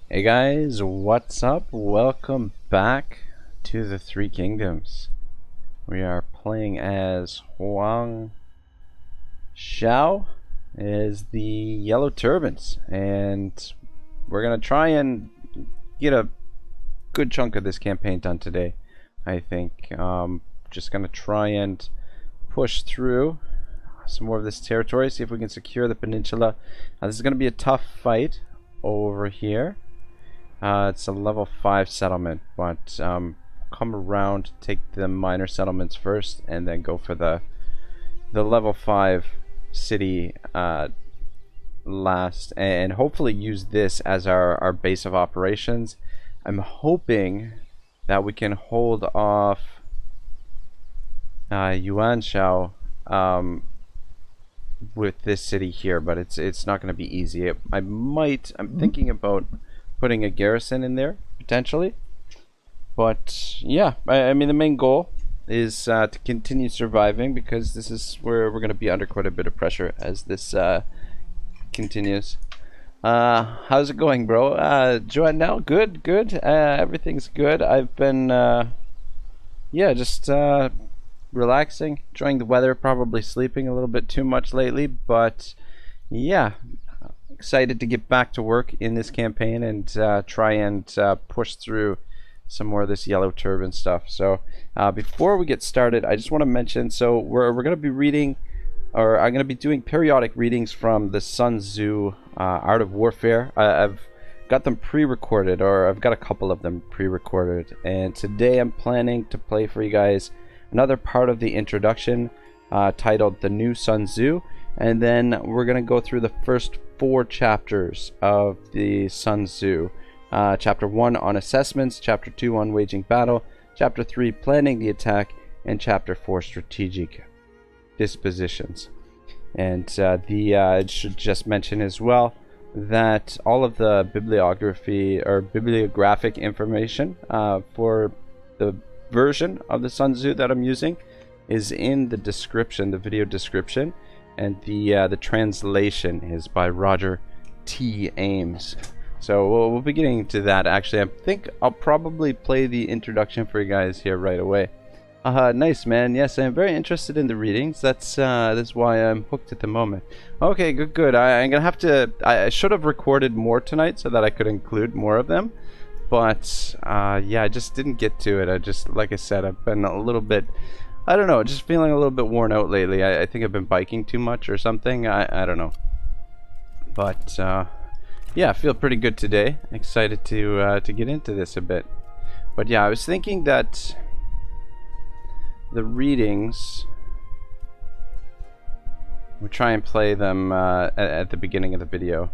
Hey guys, what's up? Welcome back to the Three Kingdoms. We are playing as Huang Shao as the Yellow Turbans, and we're gonna try and get a good chunk of this campaign done today. I think just gonna try and push through some more of this territory, see if we can secure the peninsula. This is gonna be a tough fight over here. It's a level 5 settlement, but come around, take the minor settlements first, and then go for the level 5 city last, and hopefully use this as our base of operations. I'm hoping that we can hold off Yuan Shao with this city here, but it's not going to be easy. I'm thinking about putting a garrison in there potentially, but yeah, I mean the main goal is to continue surviving, because this is where we're going to be under quite a bit of pressure as this continues. How's it going, bro? Joanne, now good. Everything's good. I've been just relaxing, enjoying the weather, probably sleeping a little bit too much lately, but yeah, excited to get back to work in this campaign and try and push through some more of this Yellow Turban stuff. So before we get started, I just want to mention, so we're going to be reading, or I'm going to be doing periodic readings from the Sun-Tzu Art of Warfare. I've got them pre-recorded, or I've got a couple of them pre-recorded, and today I'm planning to play for you guys another part of the introduction titled The New Sun-Tzu, and then we're going to go through the first 4 chapters of the Sun-Tzu. Chapter 1 on assessments, Chapter 2 on waging battle, Chapter 3 planning the attack, and Chapter 4 strategic dispositions. And I should just mention as well that all of the bibliography or bibliographic information for the version of the Sun-Tzu that I'm using is in the description, the video description. And the translation is by Roger T. Ames. So we'll be getting to that. Actually, I think I'll probably play the introduction for you guys here right away. Nice, man. Yes, I'm very interested in the readings. That's why I'm hooked at the moment. Okay, good. I'm gonna have to. I should have recorded more tonight so that I could include more of them. But yeah, I just didn't get to it. Like I said, I've been a little bit, I don't know, just feeling a little bit worn out lately. I think I've been biking too much or something. I don't know. But yeah, I feel pretty good today. Excited to get into this a bit. But yeah, I was thinking that the readings, we'll try and play them at the beginning of the video.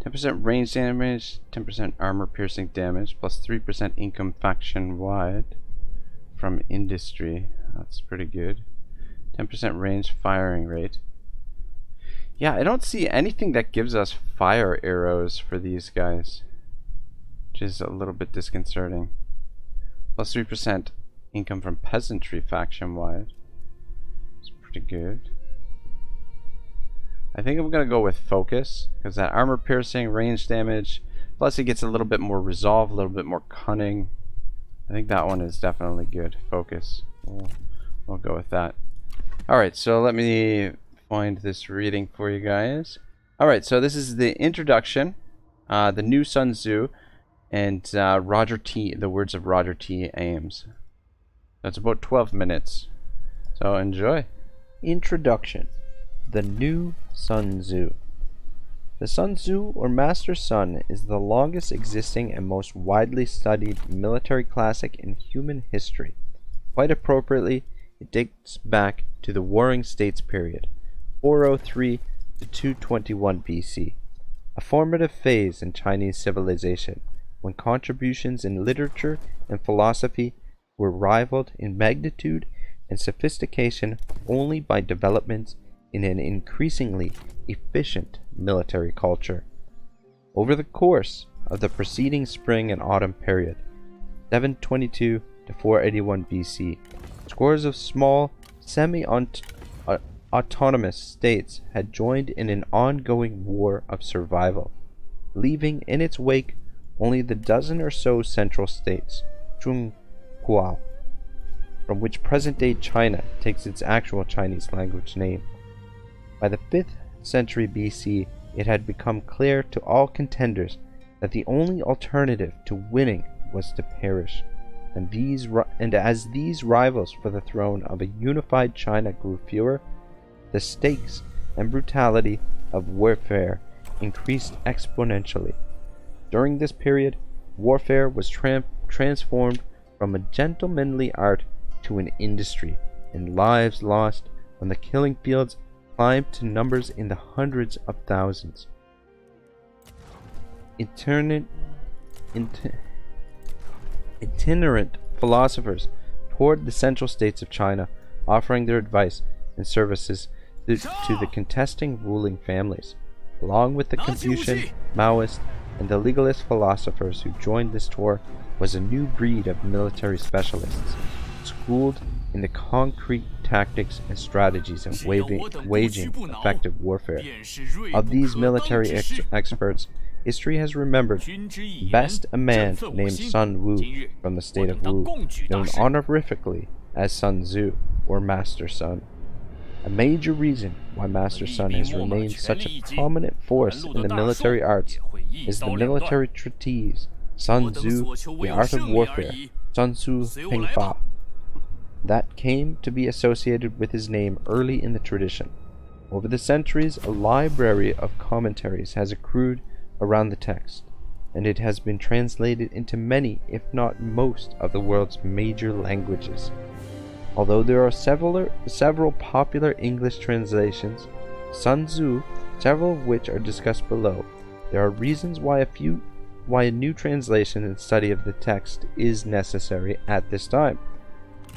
10% range damage, 10% armor piercing damage, plus 3% income faction wide from industry. That's pretty good. 10% range firing rate. Yeah, I don't see anything that gives us fire arrows for these guys, which is a little bit disconcerting. Plus 3% income from peasantry faction wide. It's pretty good. I think I'm gonna go with focus, because that armor piercing, range damage, plus it gets a little bit more resolve, a little bit more cunning. I think that one is definitely good. Focus. We'll go with that. Alright, so let me find this reading for you guys. Alright, so this is the introduction, the new Sun-Tzu, and the words of Roger T. Ames. That's about 12 minutes. So enjoy. Introduction. The New Sun-Tzu. The Sun-Tzu, or Master Sun, is the longest existing and most widely studied military classic in human history. Quite appropriately, it dates back to the Warring States period, 403 to 221 BC, a formative phase in Chinese civilization, when contributions in literature and philosophy were rivaled in magnitude and sophistication only by developments in an increasingly efficient military culture. Over the course of the preceding spring and autumn period, 722 to 481 BC, scores of small, semi-autonomous states had joined in an ongoing war of survival. leaving in its wake only the dozen or so central states, Zhongguo, from which present-day China takes its actual Chinese language name. By the 5th century BC, it had become clear to all contenders that the only alternative to winning was to perish, and as these rivals for the throne of a unified China grew fewer, the stakes and brutality of warfare increased exponentially. During this period, warfare was transformed from a gentlemanly art to an industry, and lives lost on the killing fields climbed to numbers in the hundreds of thousands. Itinerant philosophers toured the central states of China, offering their advice and services to the contesting ruling families. Along with the Confucian, Maoist, and the legalist philosophers who joined this tour was a new breed of military specialists, schooled in the concrete tactics and strategies of waging effective warfare. Of these military experts, history has remembered best a man named Sun-Tzu from the state of Wu, known honorifically as Sun-Tzu or Master Sun. A major reason why Master Sun has remained such a prominent force in the military arts is the military treatise Sun-Tzu, The Art of Warfare, Sun-Tzu Ping-Fa, that came to be associated with his name early in the tradition. Over the centuries, a library of commentaries has accrued around the text, and it has been translated into many, if not most, of the world's major languages. Although there are several popular English translations, Sun-Tzu, several of which are discussed below, there are reasons why a new translation and study of the text is necessary at this time.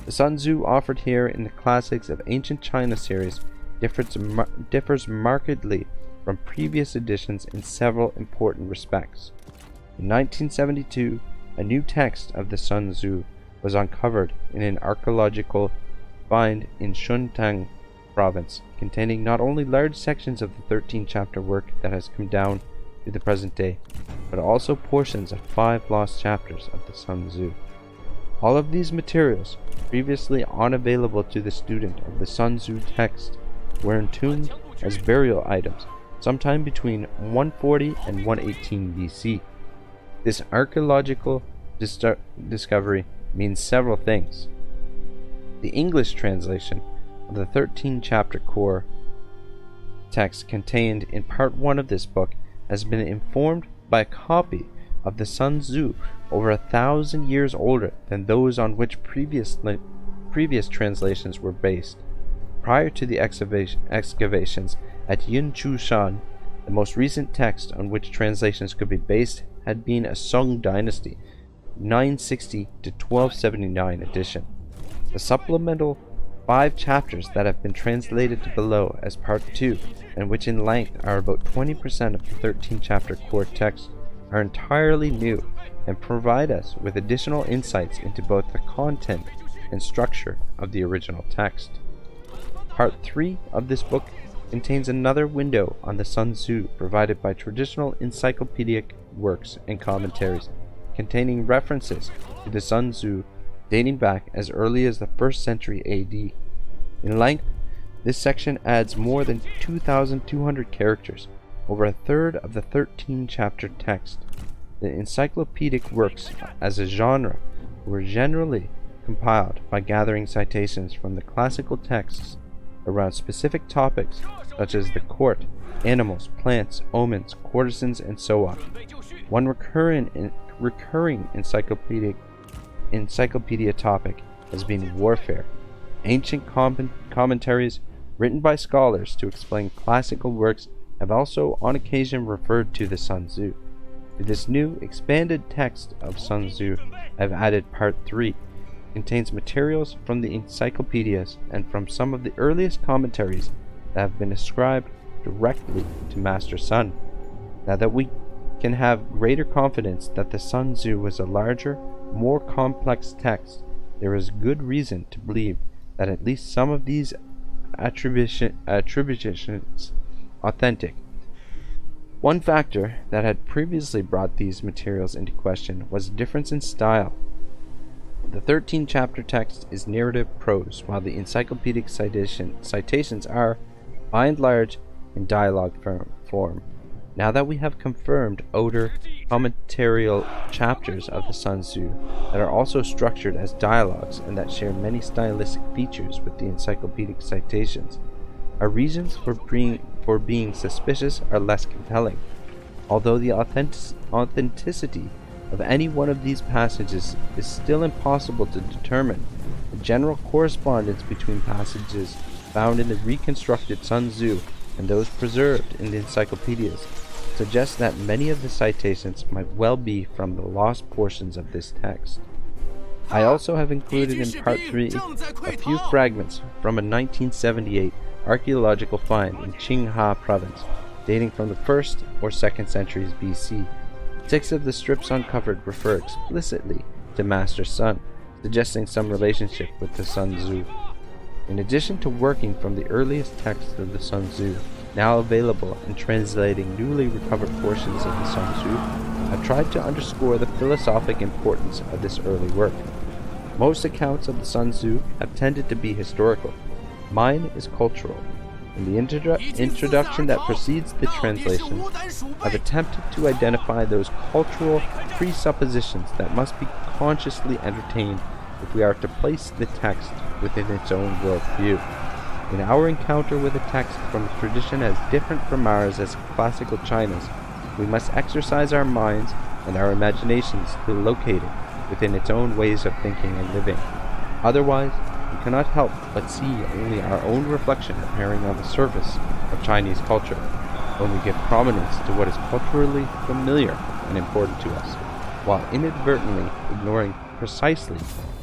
The Sun-Tzu offered here in the Classics of Ancient China series differs markedly from previous editions in several important respects. In 1972, a new text of the Sun-Tzu was uncovered in an archaeological find in Shuntang province, containing not only large sections of the 13-chapter work that has come down to the present day, but also portions of 5 lost chapters of the Sun-Tzu. All of these materials, previously unavailable to the student of the Sun-Tzu text, were entombed as burial items sometime between 140 and 118 BC. This archaeological discovery means several things. The English translation of the 13-chapter core text contained in part 1 of this book has been informed by a copy of the Sun-Tzu over 1,000 years older than those on which previous translations were based. Prior to the excavations at Yin-chʻu, the most recent text on which translations could be based had been a Song Dynasty 960 to 1279 edition. The supplemental 5 chapters that have been translated below as part 2, and which in length are about 20% of the 13-chapter core text, are entirely new and provide us with additional insights into both the content and structure of the original text. Part 3 of this book contains another window on the Sun-Tzu provided by traditional encyclopedic works and commentaries, containing references to the Sun-Tzu dating back as early as the 1st century AD. In length, this section adds more than 2,200 characters, over a third of the 13-chapter text. The encyclopedic works as a genre were generally compiled by gathering citations from the classical texts around specific topics such as the court, animals, plants, omens, courtesans, and so on. One recurring encyclopedia topic has been warfare. Ancient commentaries written by scholars to explain classical works have also on occasion referred to the Sun-Tzu. To this new expanded text of Sun-Tzu, I have added part 3. It contains materials from the encyclopedias and from some of the earliest commentaries that have been ascribed directly to Master Sun. Now that we can have greater confidence that the Sun-Tzu was a larger, more complex text, there is good reason to believe that at least some of these attributions authentic. One factor that had previously brought these materials into question was a difference in style. The 13-chapter text is narrative prose, while the encyclopedic citations are, by and large, in dialogue form. Now that we have confirmed older commentarial chapters of the Sun-Tzu that are also structured as dialogues and that share many stylistic features with the encyclopedic citations, our reasons for being suspicious are less compelling. Although the authenticity of any one of these passages is still impossible to determine, the general correspondence between passages found in the reconstructed Sun-Tzu and those preserved in the encyclopedias suggests that many of the citations might well be from the lost portions of this text. I also have included in Part 3 a few fragments from a 1978 archaeological find in Qinghai province, dating from the 1st or 2nd centuries BC. 6 of the strips uncovered refer explicitly to Master Sun, suggesting some relationship with the Sun-Tzu. In addition to working from the earliest texts of the Sun-Tzu, now available and translating newly recovered portions of the Sun-Tzu, I've tried to underscore the philosophic importance of this early work. Most accounts of the Sun-Tzu have tended to be historical. Mine is cultural. In the introduction that precedes the translation, I've attempted to identify those cultural presuppositions that must be consciously entertained if we are to place the text within its own worldview. In our encounter with a text from a tradition as different from ours as classical China's, we must exercise our minds and our imaginations to locate it within its own ways of thinking and living. Otherwise, we cannot help but see only our own reflection appearing on the surface of Chinese culture, when we give prominence to what is culturally familiar and important to us, while inadvertently ignoring precisely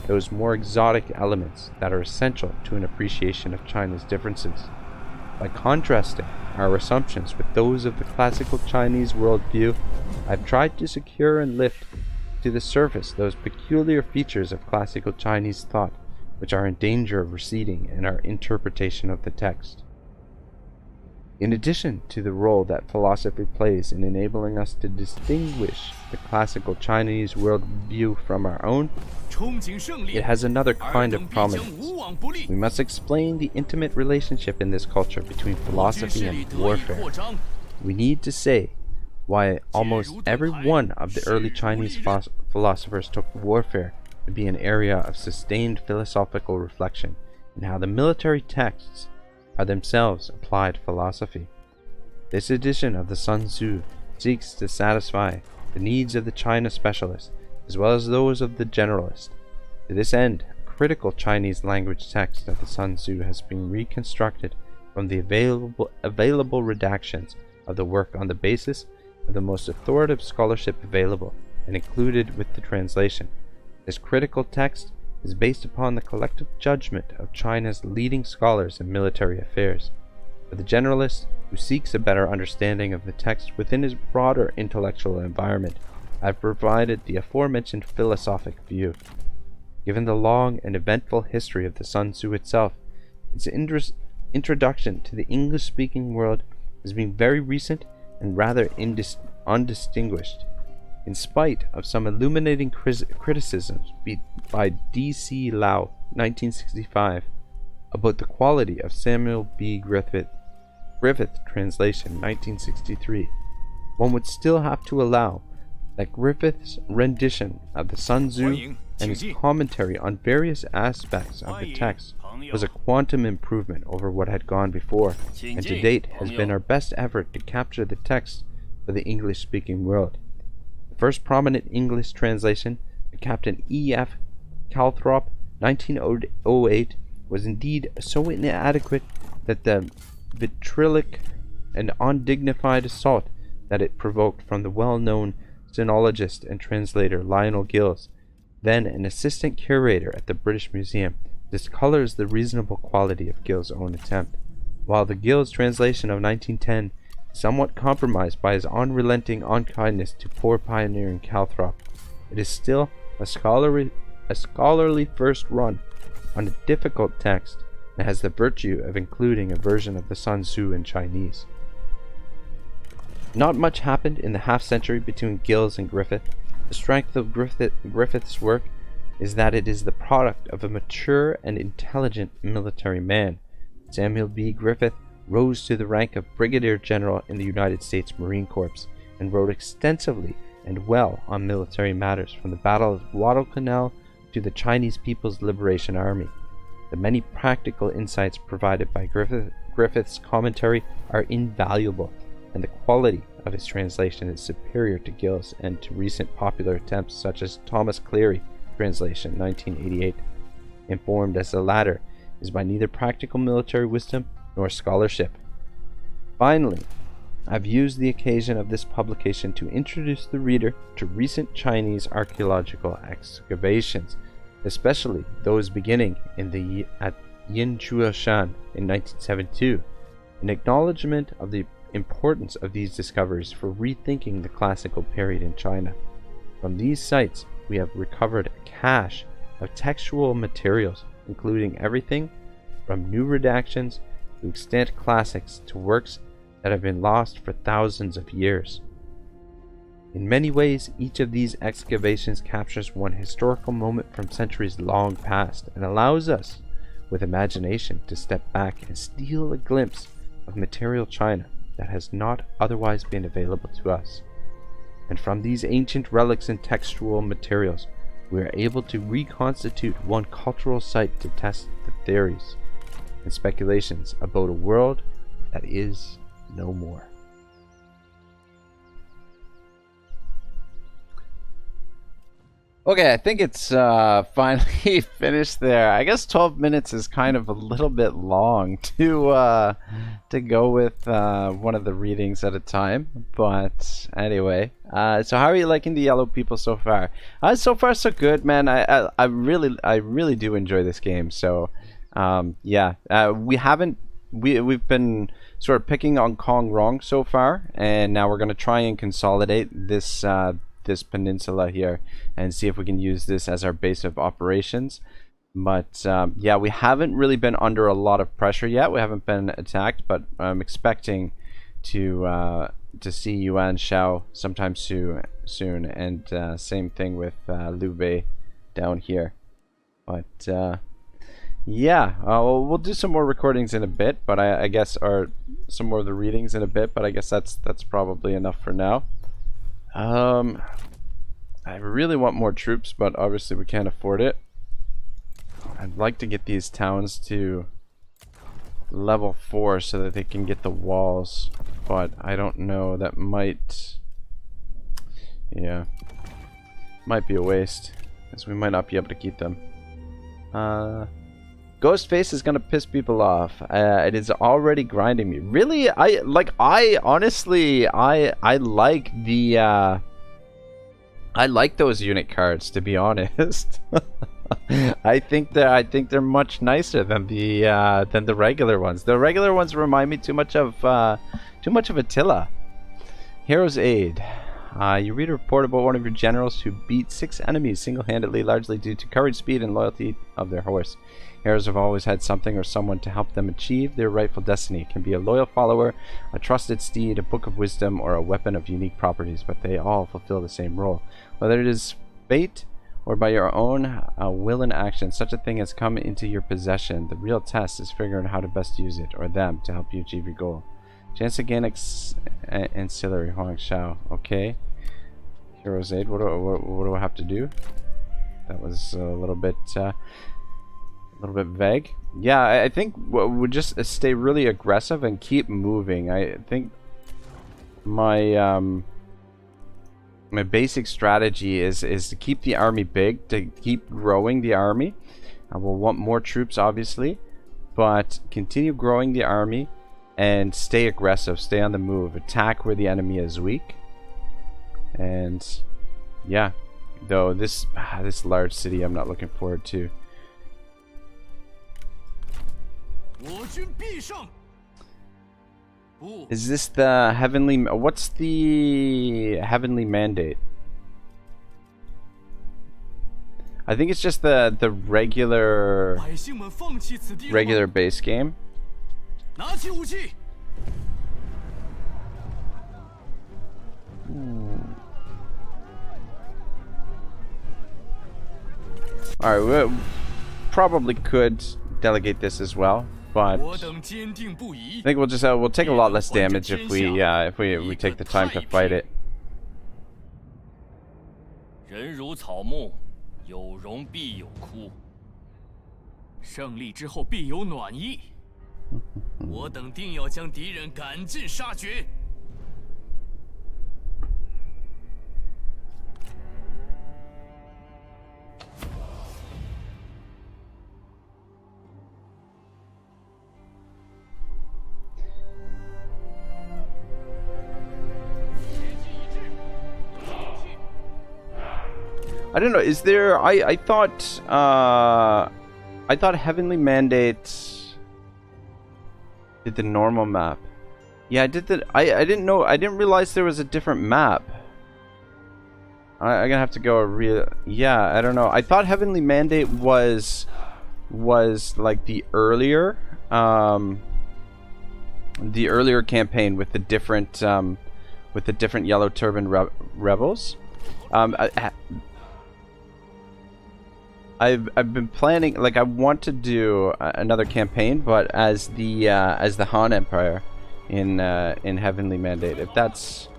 those more exotic elements that are essential to an appreciation of China's differences. By contrasting our assumptions with those of the classical Chinese worldview, I've tried to secure and lift to the surface those peculiar features of classical Chinese thought which are in danger of receding in our interpretation of the text. In addition to the role that philosophy plays in enabling us to distinguish the classical Chinese worldview from our own, it has another kind of prominence. We must explain the intimate relationship in this culture between philosophy and warfare. We need to say why almost every one of the early Chinese philosophers took warfare to be an area of sustained philosophical reflection, and how the military texts are themselves applied philosophy. This edition of the Sun-Tzu seeks to satisfy the needs of the China specialist as well as those of the generalist. To this end, a critical Chinese language text of the Sun-Tzu has been reconstructed from the available redactions of the work on the basis of the most authoritative scholarship available and included with the translation. This critical text is based upon the collective judgment of China's leading scholars in military affairs. For the generalist who seeks a better understanding of the text within his broader intellectual environment, I have provided the aforementioned philosophic view. Given the long and eventful history of the Sun-Tzu itself, its introduction to the English-speaking world has been very recent and rather undistinguished. In spite of some illuminating criticisms by D.C. Lau, 1965, about the quality of Samuel B. Griffith translation, 1963, one would still have to allow that Griffith's rendition of the Sun-Tzu and his commentary on various aspects of the text was a quantum improvement over what had gone before, and to date has been our best effort to capture the text for the English-speaking world. The first prominent English translation, by Captain E.F. Calthrop, 1908, was indeed so inadequate that the vitriolic and undignified assault that it provoked from the well-known sinologist and translator Lionel Gills, then an assistant curator at the British Museum, discolors the reasonable quality of Gill's own attempt, while the Gills translation of 1910 somewhat compromised by his unrelenting unkindness to poor pioneering Calthrop. It is still a scholarly first run on a difficult text and has the virtue of including a version of the Sun-Tzu in Chinese. Not much happened in the half-century between Gills and Griffith. The strength of Griffith's work is that it is the product of a mature and intelligent military man. Samuel B. Griffith rose to the rank of Brigadier General in the United States Marine Corps and wrote extensively and well on military matters, from the Battle of Guadalcanal to the Chinese People's Liberation Army. The many practical insights provided by Griffith's commentary are invaluable, and the quality of his translation is superior to Gill's and to recent popular attempts such as Thomas Cleary translation 1988, informed as the latter is by neither practical military wisdom nor scholarship. Finally, I've used the occasion of this publication to introduce the reader to recent Chinese archaeological excavations, especially those beginning at Yin-chʻu eh-Shan in 1972, in acknowledgement of the importance of these discoveries for rethinking the classical period in China. From these sites, we have recovered a cache of textual materials, including everything from new redactions to extant classics to works that have been lost for thousands of years. In many ways, each of these excavations captures one historical moment from centuries long past and allows us, with imagination, to step back and steal a glimpse of material China that has not otherwise been available to us. And from these ancient relics and textual materials, we are able to reconstitute one cultural site to test the theories and speculations about a world that is no more. Okay, I think it's finally finished there. I guess 12 minutes is kind of a little bit long to go with one of the readings at a time. But anyway, so how are you liking the Yellow people so far? So far so good, man. I really do enjoy this game. So yeah, we've been sort of picking on Kong Rong so far, and now we're gonna try and consolidate this peninsula here and see if we can use this as our base of operations. But yeah, we haven't really been under a lot of pressure yet. We haven't been attacked, but I'm expecting to see Yuan Shao sometime soon, and same thing with Liu Bei down here. But yeah, we'll do some more recordings in a bit, but I guess, or some more of the readings in a bit, but I guess that's probably enough for now. I really want more troops, but obviously we can't afford it. I'd like to get these towns to level 4 so that they can get the walls, but I don't know, that might, yeah, might be a waste, as we might not be able to keep them. Ghostface is gonna piss people off. It is already grinding me. Really? I honestly like the I like those unit cards, to be honest. I think they're much nicer than the regular ones. The regular ones remind me too much of Attila. Hero's Aid. You read a report about one of your generals who beat 6 enemies single-handedly, largely due to courage, speed, and loyalty of their horse. Heroes have always had something or someone to help them achieve their rightful destiny. It can be a loyal follower, a trusted steed, a book of wisdom, or a weapon of unique properties, but they all fulfill the same role. Whether it is fate or by your own will and action, such a thing has come into your possession. The real test is figuring out how to best use it, or them, to help you achieve your goal. Chance to gain ancillary Huang Shao. Okay. Hero's Aid. What do I have to do? That was a little bit vague. Yeah, I think we'll just stay really aggressive and keep moving. I think my my basic strategy is to keep the army big, to keep growing the army. We'll want more troops, obviously, but continue growing the army and stay aggressive, stay on the move, attack where the enemy is weak. And yeah, though this large city I'm not looking forward to. Is this the heavenly? What's the heavenly mandate? I think it's just the regular base game. Alright, we probably could delegate this as well, but I think we'll just we'll take a lot less damage if we take the time to fight it. 人如草木，有荣必有枯。胜利之后必有暖意。我等定要将敌人赶尽杀绝。 I don't know. Is there? I thought Heavenly Mandate did the normal map. Yeah, I did the. I didn't know. I didn't realize there was a different map. I'm gonna have to go real. Yeah, I don't know. I thought Heavenly Mandate was like the earlier campaign with the different Yellow Turban rebels. I've been planning, like, I want to do another campaign, but as the Han Empire in Heavenly Mandate. If that's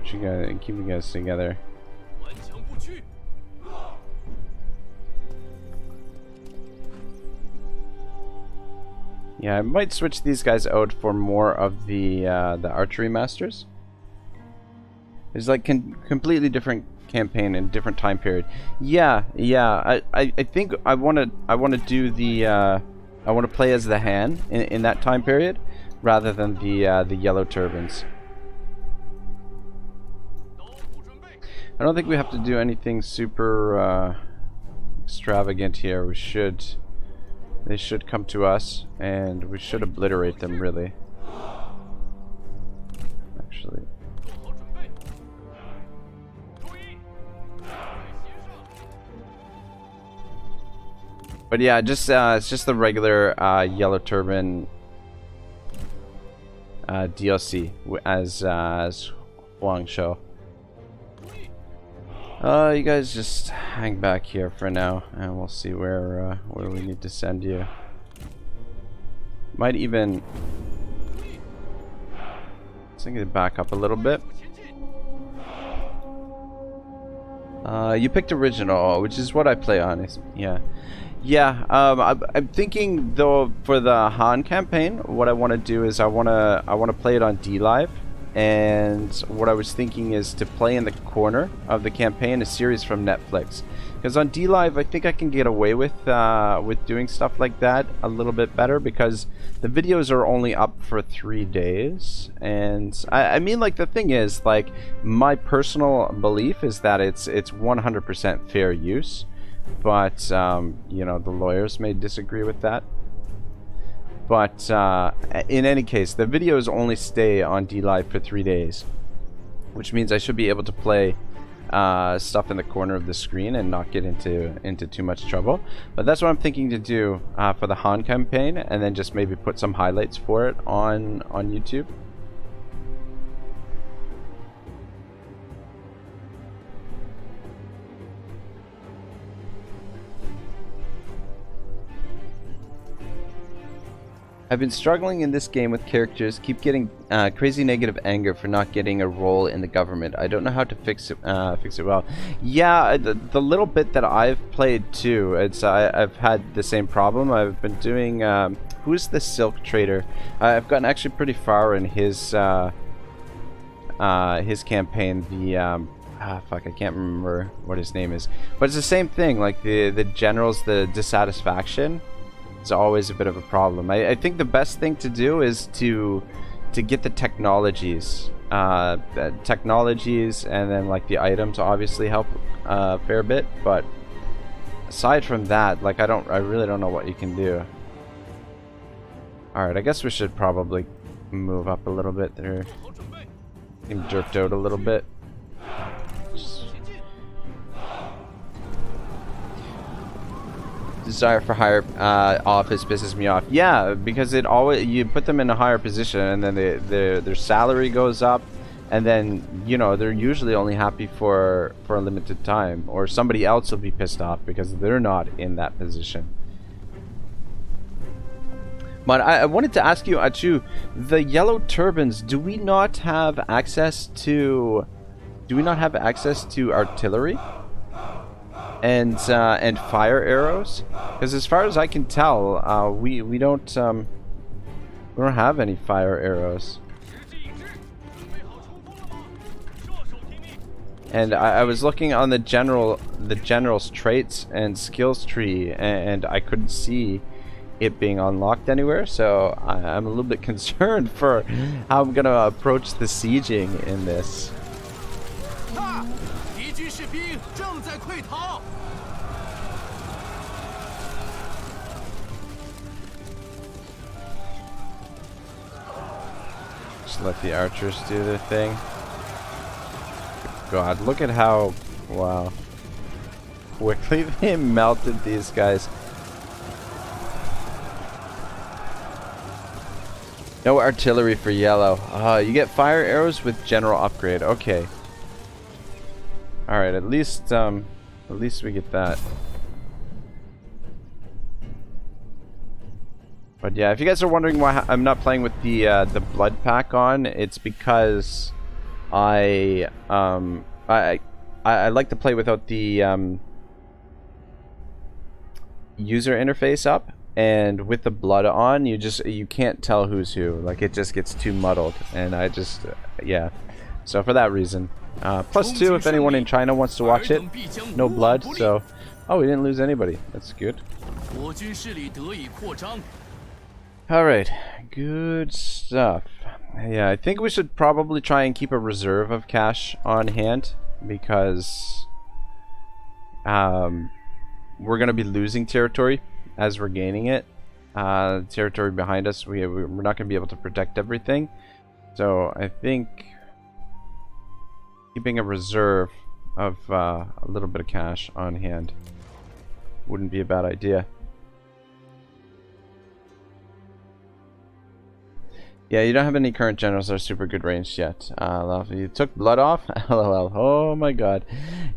keep you guys together. Yeah, I might switch these guys out for more of the archery masters. It's like completely different campaign and different time period. Yeah. I think I want to do the I want to play as the Han in that time period rather than the Yellow Turbans. I don't think we have to do anything super extravagant here. They should come to us, and we should obliterate them, really. Actually. But yeah, just it's just the regular Yellow Turban DLC as Huang Shao. You guys just hang back here for now, and we'll see where we need to send you. Might even send it back up a little bit. You picked original, which is what I play on. Yeah. I'm thinking though for the Han campaign, what I want to do is I want to play it on DLive. And what I was thinking is to play in the corner of the campaign a series from Netflix, because on DLive I think I can get away with doing stuff like that a little bit better, because the videos are only up for 3 days. And I mean, like, the thing is, like, my personal belief is that it's 100% fair use, but you know, the lawyers may disagree with that. But in any case, the videos only stay on DLive for 3 days, which means I should be able to play stuff in the corner of the screen and not get into too much trouble. But that's what I'm thinking to do for the Han campaign, and then just maybe put some highlights for it on YouTube. I've been struggling in this game with characters, keep getting crazy negative anger for not getting a role in the government. I don't know how to fix it well. Yeah, the little bit that I've played too, I've had the same problem. I've been doing who's the silk trader? I've gotten actually pretty far in his campaign. The fuck, I can't remember what his name is, but it's the same thing. Like the generals, the dissatisfaction. It's always a bit of a problem. I think the best thing to do is to get the technologies, and then like the items obviously help a fair bit. But aside from that, like, I really don't know what you can do. All right, I guess we should probably move up a little bit there. Getting jerked out a little bit. Desire for higher office pisses me off. Yeah, because it always, you put them in a higher position and then their salary goes up, and then, you know, they're usually only happy for a limited time, or somebody else will be pissed off because they're not in that position. But I wanted to ask you, Achu, the Yellow Turbans, do we not have access to artillery and fire arrows? Because as far as I can tell, we don't have any fire arrows. And I was looking on the general's traits and skills tree, and I couldn't see it being unlocked anywhere, so I'm a little bit concerned for how I'm gonna approach the sieging in this. Just let the archers do their thing. God, look at how, wow, quickly they melted these guys. No artillery for yellow. You get fire arrows with general upgrade. Okay. All right. At least we get that. But yeah, if you guys are wondering why I'm not playing with the blood pack on, it's because I like to play without the user interface up. And with the blood on, you can't tell who's who. Like, it just gets too muddled, and I just yeah. So for that reason, +2 if anyone in China wants to watch it. No blood, so oh, we didn't lose anybody. That's good. All right, good stuff. Yeah, I think we should probably try and keep a reserve of cash on hand because we're gonna be losing territory as we're gaining it. Territory behind us, we're not going to be able to protect everything. So I think keeping a reserve of a little bit of cash on hand wouldn't be a bad idea. Yeah, you don't have any current generals that are super good ranged yet. You took blood off? LOL. Oh my god.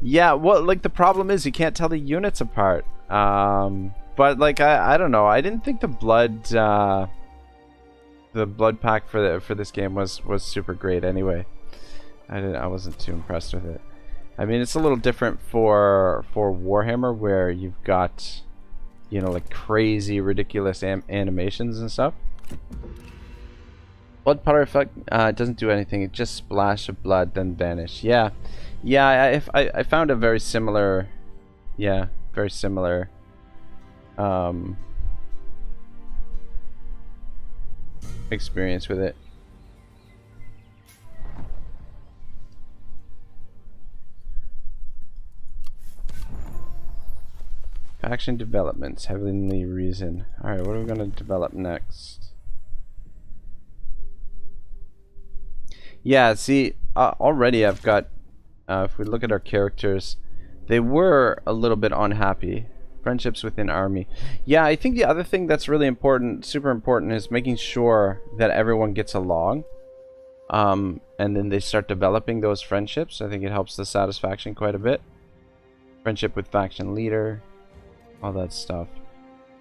Yeah, well, like, the problem is you can't tell the units apart. But like, I don't know. I didn't think the blood pack for this game was super great anyway. I wasn't too impressed with it. I mean, it's a little different for Warhammer, where you've got, you know, like crazy ridiculous animations and stuff. Blood powder effect doesn't do anything. It just splash of blood then vanish. Yeah, yeah. I found a very similar, experience with it. Faction developments, Heavenly Reason. Alright, what are we going to develop next? Yeah, see, already I've got, if we look at our characters, they were a little bit unhappy. Friendships within army. Yeah, I think the other thing that's really important, super important, is making sure that everyone gets along. And then they start developing those friendships. I think it helps the satisfaction quite a bit. Friendship with faction leader. All that stuff.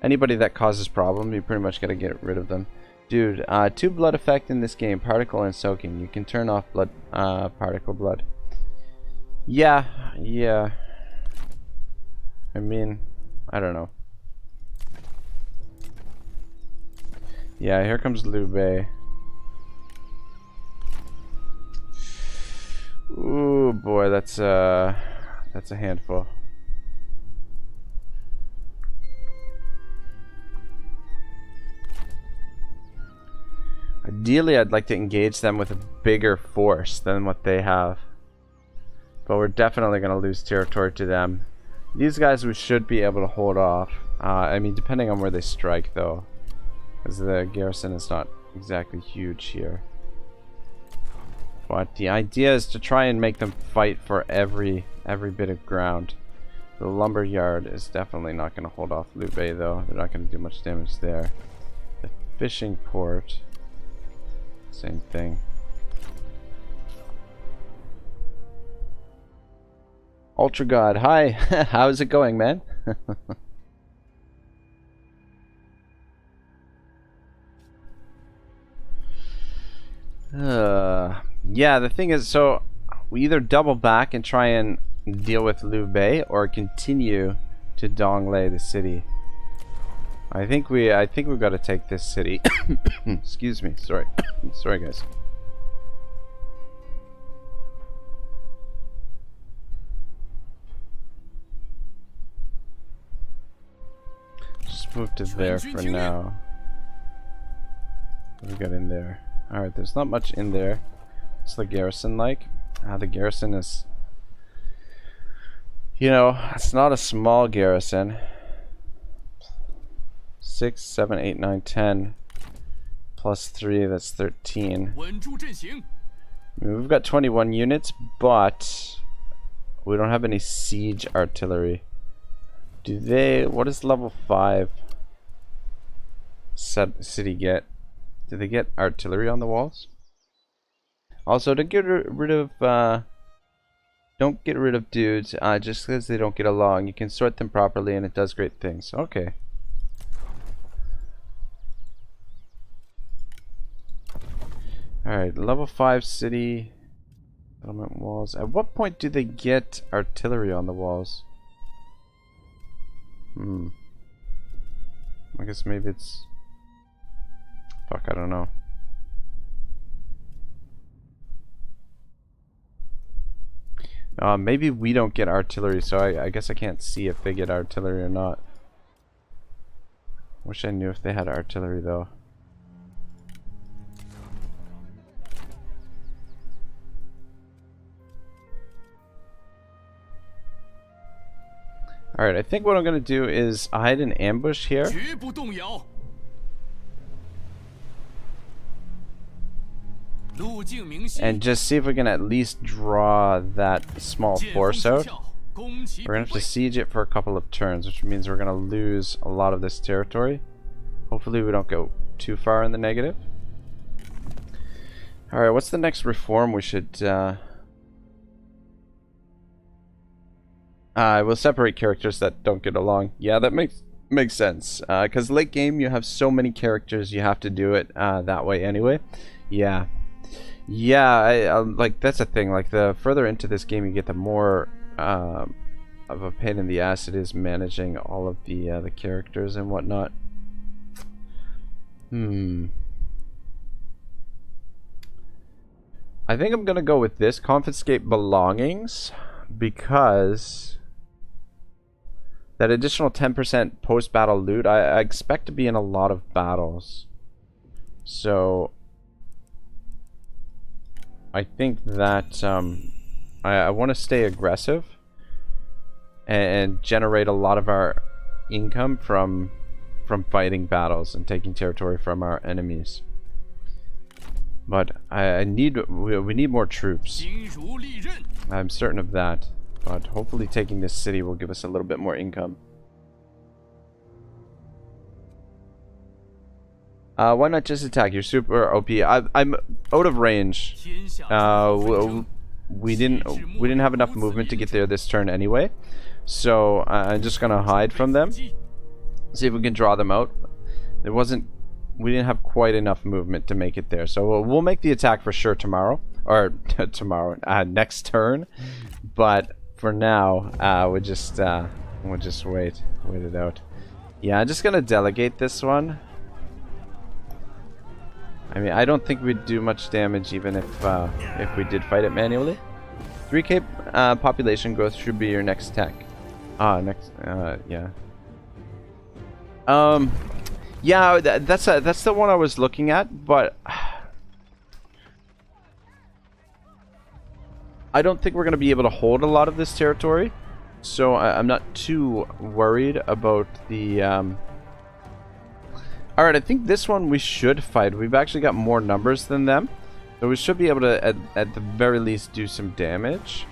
Anybody that causes problem, you pretty much gotta get rid of them. Dude, 2 blood effect in this game, particle and soaking. You can turn off blood, particle blood. Yeah. I mean, I don't know. Yeah, here comes Liu Bei. Ooh boy, that's a handful. Ideally, I'd like to engage them with a bigger force than what they have. But we're definitely going to lose territory to them. These guys we should be able to hold off. I mean, depending on where they strike, though. Because the garrison is not exactly huge here. But the idea is to try and make them fight for every bit of ground. The lumber yard is definitely not going to hold off Liu Bei, though. They're not going to do much damage there. The fishing port, same thing. Ultra God, hi. How's it going, man? Yeah, the thing is, so we either double back and try and deal with Liu Bei or continue to Donglei the city. I think we've got to take this city. Excuse me, sorry. Sorry guys. Just move to there for now. What do we got in there? Alright, there's not much in there. What's the garrison like? The garrison is, you know, it's not a small garrison. 6, 7, 8, 9, 10 plus 3, that's 13. I mean, we've got 21 units, but we don't have any siege artillery. Do they, what does level 5 city get? Do they get artillery on the walls? Also, don't get rid of dudes just because they don't get along. You can sort them properly and it does great things. Okay. Alright, level 5 city settlement walls. At what point do they get artillery on the walls? I guess maybe it's... Fuck, I don't know. Maybe we don't get artillery, so I guess I can't see if they get artillery or not. Wish I knew if they had artillery though. Alright, I think what I'm gonna do is hide an ambush here. And just see if we can at least draw that small force out. We're gonna have to siege it for a couple of turns, which means we're gonna lose a lot of this territory. Hopefully we don't go too far in the negative. Alright, what's the next reform we should... we'll separate characters that don't get along. Yeah, that makes sense. Because late game you have so many characters, you have to do it that way anyway. Yeah. Yeah, I like, that's a thing. Like, the further into this game you get, the more of a pain in the ass it is managing all of the characters and whatnot. I think I'm gonna go with this, confiscate belongings, because that additional 10% post-battle loot, I expect to be in a lot of battles. So I think that I want to stay aggressive and generate a lot of our income from fighting battles and taking territory from our enemies. But we need more troops. I'm certain of that. But hopefully taking this city will give us a little bit more income. Why not just attack? You're super OP. I'm out of range. We didn't have enough movement to get there this turn anyway, so I'm just gonna hide from them. See if we can draw them out. We didn't have quite enough movement to make it there, so we'll make the attack for sure tomorrow, or next turn. But for now, we'll just wait it out. Yeah, I'm just gonna delegate this one. I mean, I don't think we'd do much damage even if we did fight it manually. 3k population growth should be your next tech. Yeah. Yeah, that's the one I was looking at, but I don't think we're gonna be able to hold a lot of this territory, so I'm not too worried about the. Alright, I think this one we should fight. We've actually got more numbers than them, so we should be able to, at the very least, do some damage.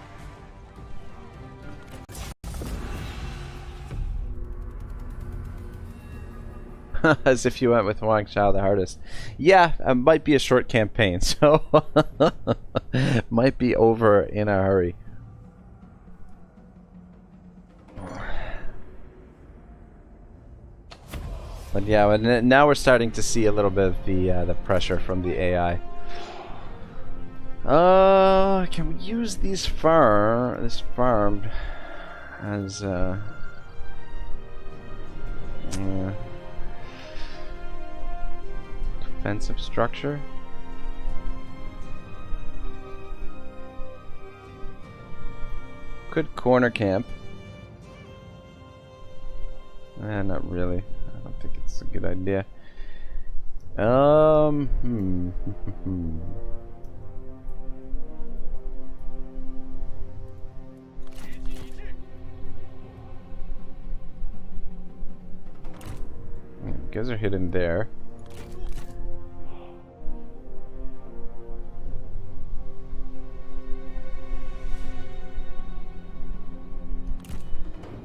As if you went with Huang Shao the hardest. Yeah, it might be a short campaign, so might be over in a hurry. But yeah, now we're starting to see a little bit of the pressure from the AI. Can we use this farm as defensive structure? Could corner camp. Not really. I don't think it's a good idea. You guys are hidden there.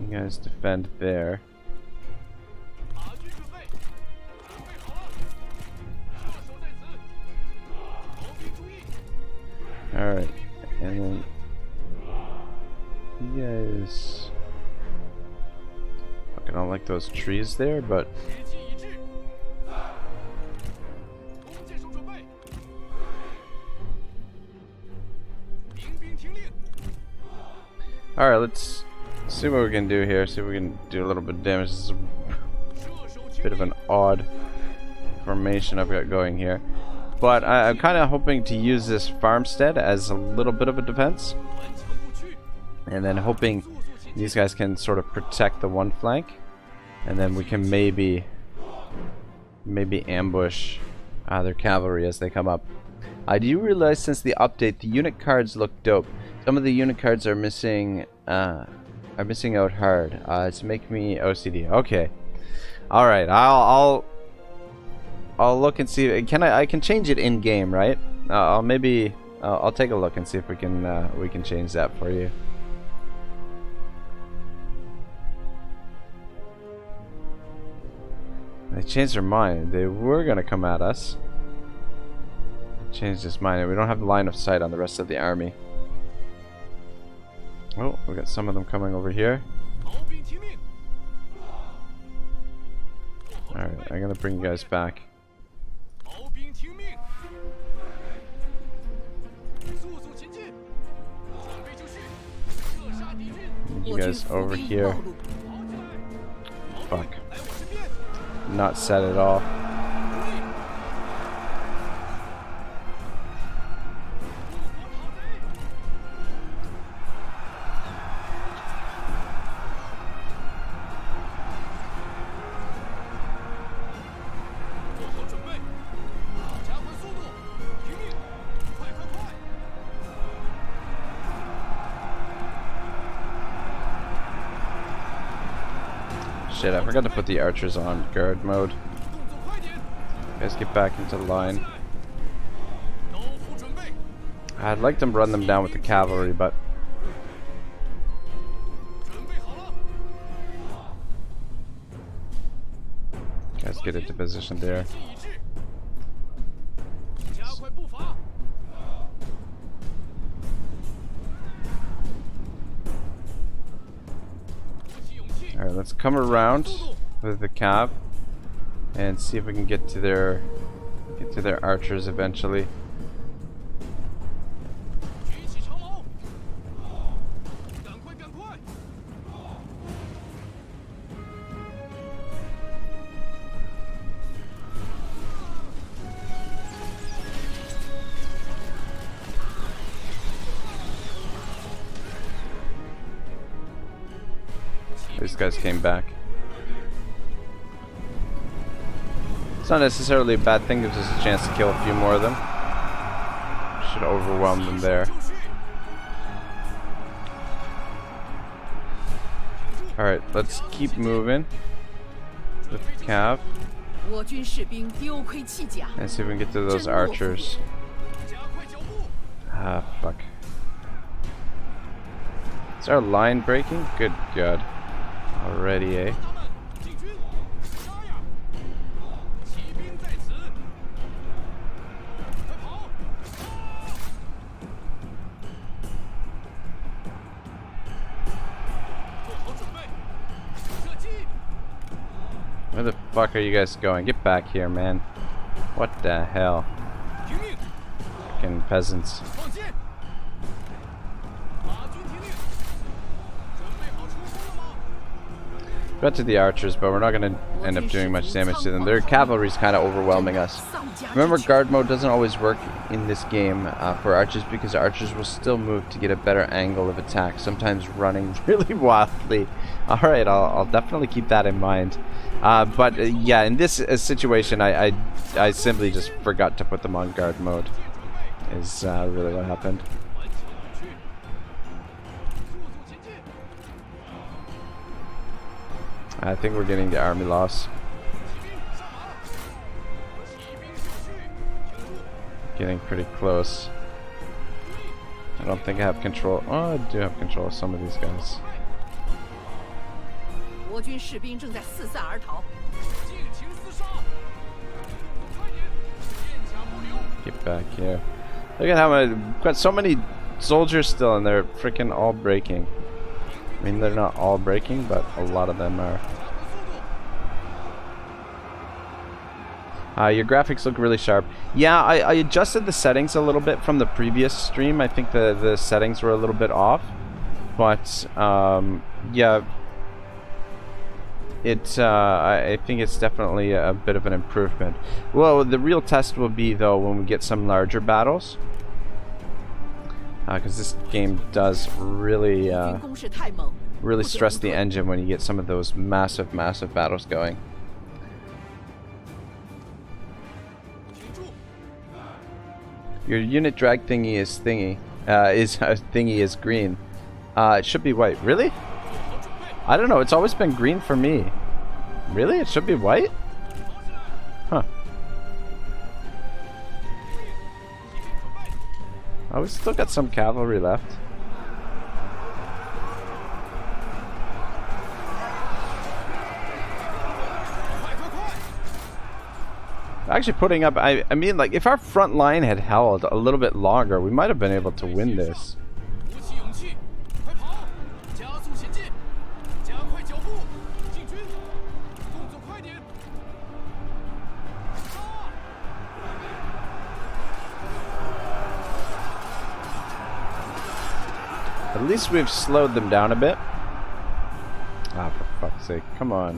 You guys defend there. Alright, and then you guys... I don't like those trees there, but... Alright, let's see what we can do here. See if we can do a little bit of damage. This is a bit of an odd formation I've got going here. But I'm kind of hoping to use this farmstead as a little bit of a defense. And then hoping these guys can sort of protect the one flank. And then we can maybe ambush their cavalry as they come up. I do realize since the update, the unit cards look dope. Some of the unit cards are missing out hard. It's making me OCD. Okay. All right. I'll look and see. I can change it in game, right? I'll take a look and see if we can change that for you. They changed their mind. They were gonna come at us. Changed his mind. We don't have line of sight on the rest of the army. Oh, we got some of them coming over here. Alright, I'm gonna bring you guys back. You guys over here. Fuck. Not set at all. Shit, I forgot to put the archers on guard mode. You guys get back into the line. I'd like to run them down with the cavalry, but... You guys get into position there. Alright, let's come around with the cav and see if we can get to their archers eventually. These guys came back. It's not necessarily a bad thing, gives us a chance to kill a few more of them. Should overwhelm them there. Alright, let's keep moving with Cav. And see if we can get to those archers. Ah, fuck. Is our line breaking? Good God. Already, eh? Where the fuck are you guys going? Get back here, man. What the hell? Fucking peasants. Got to the archers, but we're not going to end up doing much damage to them. Their cavalry's kind of overwhelming us. Remember, guard mode doesn't always work in this game for archers, because archers will still move to get a better angle of attack, sometimes running really wildly. Alright, I'll definitely keep that in mind. But yeah, in this situation, I simply just forgot to put them on guard mode, is really what happened. I think we're getting the army loss. Getting pretty close. I don't think I have control. Oh, I do have control of some of these guys. Get back here. Look at how I've got so many soldiers still, and they're freaking all breaking. I mean, they're not all breaking, but a lot of them are. Your graphics look really sharp. Yeah, I adjusted the settings a little bit from the previous stream. I think the settings were a little bit off. But, yeah. I think it's definitely a bit of an improvement. Well, the real test will be, though, when we get some larger battles. Because this game does really really stress the engine when you get some of those massive battles going. Your unit drag thingy is green. It should be white. Really? I don't know, it's always been green for me. Really? It should be white? Huh. Oh, we still got some cavalry left. Actually putting up, I mean, like, if our front line had held a little bit longer, we might have been able to win this. At least we've slowed them down a bit. Ah, for fuck's sake. Come on.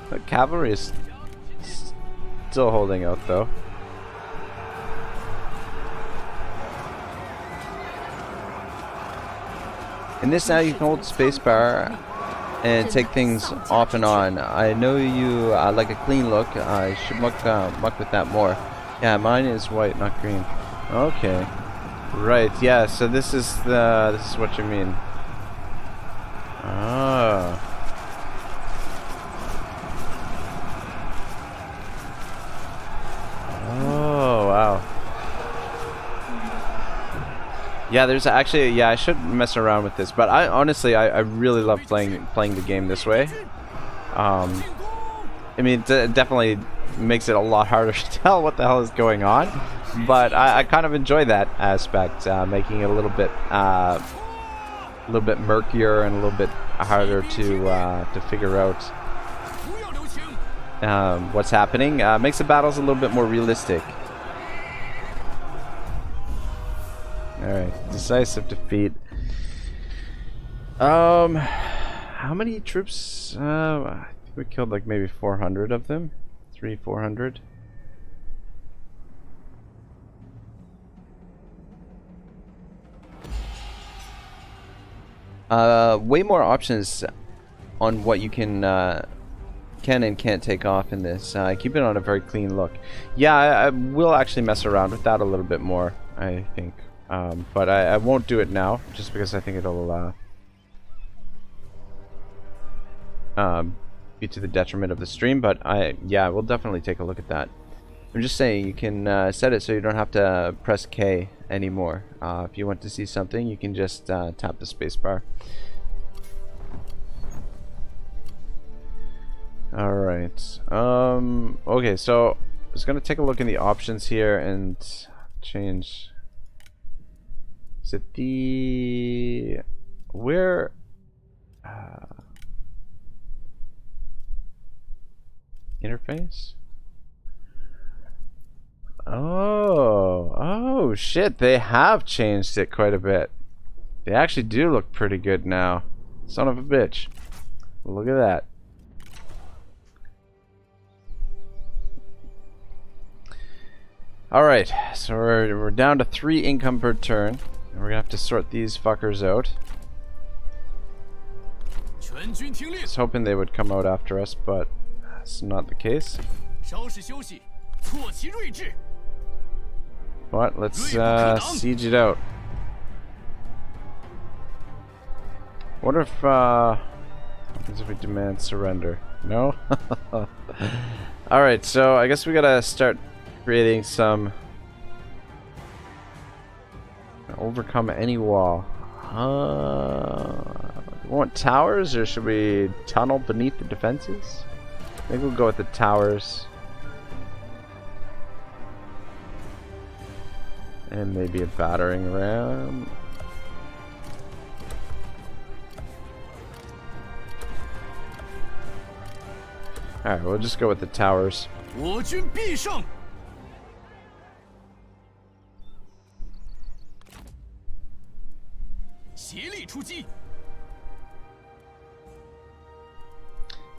The cavalry is still holding out, though. In this now you can hold spacebar and take things off and on. I know you like a clean look. I should muck with that more. Yeah, mine is white, not green. Okay. Right, yeah, so this is what you mean. Ah. Oh, wow. Yeah, there's actually, yeah, I should mess around with this, but I honestly I really love playing the game this way. I mean, it definitely makes it a lot harder to tell what the hell is going on, but I kind of enjoy that aspect, making it a little bit murkier and a little bit harder to figure out what's happening. Makes the battles a little bit more realistic. Alright, decisive defeat. How many troops? I think we killed like maybe 400 of them. 400. Way more options on what you can and can't take off in this. Keep it on a very clean look. Yeah, I will actually mess around with that a little bit more, I think. But I won't do it now, just because I think it'll be to the detriment of the stream. But yeah, we'll definitely take a look at that. I'm just saying, you can set it so you don't have to press K anymore. If you want to see something, you can just tap the spacebar. Alright. Okay, so I was gonna take a look in the options here and change. Is it the where... interface? Oh shit, they have changed it quite a bit. They actually do look pretty good now. Son of a bitch. Look at that. Alright, so we're down to 3 income per turn. And we're gonna have to sort these fuckers out. I was hoping they would come out after us, but that's not the case. But let's siege it out. What if happens if we demand surrender? No? Alright, so I guess we gotta start creating some... overcome any wall. We want towers, or should we tunnel beneath the defenses? I think we'll go with the towers. And maybe a battering ram. Alright, we'll just go with the towers.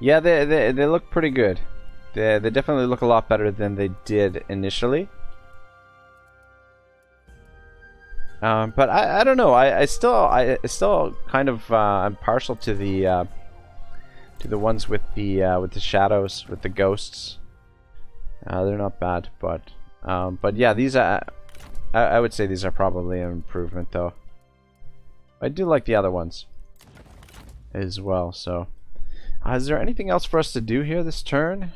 Yeah, they look pretty good. They definitely look a lot better than they did initially. But I don't know. I still kind of I'm partial to the ones with the shadows, with the ghosts. They're not bad, but yeah, these I would say these are probably an improvement though. I do like the other ones as well. So, is there anything else for us to do here this turn?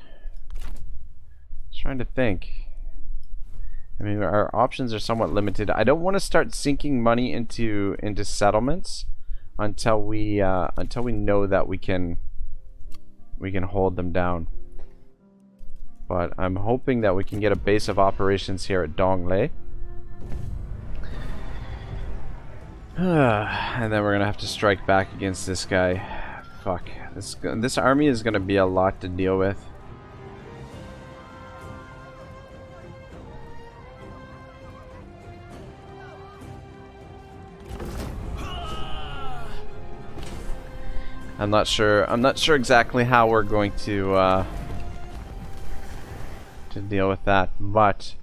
Just trying to think. I mean, our options are somewhat limited. I don't want to start sinking money into settlements until we know that we can hold them down. But I'm hoping that we can get a base of operations here at Donglei. And then we're gonna have to strike back against this guy. Fuck. This army is gonna be a lot to deal with. I'm not sure exactly how we're going to deal with that, but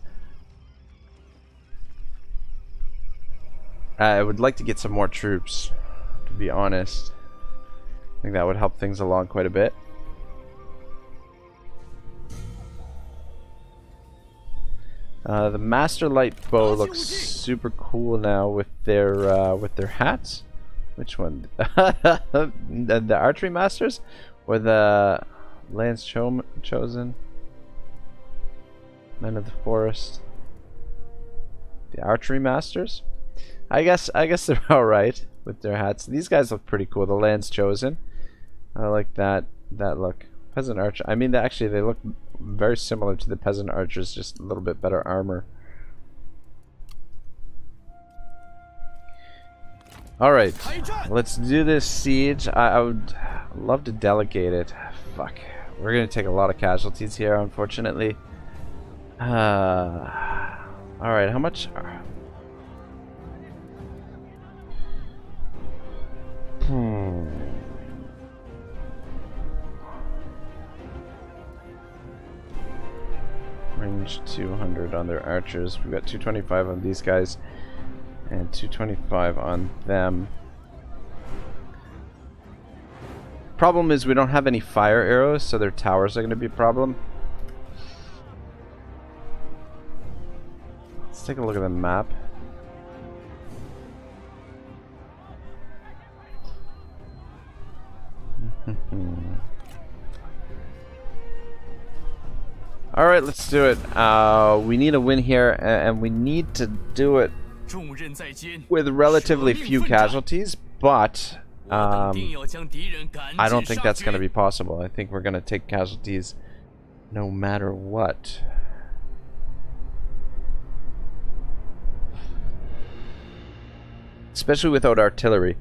I would like to get some more troops, to be honest. I think that would help things along quite a bit. The Master Light Bow looks super cool now with their hats. Which one? the Archery Masters? Or the Lance Chosen? Men of the Forest? The Archery Masters? I guess they're alright with their hats. These guys look pretty cool. The Lance Chosen. I like that look. Peasant Archer. I mean, they look very similar to the Peasant Archers, just a little bit better armor. Alright, let's do this siege. I would love to delegate it. Fuck. We're gonna take a lot of casualties here, unfortunately. Alright, how much? Range 200 on their archers. We've got 225 on these guys. And 225 on them. Problem is we don't have any fire arrows, so their towers are going to be a problem. Let's take a look at the map. Alright, let's do it. We need a win here, and we need to do it with relatively few casualties, but I don't think that's going to be possible. I think we're going to take casualties no matter what. Especially without artillery.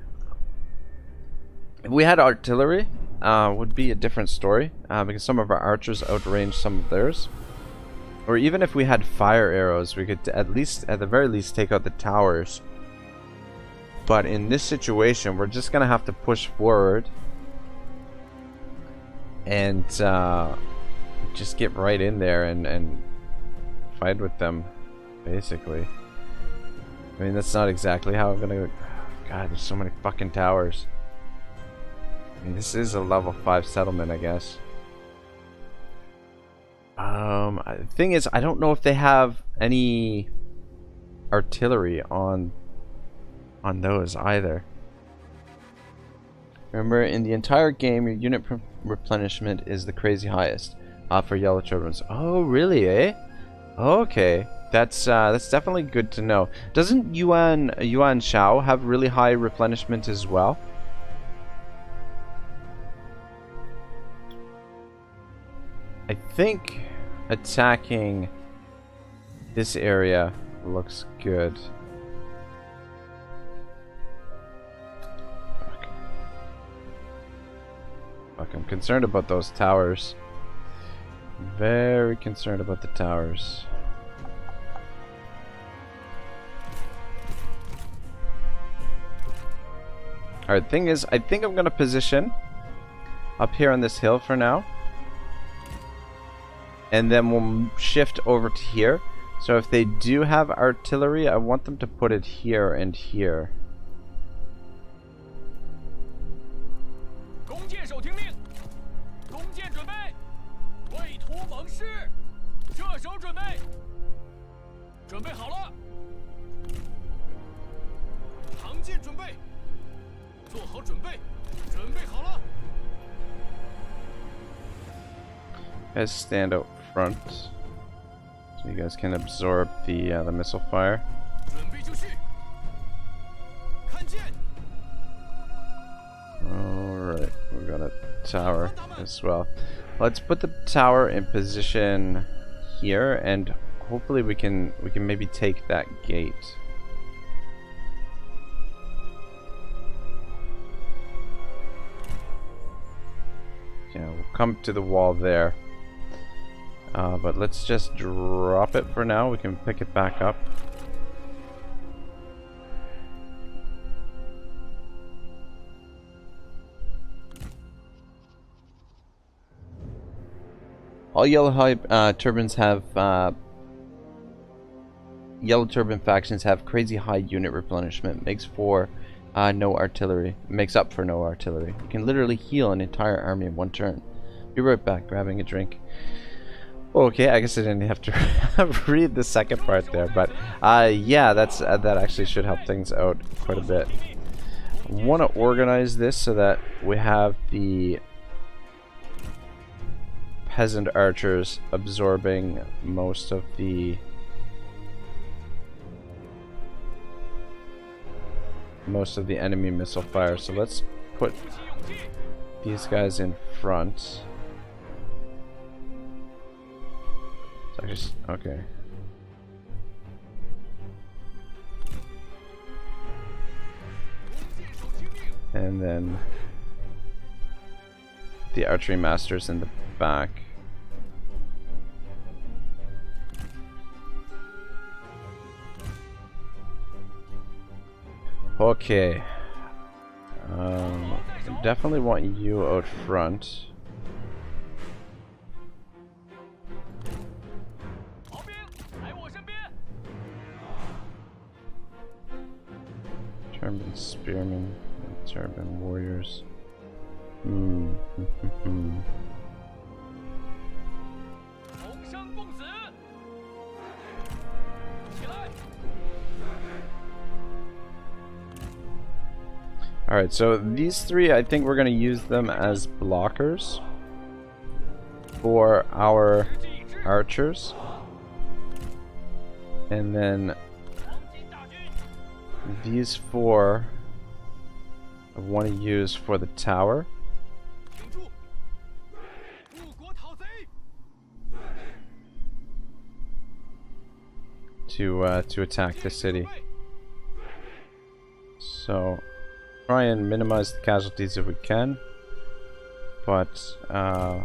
If we had artillery, would be a different story, because some of our archers outrange some of theirs. Or even if we had fire arrows, we could at the very least, take out the towers. But in this situation, we're just gonna have to push forward and just get right in there and fight with them, basically. I mean, that's not exactly how I'm gonna... God, there's so many fucking towers. I mean, this is a level 5 settlement, I guess. The thing is, I don't know if they have any artillery on those either. Remember, in the entire game, your unit replenishment is the crazy highest for Yellow Turbans. Oh, really, eh? Okay, that's definitely good to know. Doesn't Yuan Shao have really high replenishment as well? I think attacking this area looks good. Fuck, I'm concerned about those towers. Very concerned about the towers. Alright, thing is, I think I'm gonna position up here on this hill for now. And then we'll shift over to here. So if they do have artillery, I want them to put it here and here. Guys, stand out front so you guys can absorb the missile fire. Alright, we've got a tower as well. Let's put the tower in position here, and hopefully we can maybe take that gate. Yeah, we'll come to the wall there. But let's just drop it for now. We can pick it back up. All Yellow Turbans have Yellow Turban factions have crazy high unit replenishment. Makes for no artillery. Makes up for no artillery. You can literally heal an entire army in one turn. Be right back, grabbing a drink. Okay, I guess I didn't have to read the second part there, but yeah, that actually should help things out quite a bit. I want to organize this so that we have the peasant archers absorbing most of the enemy missile fire. So let's put these guys in front. So just okay. And then the archery masters in the back. Okay. Definitely want you out front. Turban spearmen, turban warriors. Alright, so these three, I think we're going to use them as blockers for our archers. And then these four I want to use for the tower. To attack the city. So try and minimize the casualties if we can. But, I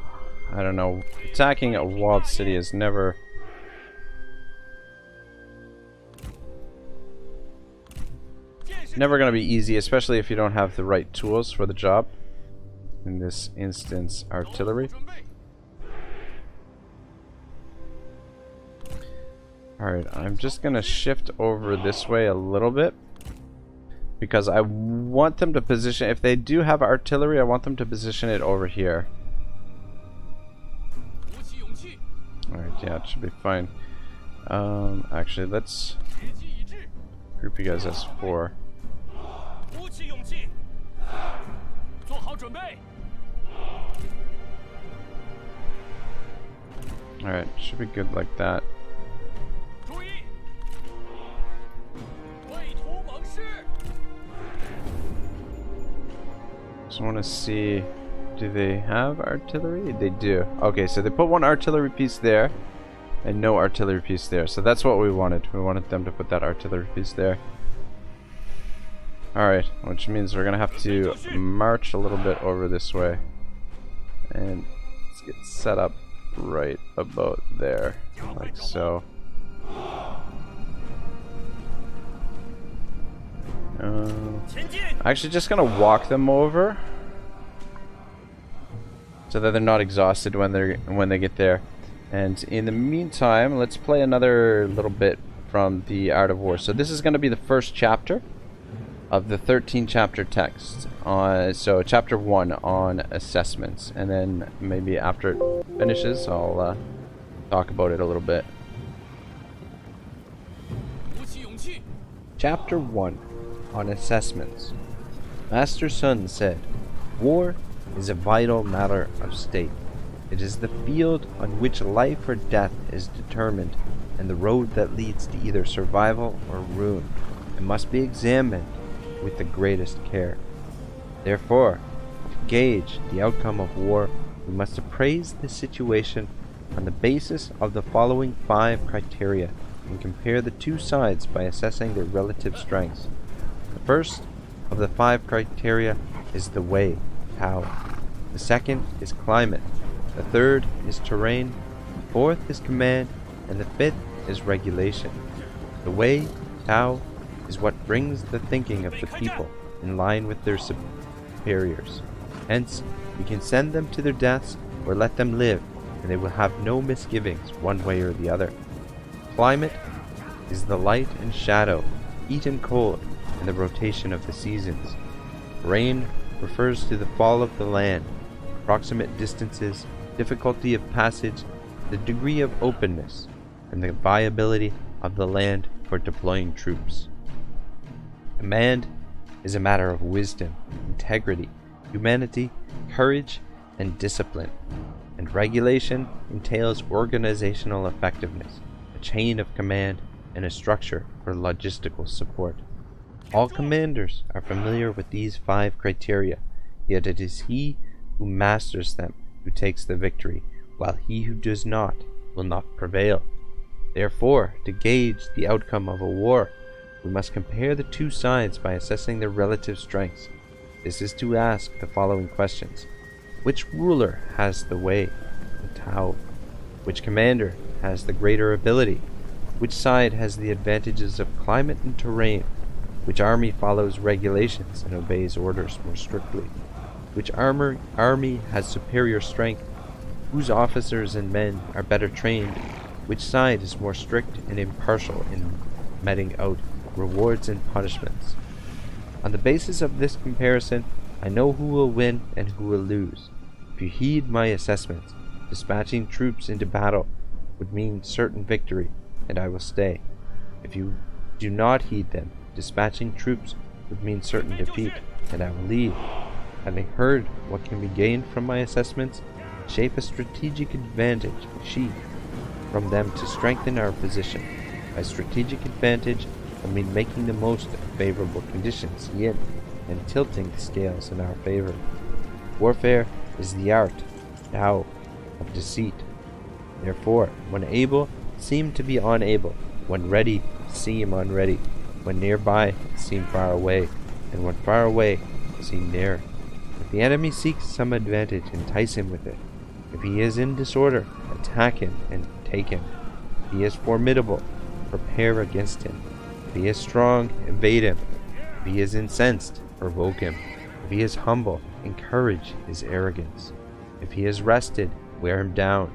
don't know. Attacking a walled city is never... never going to be easy, especially if you don't have the right tools for the job. In this instance, artillery. Alright, I'm just going to shift over this way a little bit. Because I want them to position... if they do have artillery, I want them to position it over here. Alright, yeah, it should be fine. Actually, let's group you guys as 4. Alright, should be good like that. Just want to see, do they have artillery? They do. Okay, so they put one artillery piece there and no artillery piece there. So that's what we wanted. We wanted them to put that artillery piece there. Alright, which means we're going to have to march a little bit over this way. And let's get set up right about there, like so. Actually, just gonna walk them over so that they're not exhausted when they get there. And in the meantime, let's play another little bit from the Art of War. So this is gonna be the first chapter of the 13 chapter text. So chapter 1 on assessments, and then maybe after it finishes, I'll talk about it a little bit. Chapter 1 on assessments. Master Sun said, "War is a vital matter of state. It is the field on which life or death is determined, and the road that leads to either survival or ruin. It must be examined with the greatest care. Therefore, to gauge the outcome of war, we must appraise the situation on the basis of the following 5 criteria and compare the two sides by assessing their relative strengths. The first of the 5 criteria is the way, how. The second is climate. The third is terrain. The fourth is command, and the fifth is regulation. The way, how, is what brings the thinking of the people in line with their superiors. Hence, we can send them to their deaths or let them live, and they will have no misgivings one way or the other. Climate is the light and shadow, heat and cold, and the rotation of the seasons. Rain refers to the fall of the land, approximate distances, difficulty of passage, the degree of openness, and the viability of the land for deploying troops. Command is a matter of wisdom, integrity, humanity, courage, and discipline. And regulation entails organizational effectiveness, a chain of command, and a structure for logistical support. All commanders are familiar with these 5 criteria, yet it is he who masters them who takes the victory, while he who does not will not prevail. Therefore, to gauge the outcome of a war, we must compare the two sides by assessing their relative strengths. This is to ask the following questions. Which ruler has the way, the Tao? Which commander has the greater ability? Which side has the advantages of climate and terrain? Which army follows regulations and obeys orders more strictly? Which army has superior strength? Whose officers and men are better trained? Which side is more strict and impartial in meting out rewards and punishments? On the basis of this comparison, I know who will win and who will lose. If you heed my assessments, dispatching troops into battle would mean certain victory, and I will stay. If you do not heed them, dispatching troops would mean certain defeat, and I will leave. Having heard what can be gained from my assessments, shape a strategic advantage from them to strengthen our position. By strategic advantage, I mean making the most of favorable conditions, yin, and tilting the scales in our favor. Warfare is the art, Tao, of deceit. Therefore, when able, seem to be unable. When ready, seem unready. When nearby, seem far away. and when far away, seen near. If the enemy seeks some advantage, entice him with it. If he is in disorder, attack him and take him. If he is formidable, prepare against him. If he is strong, invade him. If he is incensed, provoke him. If he is humble, encourage his arrogance. If he is rested, wear him down.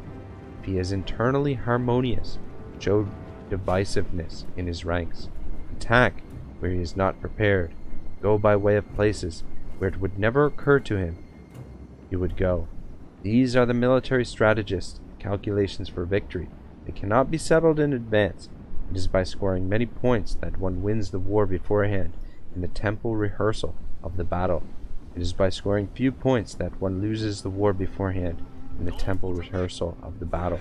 If he is internally harmonious, show divisiveness in his ranks. Attack where he is not prepared. Go by way of places where it would never occur to him he would go. These are the military strategists' calculations for victory. They cannot be settled in advance. It is by scoring many points that one wins the war beforehand in the temple rehearsal of the battle. It is by scoring few points that one loses the war beforehand in the temple rehearsal of the battle.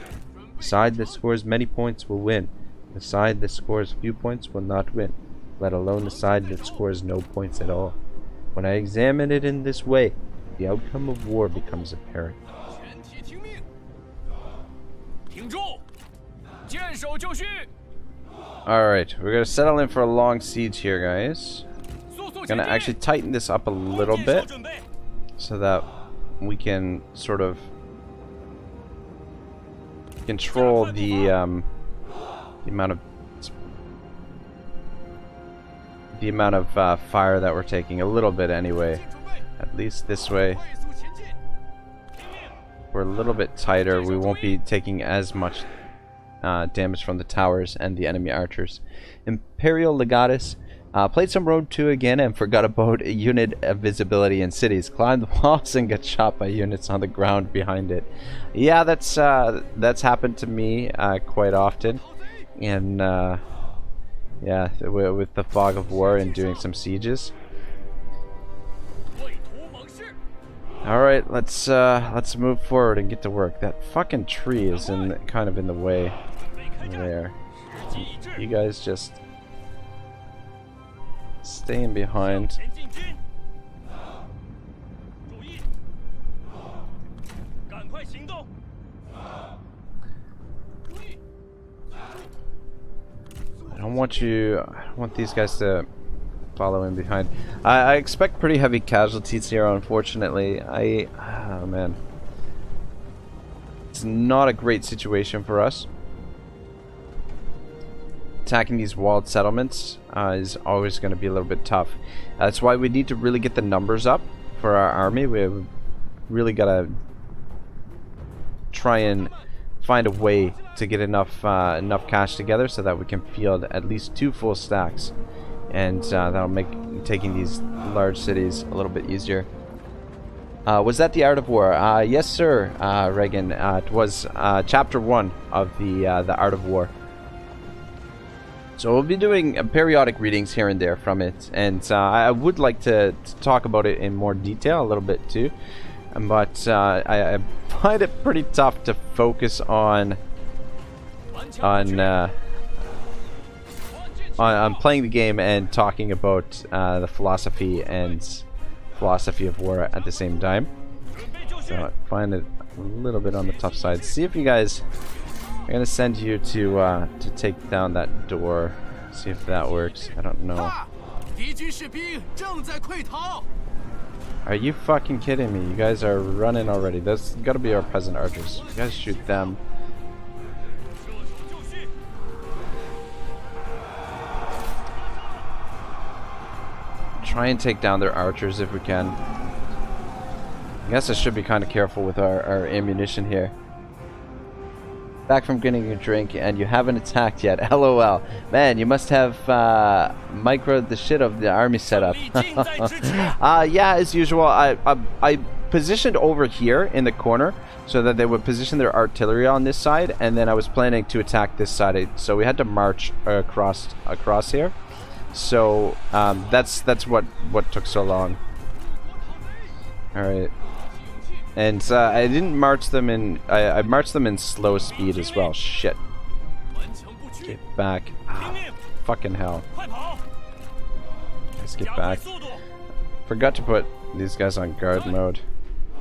The side that scores many points will win. The side that scores few points will not win, let alone the side that scores no points at all. When I examine it in this way, the outcome of war becomes apparent. Alright, we're gonna settle in for a long siege here, guys. Gonna actually tighten this up a little bit so that we can sort of control the amount of fire that we're taking a little bit anyway. At least this way we're a little bit tighter. We won't be taking as much damage from the towers and the enemy archers. Imperial Legatus played some Road 2 again and forgot about unit visibility in cities. Climbed the walls and got shot by units on the ground behind it. Yeah, that's happened to me quite often. And yeah, with the fog of war and doing some sieges. All right, let's move forward and get to work. That fucking tree is kind of in the way there. You guys just staying behind. I don't want these guys to follow in behind. I expect pretty heavy casualties here, unfortunately. Oh man. It's not a great situation for us. Attacking these walled settlements is always going to be a little bit tough. That's why we need to really get the numbers up for our army. We've really got to try and find a way to get enough cash together so that we can field at least 2 full stacks, and that'll make taking these large cities a little bit easier. Was that the Art of War? Yes, sir, Reagan. It was chapter 1 of the Art of War. So we'll be doing periodic readings here and there from it, and I would like to talk about it in more detail a little bit too, but I find it pretty tough to focus on playing the game and talking about the philosophy of war at the same time. So I find it a little bit on the tough side. See if you guys. I'm gonna send you to take down that door. See if that works. I don't know. Are you fucking kidding me? You guys are running already. That's gotta be our peasant archers. You guys shoot them. Try and take down their archers if we can. I guess I should be kind of careful with our ammunition here. Back from getting a drink and you haven't attacked yet. LOL. Man, you must have microed the shit of the army setup. Yeah, as usual. I positioned over here in the corner so that they would position their artillery on this side, and then I was planning to attack this side. So we had to march across here. So that's what took so long. All right. And I didn't march them in. I marched them in slow speed as well. Shit. Get back. Ah, fucking hell. Let's get back. Forgot to put these guys on guard mode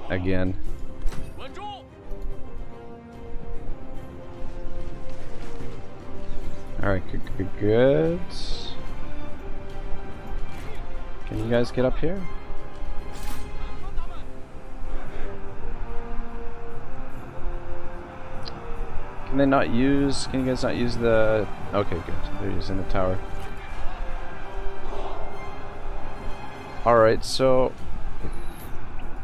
again. Alright, good. Can you guys get up here? Can they not use... Can you guys not use the... Okay, good. They're using the tower. Alright, so...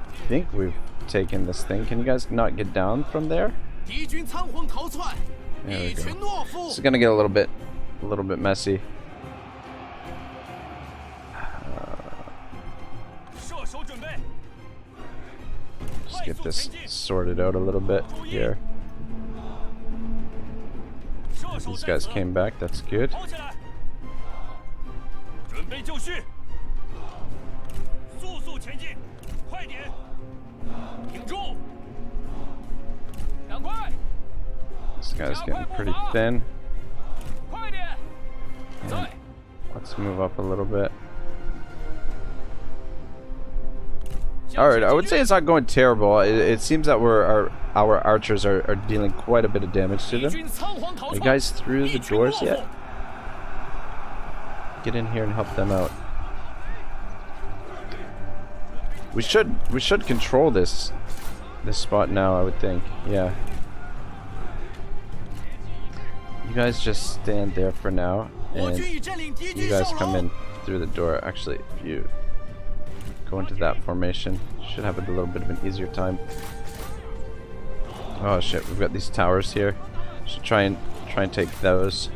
I think we've taken this thing. Can you guys not get down from there? There we go. This is gonna get a little bit messy. Just get this sorted out a little bit here. These guys came back, that's good. This guy's getting pretty thin. Let's move up a little bit. Alright, I would say it's not going terrible. It seems that our archers are dealing quite a bit of damage to them. Are you guys through the doors yet? Get in here and help them out. We should control this spot now, I would think. Yeah. You guys just stand there for now, and you guys come in through the door. Actually, if you go into that formation, should have a little bit of an easier time. Oh shit, we've got these towers here. Should try and take those.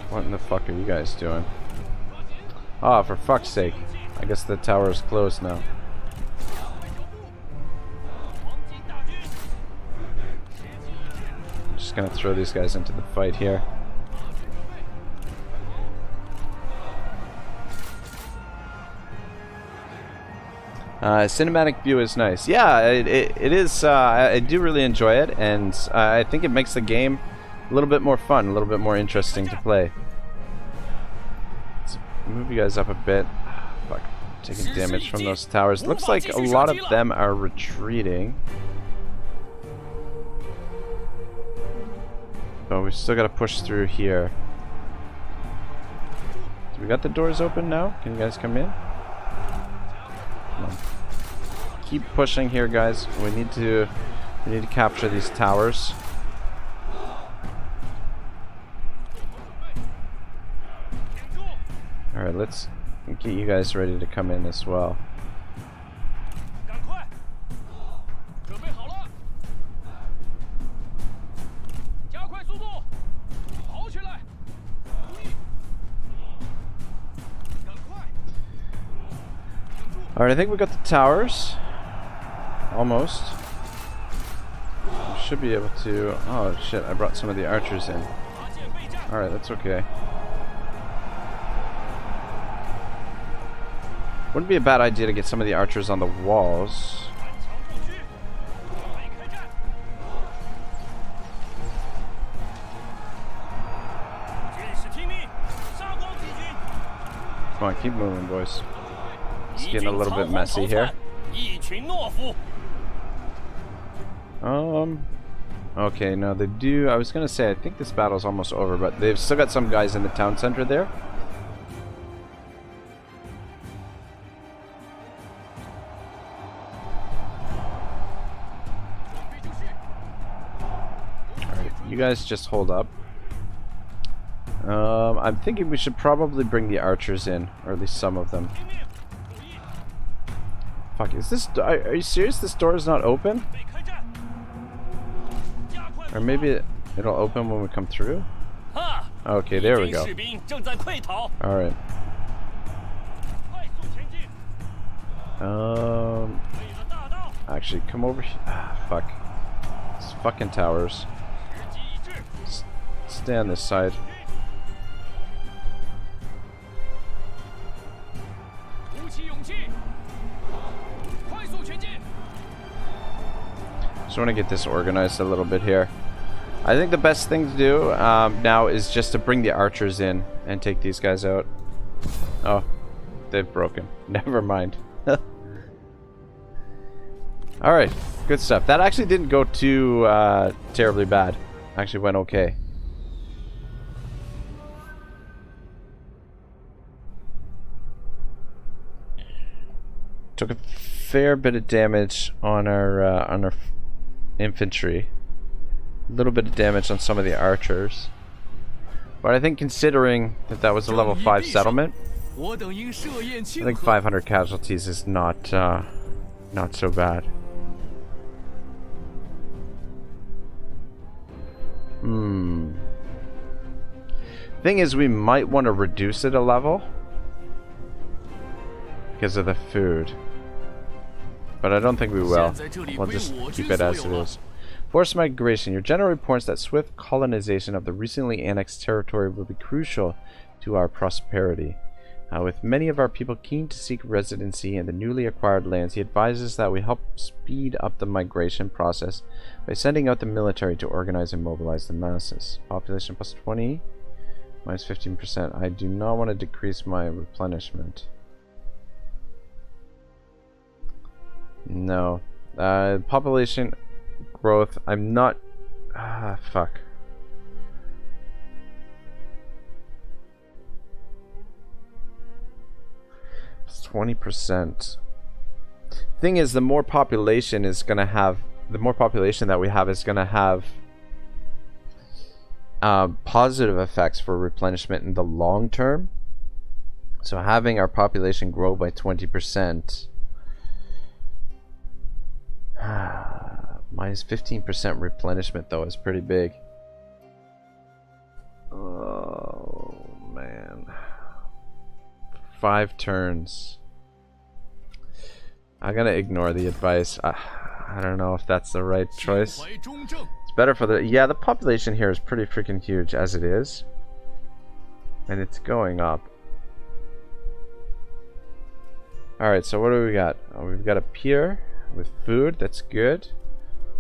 What in the fuck are you guys doing? Ah, oh, for fuck's sake. I guess the tower is closed now. I'm just gonna throw these guys into the fight here. Cinematic view is nice. Yeah, it is. I do really enjoy it, and I think it makes the game a little bit more fun, a little bit more interesting to play. Let's move you guys up a bit. Fuck, taking damage from those towers. Looks like a lot of them are retreating. But we still gotta push through here. Do we got the doors open now? Can you guys come in? Come on. Keep pushing here, guys. We need to capture these towers. Alright, let's get you guys ready to come in as well. Alright, I think we got the towers. Almost. We should be able to... Oh shit, I brought some of the archers in. Alright, that's okay. Wouldn't be a bad idea to get some of the archers on the walls. Come on, keep moving, boys. It's getting a little bit messy here. Okay, no, they do. I was gonna say, I think this battle's almost over, but they've still got some guys in the town center there. Alright, you guys just hold up. I'm thinking we should probably bring the archers in, or at least some of them. Fuck, is this... Are you serious? This door is not open? Or maybe it'll open when we come through? Okay, there we go. Alright. Actually, come over here. Ah, fuck. These fucking towers. Stay on this side. Just want to get this organized a little bit here. I think the best thing to do now is just to bring the archers in and take these guys out. Oh, they've broken. Never mind. Alright, good stuff. That actually didn't go too terribly bad. Actually went okay. Took a fair bit of damage on our infantry. A little bit of damage on some of the archers. But I think considering that that was a level 5 settlement, I think 500 casualties is not so bad. Thing is, we might want to reduce it a level because of the food. But I don't think we will. We'll just keep it as it is. Forced migration. Your general reports that swift colonization of the recently annexed territory will be crucial to our prosperity. With many of our people keen to seek residency in the newly acquired lands, he advises that we help speed up the migration process by sending out the military to organize and mobilize the masses. Population plus 20, minus 15%. I do not want to decrease my replenishment. No. Population growth, I'm not... fuck. It's 20%. Thing is, the more population is gonna have... The more population that we have is gonna have positive effects for replenishment in the long term. So having our population grow by 20%... minus 15% replenishment though is pretty big. Oh man. 5 turns. I'm gonna ignore the advice. I don't know if that's the right choice. It's better for the... Yeah, the population here is pretty freaking huge as it is. And it's going up. Alright, so what do we got? Oh, we've got a pier with food. That's good.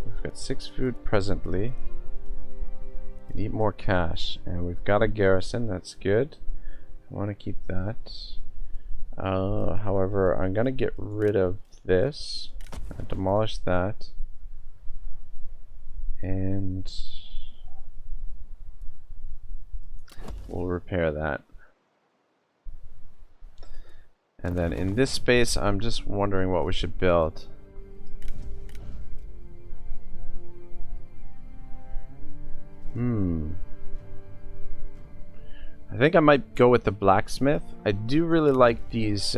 We've got 6 food presently. We need more cash. And we've got a garrison. That's good. I want to keep that. However, I'm going to get rid of this. Demolish that. And we'll repair that. And then in this space, I'm just wondering what we should build. I think I might go with the blacksmith. I do really like these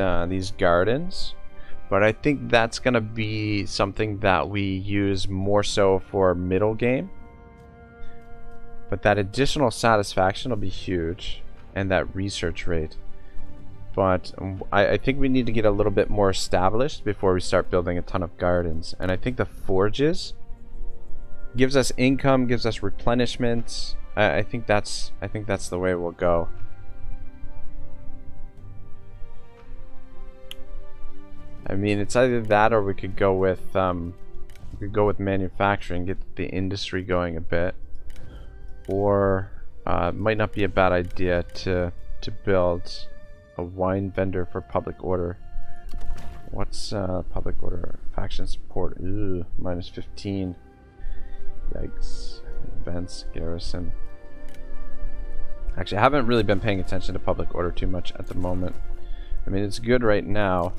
gardens, but I think that's gonna be something that we use more so for middle game. But that additional satisfaction will be huge, and that research rate. But I think we need to get a little bit more established before we start building a ton of gardens. And I think the forges gives us income, gives us replenishment. I think that's the way we'll go. I mean, it's either that or we could go with manufacturing, get the industry going a bit, or it might not be a bad idea to build a wine vendor for public order. What's public order? Faction support. Ooh, minus 15. Yikes. Events, garrison. Actually, I haven't really been paying attention to public order too much at the moment. I mean, it's good right now,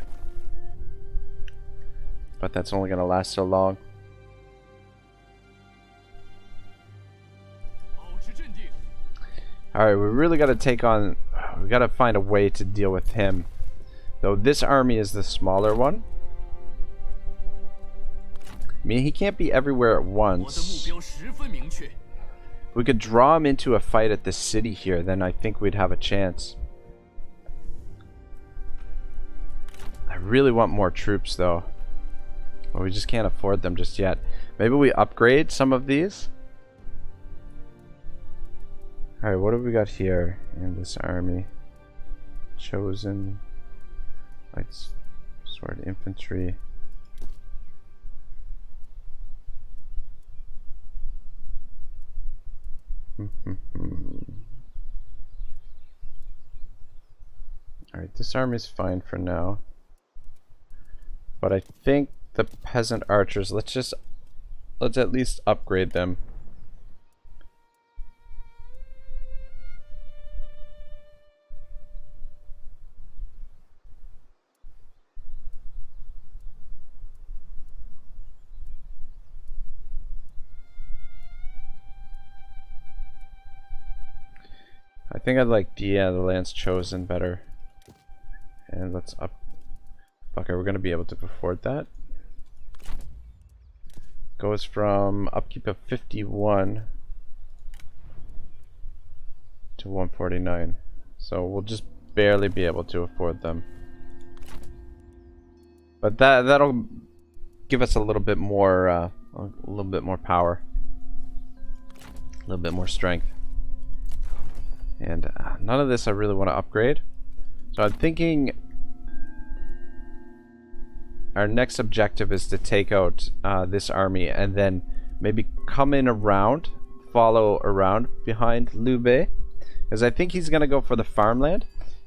but that's only going to last so long. Alright, we really got to take on... We got to find a way to deal with him. Though this army is the smaller one. I mean, he can't be everywhere at once. If we could draw him into a fight at the city here, then I think we'd have a chance. I really want more troops, though. Well, we just can't afford them just yet. Maybe we upgrade some of these? Alright, what have we got here in this army? Chosen. Light sword infantry. Alright, this army's fine for now. But I think the peasant archers, let's at least upgrade them. think I like the Lance Chosen better. And let's up. Okay, we're gonna be able to afford that. Goes from upkeep of 51 to 149. So we'll just barely be able to afford them. But that'll give us a little bit more power, a little bit more strength. And none of this I really want to upgrade. So I'm thinking our next objective is to take out this army and then maybe come in around, follow around behind Liu Bei, because I think he's gonna go for the farmland,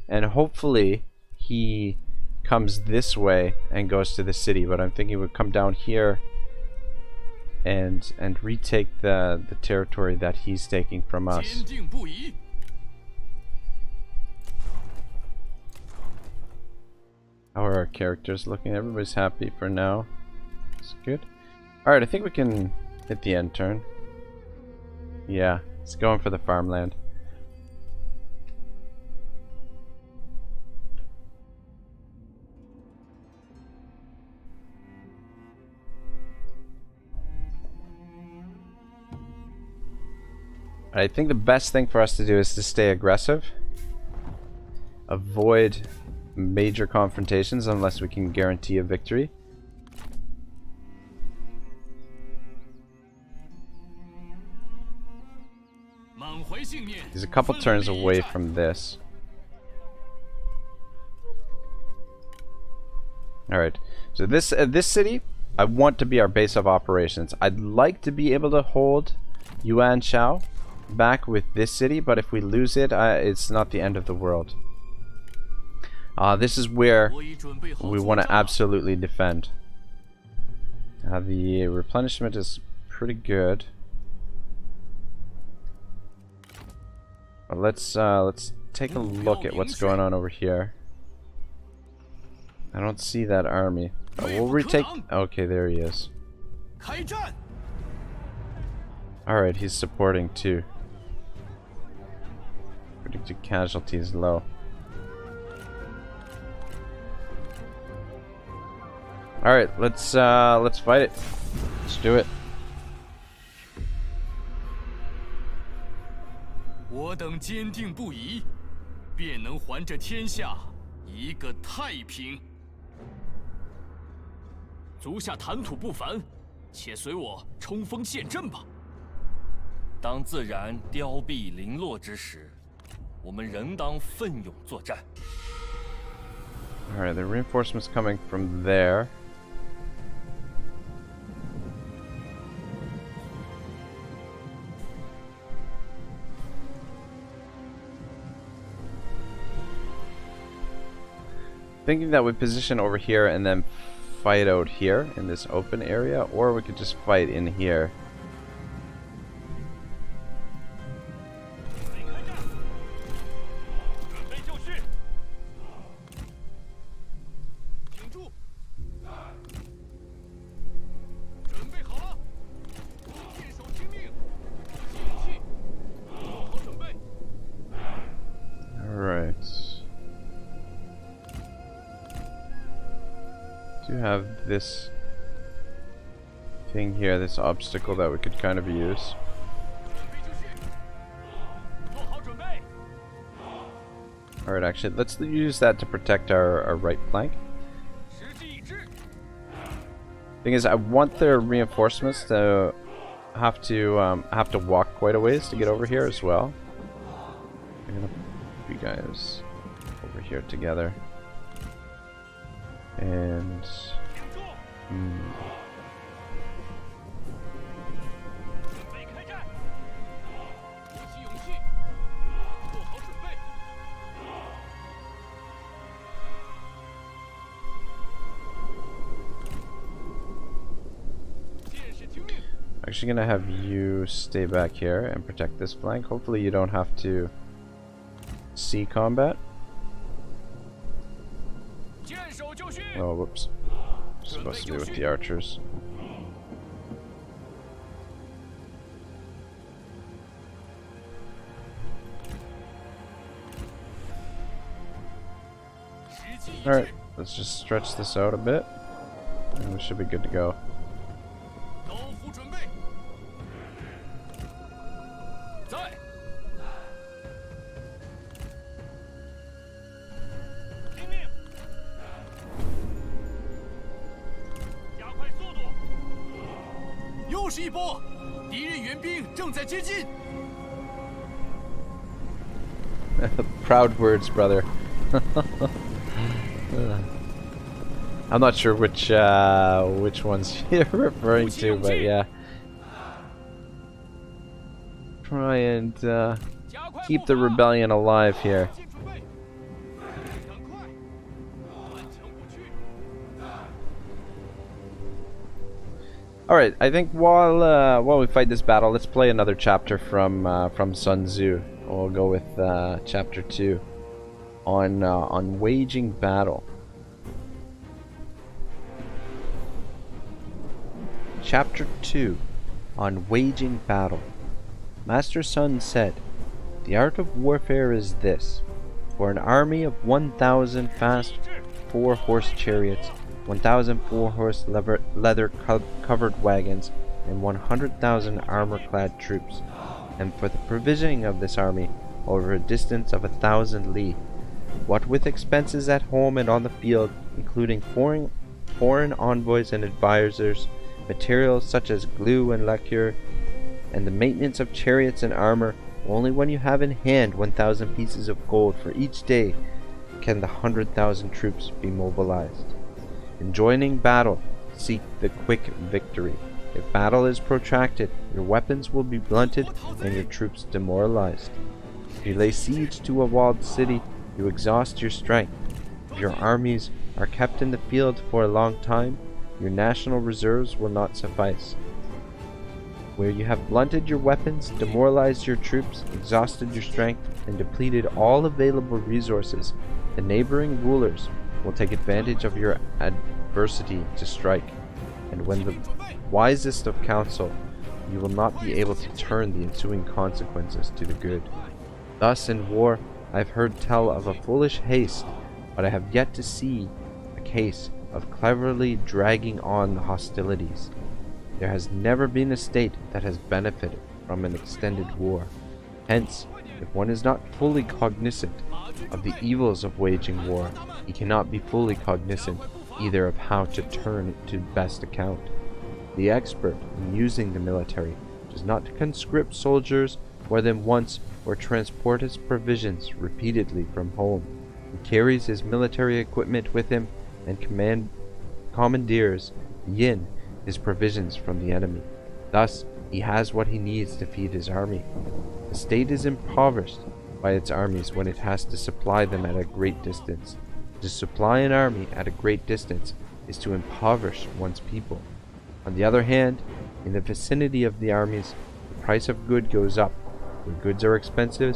and hopefully he comes this way and goes to the city. But I'm thinking we'd come down here and retake the territory that he's taking from us. How are our characters looking? Everybody's happy for now. It's good. Alright, I think we can hit the end turn. Yeah, it's going for the farmland. I think the best thing for us to do is to stay aggressive. Avoid major confrontations unless we can guarantee a victory. He's a couple turns away from this. Alright, so this city I want to be our base of operations. I'd like to be able to hold Yuan Shao back with this city, but if we lose it, it's not the end of the world. This is where we want to absolutely defend. The replenishment is pretty good. But let's take a look at what's going on over here. I don't see that army. We'll retake. Okay, there he is. Alright, he's supporting too. Predicted casualties low. Alright, let's fight it. Let's do it. 我等坚定不移，便能还这天下一个太平。足下谈吐不凡，且随我冲锋陷阵吧。当自然凋敝零落之时，我们仍当奋勇作战。Alright, the reinforcements coming from there. Thinking that we position over here and then fight out here in this open area, or we could just fight in here. Alright. Do have this thing here, this obstacle that we could kind of use. Alright, actually, let's use that to protect our right flank. Thing is, I want their reinforcements to have to walk quite a ways to get over here as well. I'm gonna put you guys over here together. And actually gonna have you stay back here and protect this flank. Hopefully you don't have to see combat. Oh, whoops. Supposed to be with the archers. Alright, let's just stretch this out a bit. And we should be good to go. 高夫准备，在。听命，加快速度。又是一波，敌人援兵正在接近。 Proud words, brother. I'm not sure which ones you're referring to, but yeah. Try and keep the rebellion alive here. All right, I think while we fight this battle, let's play another chapter from Sun-Tzu. We'll go with chapter 2 on waging battle. Chapter 2 on waging battle. Master Sun said, "The art of warfare is this: for an army of 1,000 fast 4-horse chariots, 1,000 4-horse leather-covered wagons, and 100,000 armor-clad troops, and for the provisioning of this army over a distance of 1,000 li, what with expenses at home and on the field, including foreign envoys and advisors, materials such as glue and lacquer, and the maintenance of chariots and armor, only when you have in hand 1,000 pieces of gold for each day can the 100,000 troops be mobilized. In joining battle, seek the quick victory. If battle is protracted, your weapons will be blunted and your troops demoralized. If you lay siege to a walled city, you exhaust your strength. If your armies are kept in the field for a long time, your national reserves will not suffice. Where you have blunted your weapons, demoralized your troops, exhausted your strength, and depleted all available resources, the neighboring rulers will take advantage of your adversity to strike. And when the wisest of counsel, you will not be able to turn the ensuing consequences to the good. Thus in war, I have heard tell of a foolish haste, but I have yet to see a case of cleverly dragging on the hostilities. There has never been a state that has benefited from an extended war. Hence, if one is not fully cognizant of the evils of waging war, he cannot be fully cognizant either of how to turn it to best account. The expert in using the military does not conscript soldiers more than once or transport his provisions repeatedly from home. He carries his military equipment with him and commandeers yin, his provisions, from the enemy. Thus, he has what he needs to feed his army. The state is impoverished by its armies when it has to supply them at a great distance. To supply an army at a great distance is to impoverish one's people. On the other hand, in the vicinity of the armies, the price of good goes up. When goods are expensive,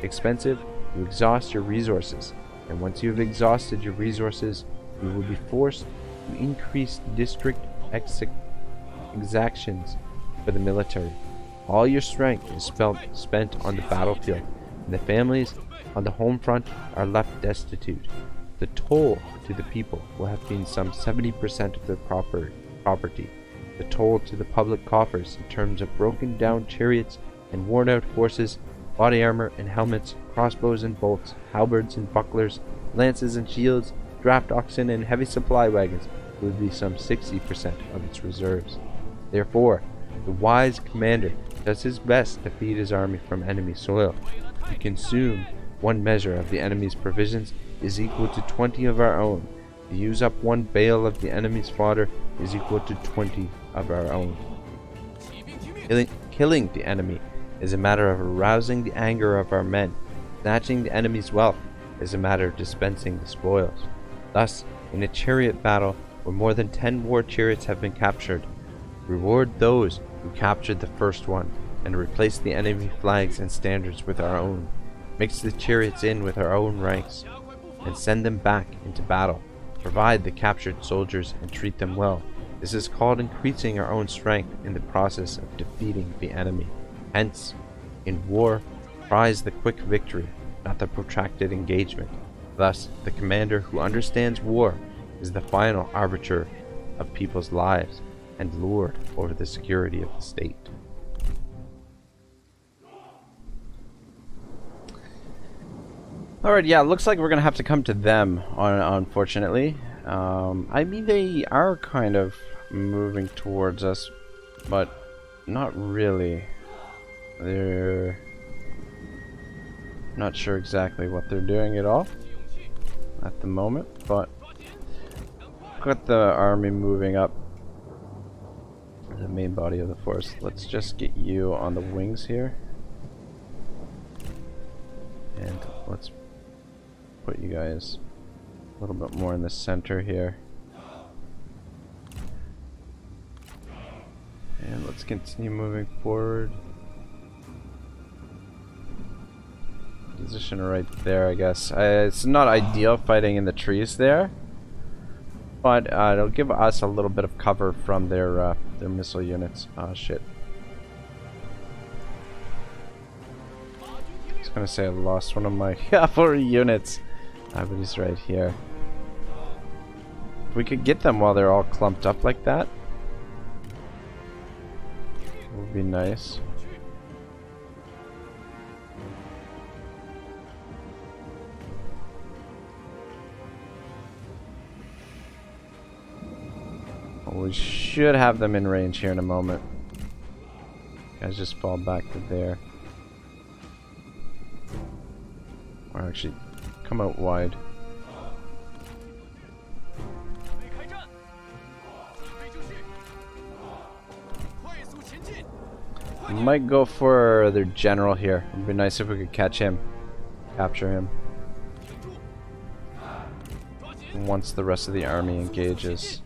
you exhaust your resources, and once you have exhausted your resources, you will be forced to increase district exactions for the military. All your strength is spent on the battlefield, and the families on the home front are left destitute. The toll to the people will have been some 70% of their property. The toll to the public coffers in terms of broken down chariots and worn out horses, body armor and helmets, crossbows and bolts, halberds and bucklers, lances and shields, draft oxen and heavy supply wagons would be some 60% of its reserves. Therefore, the wise commander does his best to feed his army from enemy soil. To consume one measure of the enemy's provisions is equal to 20 of our own. To use up one bale of the enemy's fodder is equal to 20 of our own. Killing the enemy is a matter of arousing the anger of our men. Snatching the enemy's wealth is a matter of dispensing the spoils. Thus, in a chariot battle where more than 10 war chariots have been captured, reward those who captured the first one, and replace the enemy flags and standards with our own. Mix the chariots in with our own ranks, and send them back into battle. Provide the captured soldiers and treat them well. This is called increasing our own strength in the process of defeating the enemy. Hence, in war, prize the quick victory, not the protracted engagement. Thus, the commander who understands war is the final arbiter of people's lives and lord over the security of the state. Alright, yeah, looks like we're gonna have to come to them, unfortunately. I mean, they are kind of moving towards us, but not really. They're not sure exactly what they're doing at all at the moment, but got the army moving up, the main body of the force. Let's just get you on the wings here, and let's put you guys a little bit more in the center here, and let's continue moving forward. Position right there, I guess. It's not ideal fighting in the trees there, but it'll give us a little bit of cover from their missile units. Oh shit. I was gonna say I lost one of my cavalry units. But he's right here. If we could get them while they're all clumped up like that, it would be nice. We should have them in range here in a moment. Guys, just fall back to there. Or actually, come out wide. Might go for their general here. It'd be nice if we could catch him, capture him, once the rest of the army engages.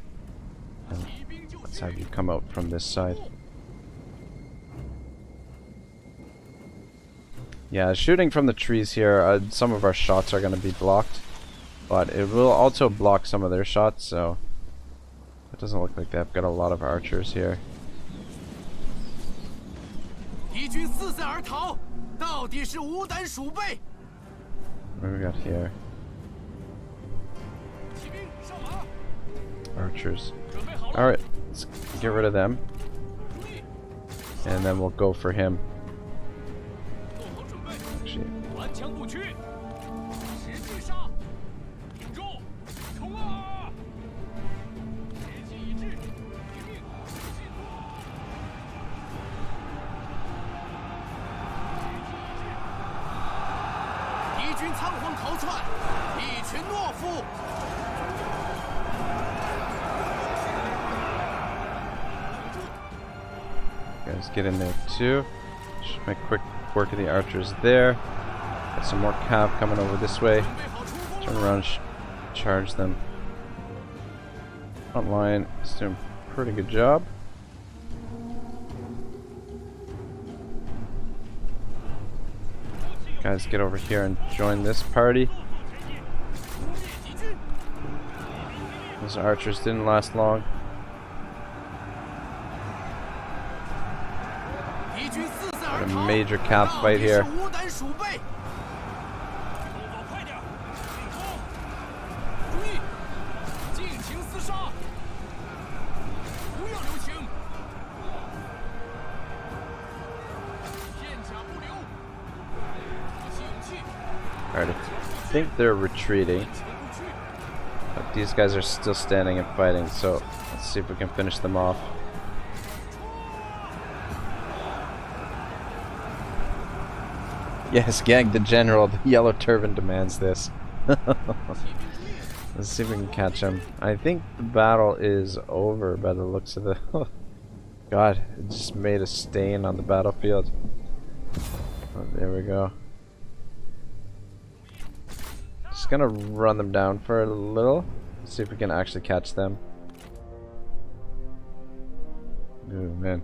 And let's have you come out from this side. Yeah, shooting from the trees here, some of our shots are going to be blocked, but it will also block some of their shots, so it doesn't look like they've got a lot of archers here. What do we got here? Archers. Alright, let's get rid of them. And then we'll go for him. Actually. Guys, get in there too. Just make quick work of the archers there. Got some more cav coming over this way. Turn around, charge them. Front line is doing a pretty good job. Guys, get over here and join this party. Those archers didn't last long. Got a major cav fight here. Alright, I think they're retreating, but these guys are still standing and fighting, so let's see if we can finish them off. Yes, gang the general, the Yellow Turban demands this. Let's see if we can catch him. I think the battle is over by the looks of the... God, it just made a stain on the battlefield. Oh, there we go. Just gonna run them down for a little. See if we can actually catch them. Oh man,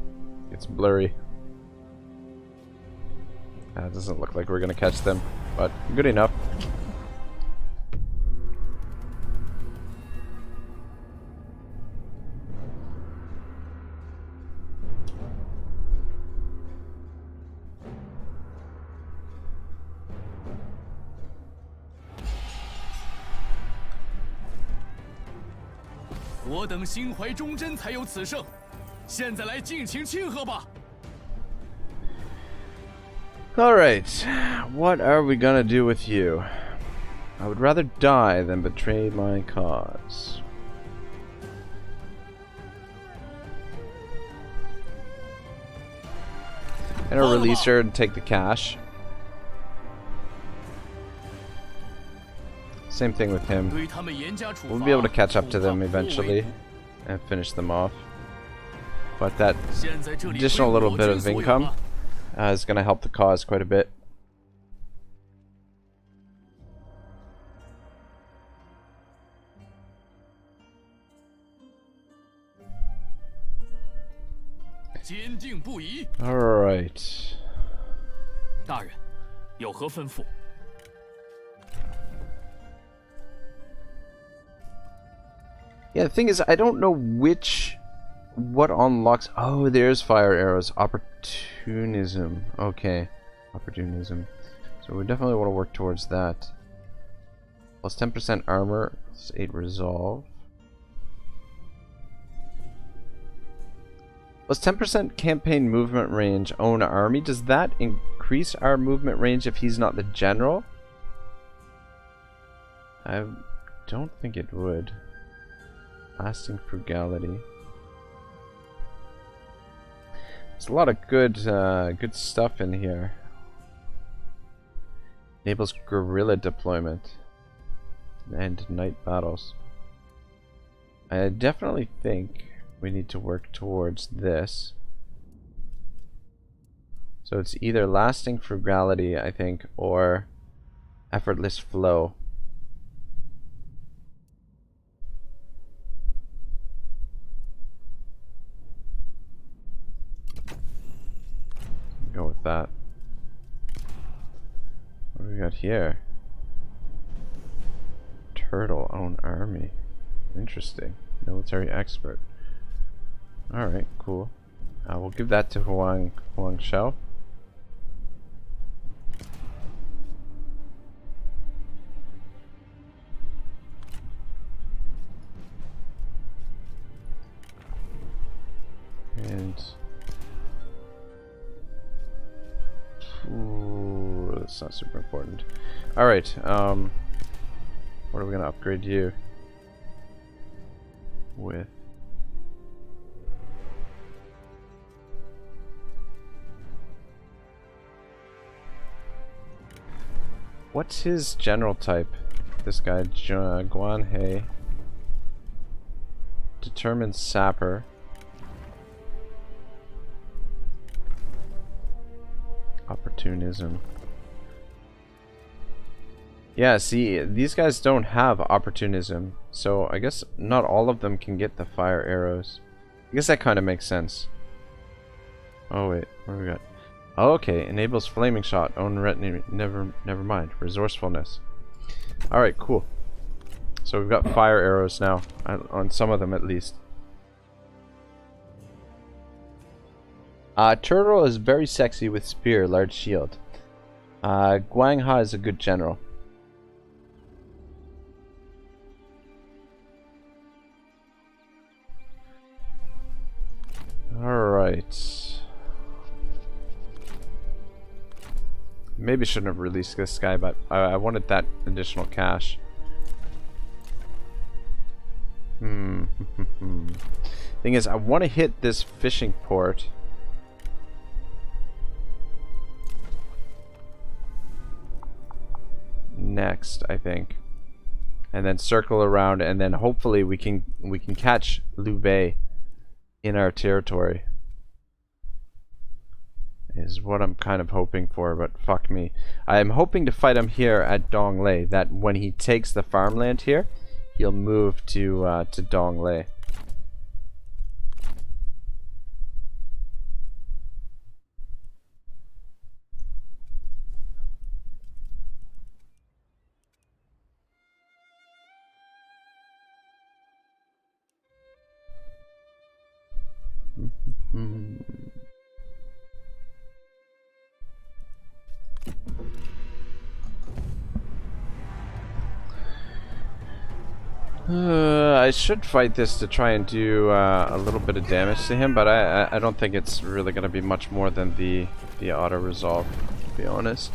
it's blurry. It doesn't look like we're gonna catch them, but good enough. 我等心怀忠贞才有此胜，现在来尽情庆贺吧。 Alright, what are we gonna do with you? I would rather die than betray my cause. I'm gonna release her and take the cash. Same thing with him. We'll be able to catch up to them eventually and finish them off. But that additional little bit of income is going to help the cause quite a bit. Alright. 大人，有何吩咐？ Yeah, the thing is, I don't know what unlocks. Oh, there's fire arrows. Opportunism. Okay, opportunism. So we definitely want to work towards that. Plus 10% armor, plus 8 resolve. Plus 10% campaign movement range, own army. Does that increase our movement range if he's not the general? I don't think it would. Lasting frugality. There's a lot of good stuff in here. Enables guerrilla deployment and night battles. I definitely think we need to work towards this. So it's either lasting frugality, I think, or effortless flow. Go with that. What do we got here? Turtle own army. Interesting. Military expert. Alright, cool. We'll give that to Huang Shao. And ooh, that's not super important. Alright, what are we gonna upgrade you with? What's his general type? This guy, Guan He. Determined sapper. Opportunism. Yeah, see, these guys don't have opportunism, so I guess not all of them can get the fire arrows. I guess that kind of makes sense. Oh wait, what do we got? Oh, okay, enables flaming shot. Own retinue. Never mind. Resourcefulness. All right, cool. So we've got fire arrows now on some of them at least. Turtle is very sexy with spear, large shield. Guang Ha is a good general. Alright. Maybe shouldn't have released this guy, but I wanted that additional cash. Thing is, I want to hit this fishing port. Next, I think. And then circle around, and then hopefully we can catch Liu Bei in our territory. Is what I'm kind of hoping for, but fuck me. I'm hoping to fight him here at Donglei, that when he takes the farmland here, he'll move to Donglei. I should fight this to try and do a little bit of damage to him, but I don't think it's really going to be much more than the auto resolve, to be honest.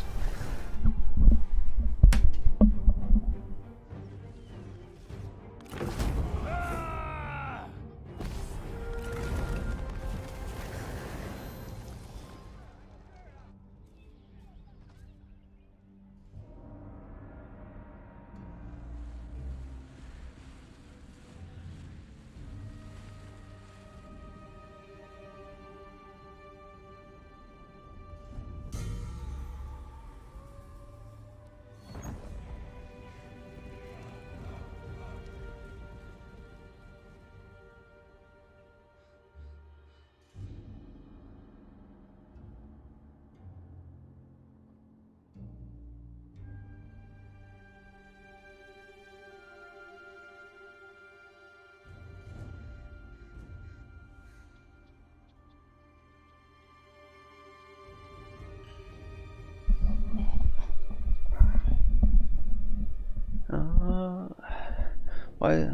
Why?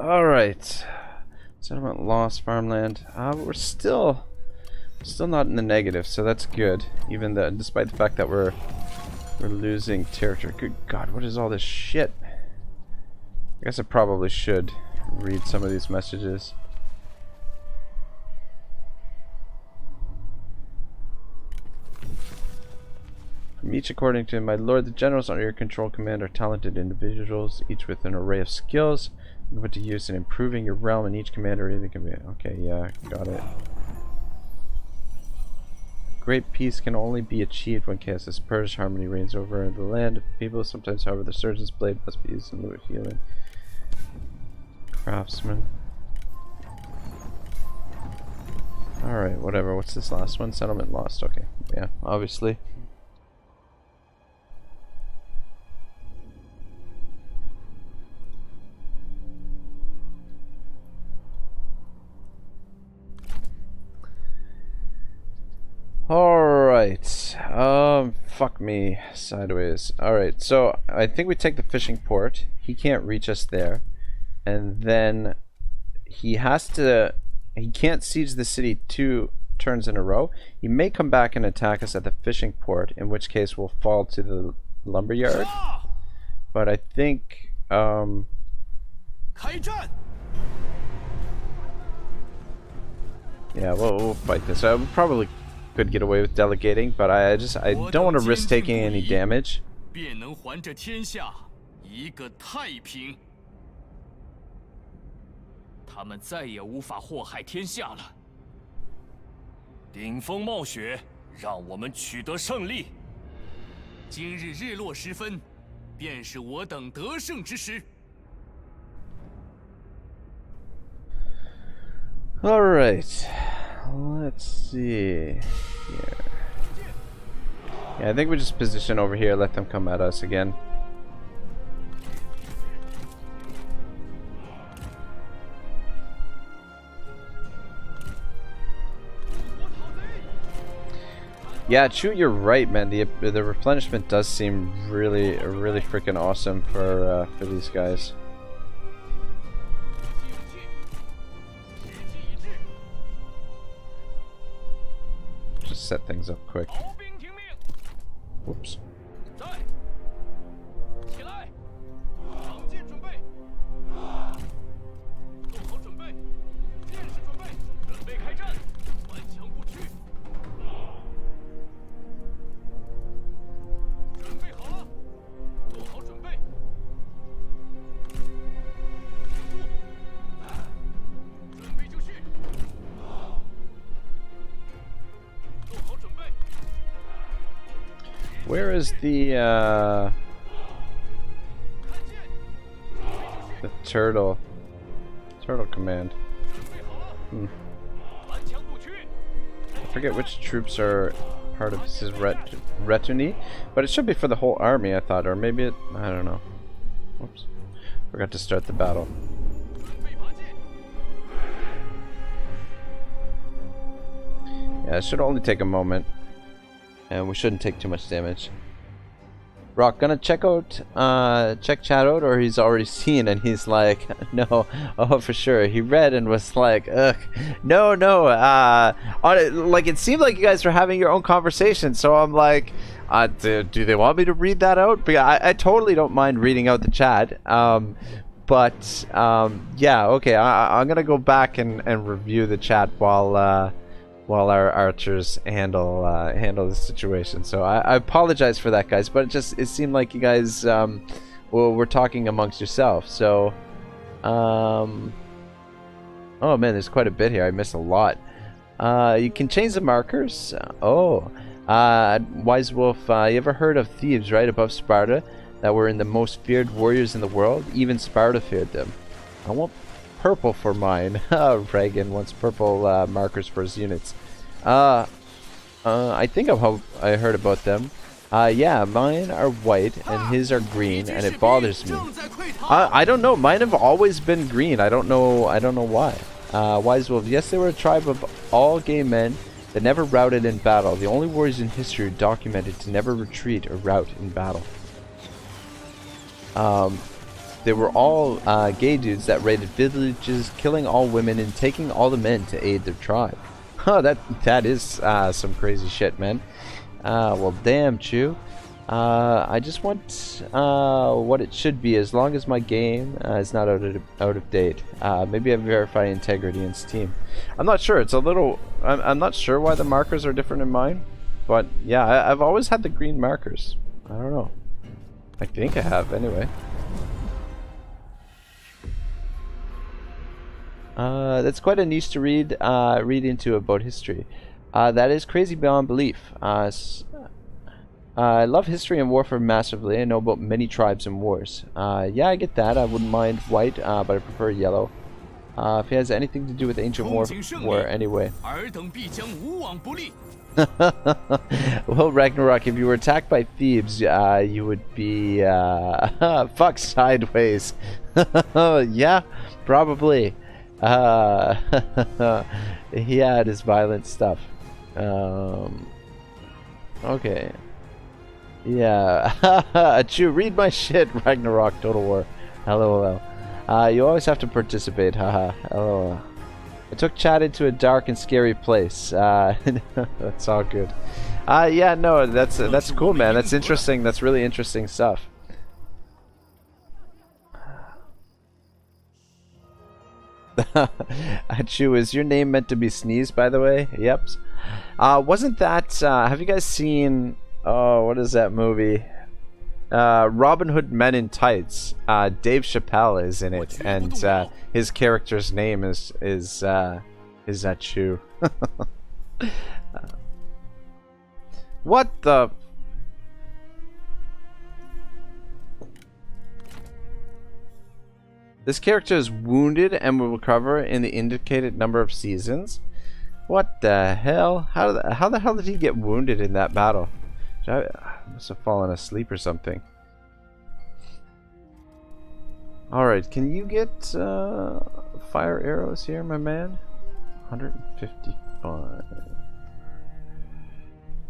Alright. Settlement lost, farmland. We're still not in the negative, so that's good. Even despite the fact that we're losing territory. Good God, what is all this shit? I guess I probably should read some of these messages. From each according to my lord, the generals under your control command are talented individuals, each with an array of skills you can put to use in improving your realm, and each commander either can be... Okay, yeah, got it. Great peace can only be achieved when chaos is purged, harmony reigns over the land of people. Sometimes, however, the surgeon's blade must be used in lieu of healing. Craftsman. Alright, whatever. What's this last one? Settlement lost. Okay, yeah, obviously. Alright, fuck me, sideways. Alright, so I think we take the fishing port. He can't reach us there. And then he can't siege the city 2 turns in a row. He may come back and attack us at the fishing port, in which case we'll fall to the lumberyard. But I think, yeah, we'll fight this. I probably could get away with delegating, but I don't want to risk taking any damage. All right. Let's see here. Yeah, I think we just position over here, let them come at us again. Yeah, Ying-chʻu, you're right, man. The replenishment does seem really freaking awesome for these guys. Set things up quick. Whoops. Where is the turtle command? I forget which troops are part of his retinue, but it should be for the whole army, I thought, or maybe it, I don't know. Oops, forgot to start the battle. Yeah, it should only take a moment. And we shouldn't take too much damage. Rock gonna check chat out, or he's already seen and he's like, no, oh for sure. He read and was like, ugh, no. Like it seemed like you guys were having your own conversation, so I'm like, do they want me to read that out? Because I totally don't mind reading out the chat. Yeah, okay. I'm gonna go back and review the chat while our archers handle the situation. So I apologize for that, guys. But it seemed like you guys were talking amongst yourself. So oh man, there's quite a bit here. I missed a lot. You can change the markers. Wise Wolf, you ever heard of Thebes right above Sparta that were in the most feared warriors in the world? Even Sparta feared them. I want purple for mine. Reagan wants purple markers for his units. I think I heard about them. Yeah, mine are white and his are green, and it bothers me. I don't know. Mine have always been green. I don't know why. Wise Wolf, yes, they were a tribe of all gay men that never routed in battle. The only warriors in history documented to never retreat or rout in battle. They were all gay dudes that raided villages, killing all women and taking all the men to aid their tribe. Huh, that is some crazy shit, man. Well, damn, Chew. I just want what it should be, as long as my game is not out of date. Maybe I verify integrity in Steam. I'm not sure. It's a little. I'm not sure why the markers are different in mine, but yeah, I've always had the green markers. I don't know. I think I have anyway. That's quite a niche to read into about history. That is crazy beyond belief. I love history and warfare massively. I know about many tribes and wars. Yeah, I get that. I wouldn't mind white, but I prefer yellow. If it has anything to do with ancient war anyway. Well, Ragnarok, if you were attacked by Thebes, you would be fucked sideways. Yeah, probably. He had his violent stuff. Okay. Yeah. Chew, read my shit, Ragnarok Total War. LOL. You always have to participate, haha. LOL. I took chat into a dark and scary place. That's all good. Yeah, no, that's cool, man. That's interesting. That's really interesting stuff. Chew, is your name meant to be sneezed, by the way? Yep. Wasn't that, have you guys seen, oh, what is that movie? Robin Hood Men in Tights. Dave Chappelle is in it, and his character's name is Chew. What the? This character is wounded and will recover in the indicated number of seasons. What the hell? How the hell did he get wounded in that battle? I must have fallen asleep or something. Alright, can you get fire arrows here, my man? 155.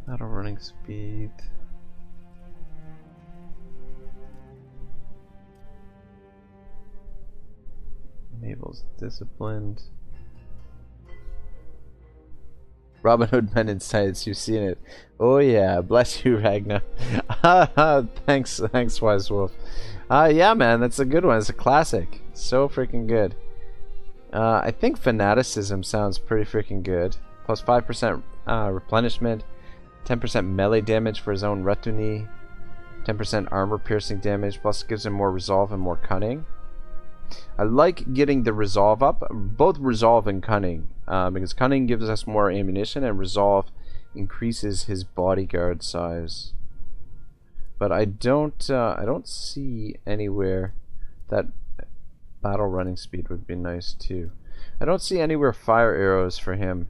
Battle running speed. Enables disciplined. Robin Hood Men in Tights, you've seen it. Oh yeah, bless you, Ragnar. Thanks, Wise Wolf. Yeah, man, that's a good one. It's a classic. So freaking good. I think Fanaticism sounds pretty freaking good. Plus 5% replenishment, 10% melee damage for his own Retuni, 10% armor piercing damage, plus gives him more resolve and more cunning. I like getting the resolve up, both resolve and cunning, because cunning gives us more ammunition and resolve increases his bodyguard size. But I don't see anywhere that battle running speed would be nice too. I don't see anywhere fire arrows for him,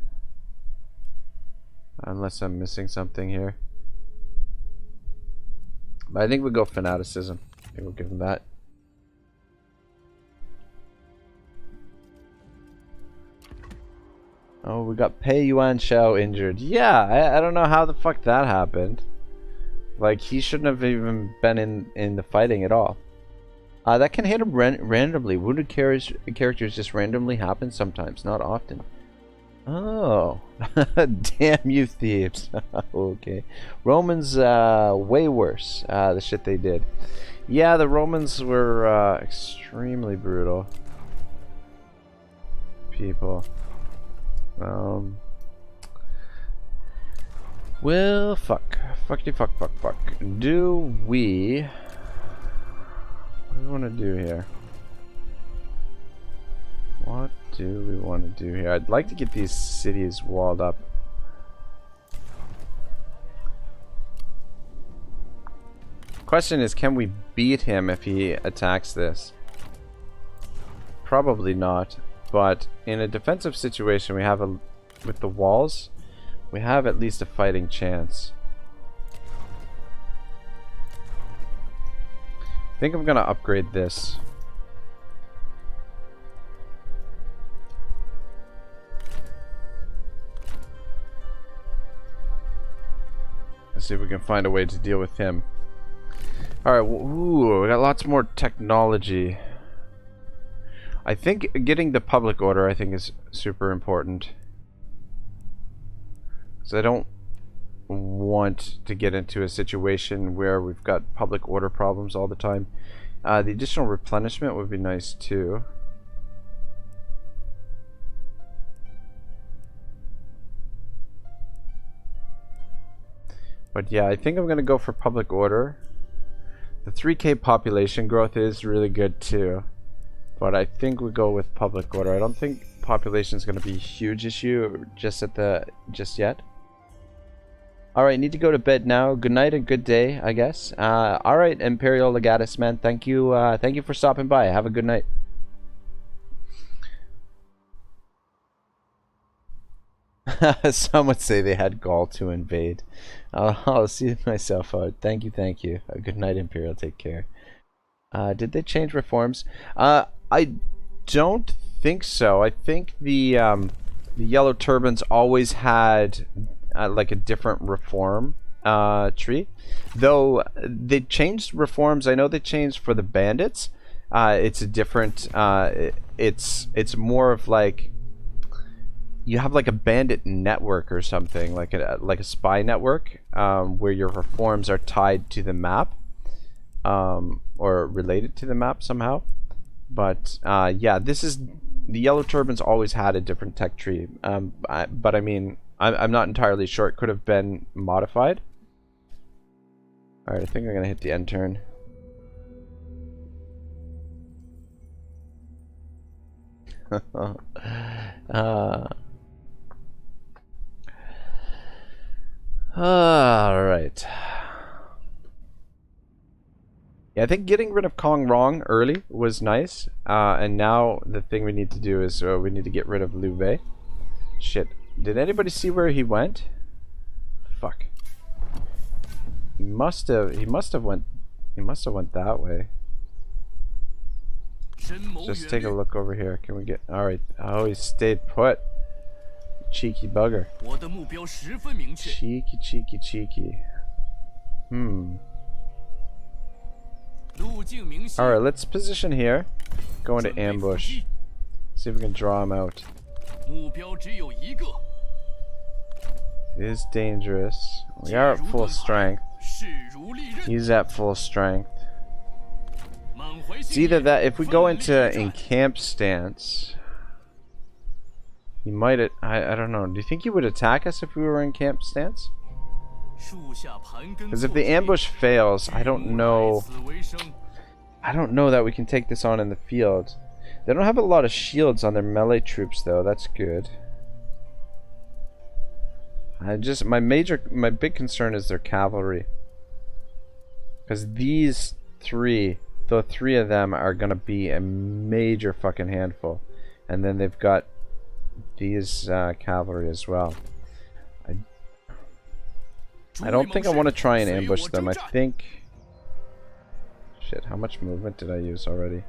unless I'm missing something here. But I think we'll go Fanaticism. I think we'll give him that. Oh, we got Pei Yuan Shao injured. Yeah, I don't know how the fuck that happened. Like, he shouldn't have even been in the fighting at all. That can hit him randomly. Wounded characters just randomly happen sometimes, not often. Oh. Damn you thieves. Okay. Romans, way worse. The shit they did. Yeah, the Romans were extremely brutal people. Well, fuck. Fuckity fuck. Do we... What do we want to do here? What do we want to do here? I'd like to get these cities walled up. Question is, can we beat him if he attacks this? Probably not, but in a defensive situation we have with the walls, we have at least a fighting chance. I think I'm gonna upgrade this. Let's see if we can find a way to deal with him. Alright, ooh, we got lots more technology. I think getting the public order, I think, is super important. So I don't want to get into a situation where we've got public order problems all the time. The additional replenishment would be nice too. But yeah, I think I'm gonna go for public order. The 3K population growth is really good too, but I think we go with public order. I don't think population is going to be a huge issue just yet. All right, need to go to bed now. Good night and good day, I guess. All right, Imperial Legatus man, thank you for stopping by. Have a good night. Some would say they had gall to invade. I'll see myself out. Thank you. Good night, Imperial. Take care. Did they change reforms? I don't think so. I think the Yellow Turbans always had like a different reform tree. Though they changed reforms. I know they changed for the bandits. It's a different. It's more of like, you have like a bandit network or something, like a spy network, where your reforms are tied to the map, or related to the map somehow. But yeah, this is the Yellow Turbans always had a different tech tree, but I mean, I'm not entirely sure. It could have been modified. All right, I think I'm gonna hit the end turn. Alright. Yeah, I think getting rid of Kong Rong early was nice. And now the thing we need to do is we need to get rid of Liu Bei. Shit. Did anybody see where he went? Fuck. He must have went that way. Just take a look over here. Can we get... Alright. Oh, he stayed put. Cheeky bugger. Cheeky. Alright, let's position here. Go into ambush. See if we can draw him out. It is dangerous. We are at full strength. He's at full strength. It's either that, if we go into encamp stance, he might, I don't know. Do you think he would attack us if we were in camp stance? Because if the ambush fails, I don't know that we can take this on in the field. They don't have a lot of shields on their melee troops though. That's good. My big concern is their cavalry. Because the three of them are gonna be a major fucking handful. And then they've got these cavalry as well. I don't think I want to try and ambush them. I think... Shit, how much movement did I use already?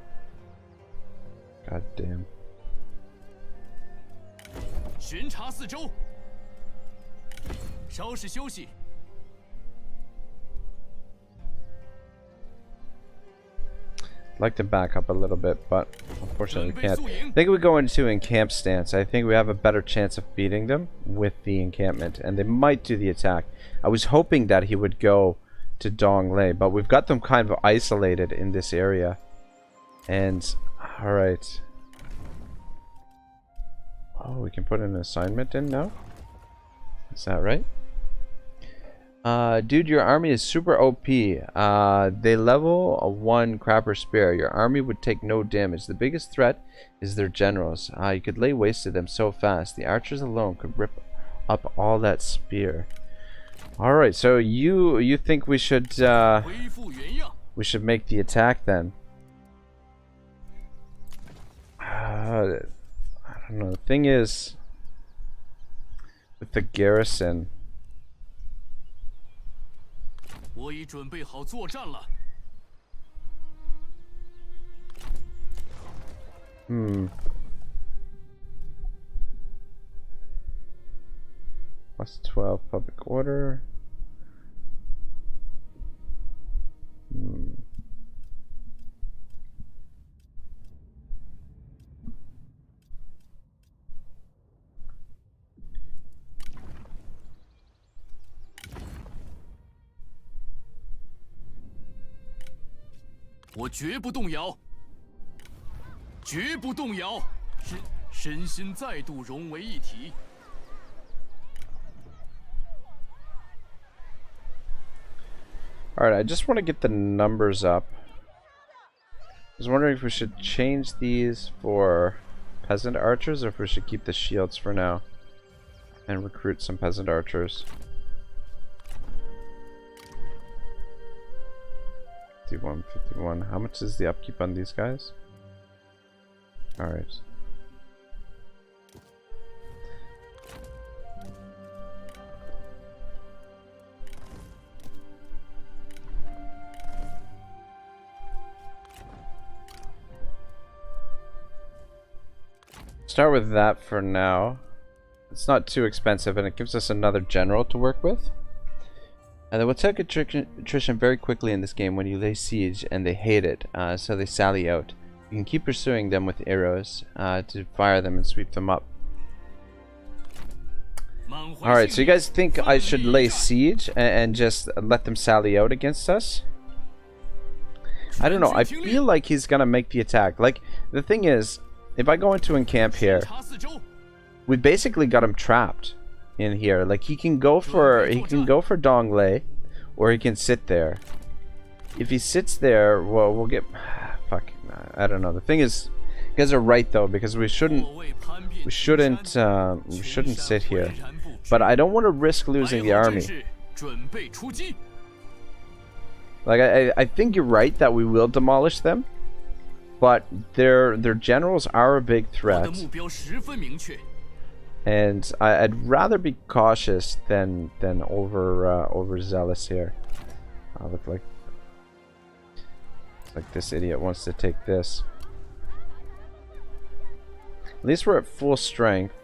God damn. I'd like to back up a little bit, but unfortunately we can't. I think we go into encamp stance. I think we have a better chance of beating them with the encampment, and they might do the attack. I was hoping that he would go to Donglei, but we've got them kind of isolated in this area. And, alright. Oh, we can put an assignment in now? Is that right? Dude, your army is super OP. They level a 1 crapper spear. Your army would take no damage. The biggest threat is their generals. You could lay waste to them so fast. The archers alone could rip up all that spear. Alright, so you think we should make the attack then? I don't know. The thing is, with the garrison, Plus 12 public order.我绝不动摇，绝不动摇，身心再度融为一体。 Alright, I just want to get the numbers up. I was wondering if we should change these for peasant archers or if we should keep the shields for now and recruit some peasant archers. 51, 51. How much is the upkeep on these guys? Alright. Start with that for now. It's not too expensive and it gives us another general to work with. And then we'll take attrition very quickly in this game when you lay siege and they hate it, so they sally out. You can keep pursuing them with arrows to fire them and sweep them up. Alright, so you guys think I should lay siege and just let them sally out against us? I don't know, I feel like he's gonna make the attack. Like, the thing is, if I go into encamp here, we basically got him trapped in here. Like he can go for Donglei, or he can sit there. If he sits there, well, we'll get fuck. I don't know. The thing is, you guys are right though, because we shouldn't sit here. But I don't want to risk losing the army. Like I think you're right that we will demolish them. But their generals are a big threat, and I'd rather be cautious than overzealous here. Look like this idiot wants to take this. At least we're at full strength.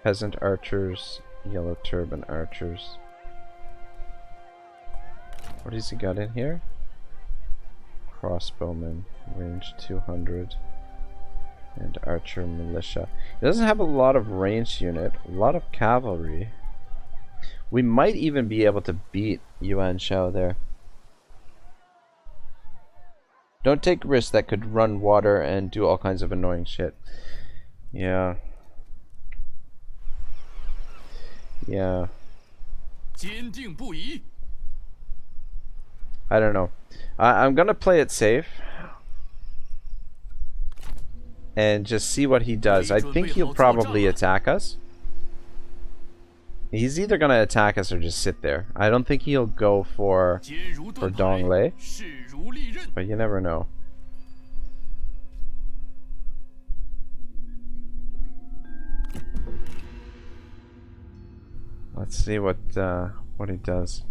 Peasant archers, yellow turban archers. What has he got in here? Crossbowman, range 200, and archer militia. It doesn't have a lot of ranged unit, a lot of cavalry. We might even be able to beat Yuan Shao there. Don't take risks that could run water and do all kinds of annoying shit. Yeah. Yeah. I don't know. I'm gonna play it safe and just see what he does. I think he'll probably attack us. He's either gonna attack us or just sit there. I don't think he'll go for Donglei, but you never know. Let's see what he does.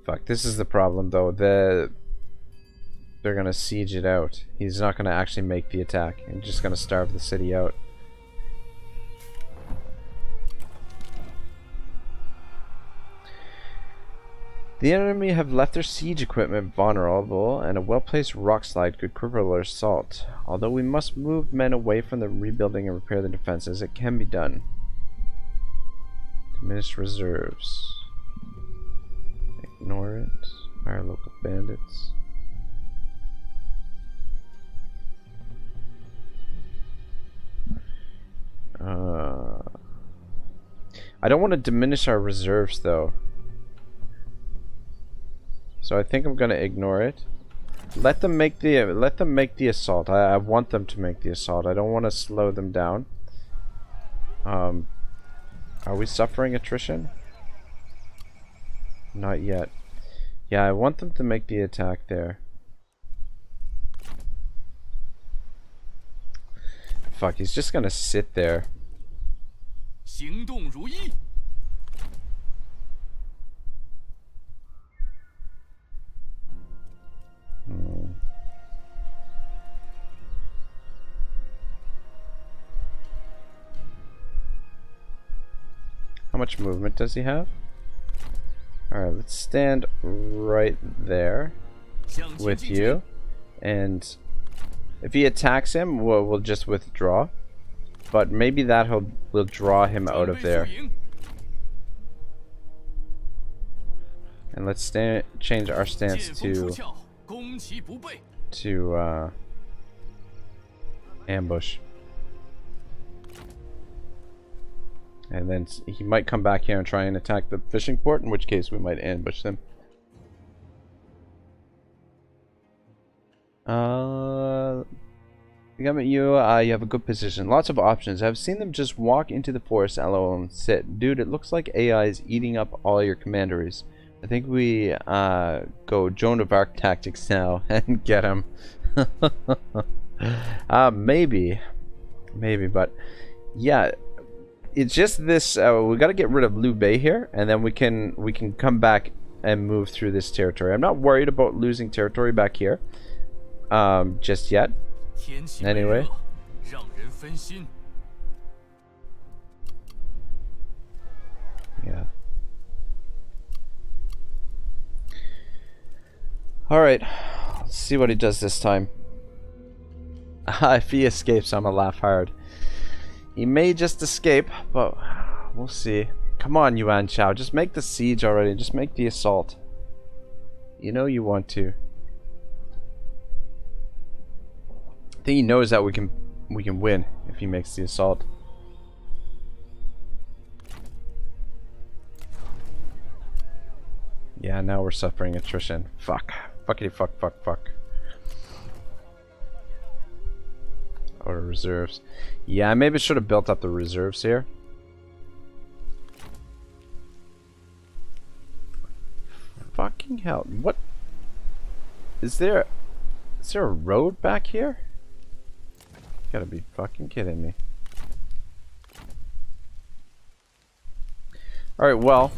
Fuck, this is the problem though. They're gonna siege it out. He's not gonna actually make the attack. He's just gonna starve the city out. The enemy have left their siege equipment vulnerable, and a well-placed rock slide could cripple our assault. Although we must move men away from the rebuilding and repair the defenses, it can be done. Diminish reserves. Ignore it. Fire local bandits. I don't want to diminish our reserves though. So I think I'm gonna ignore it. Let them make the assault. I want them to make the assault. I don't want to slow them down. Are we suffering attrition? Not yet. Yeah, I want them to make the attack there. Fuck, he's just gonna sit there. 行动如一。 How much movement does he have? Alright, let's stand right there with you. And if he attacks him, we'll just withdraw. But maybe that will draw him out of there. And let's change our stance to ambush. And then he might come back here and try and attack the fishing port, in which case we might ambush them. You have a good position. Lots of options. I've seen them just walk into the forest alone and sit. Dude, it looks like AI is eating up all your commanderies. I think we go Joan of Arc tactics now and get him. Maybe, but yeah. It's just this. We got to get rid of Liu Bei here, and then we can come back and move through this territory. I'm not worried about losing territory back here, just yet. Anyway. Yeah. All right. Let's see what he does this time. If he escapes, I'm gonna laugh hard. He may just escape, but we'll see. Come on, Yuan Shao, just make the siege already. Just make the assault. You know you want to. I think he knows that we can win if he makes the assault. Yeah, now we're suffering attrition. Fuck. Fuckity fuck fuck fuck. Or reserves. Yeah, maybe should have built up the reserves here. Fucking hell. What? Is there a road back here? You gotta be fucking kidding me. Alright, well.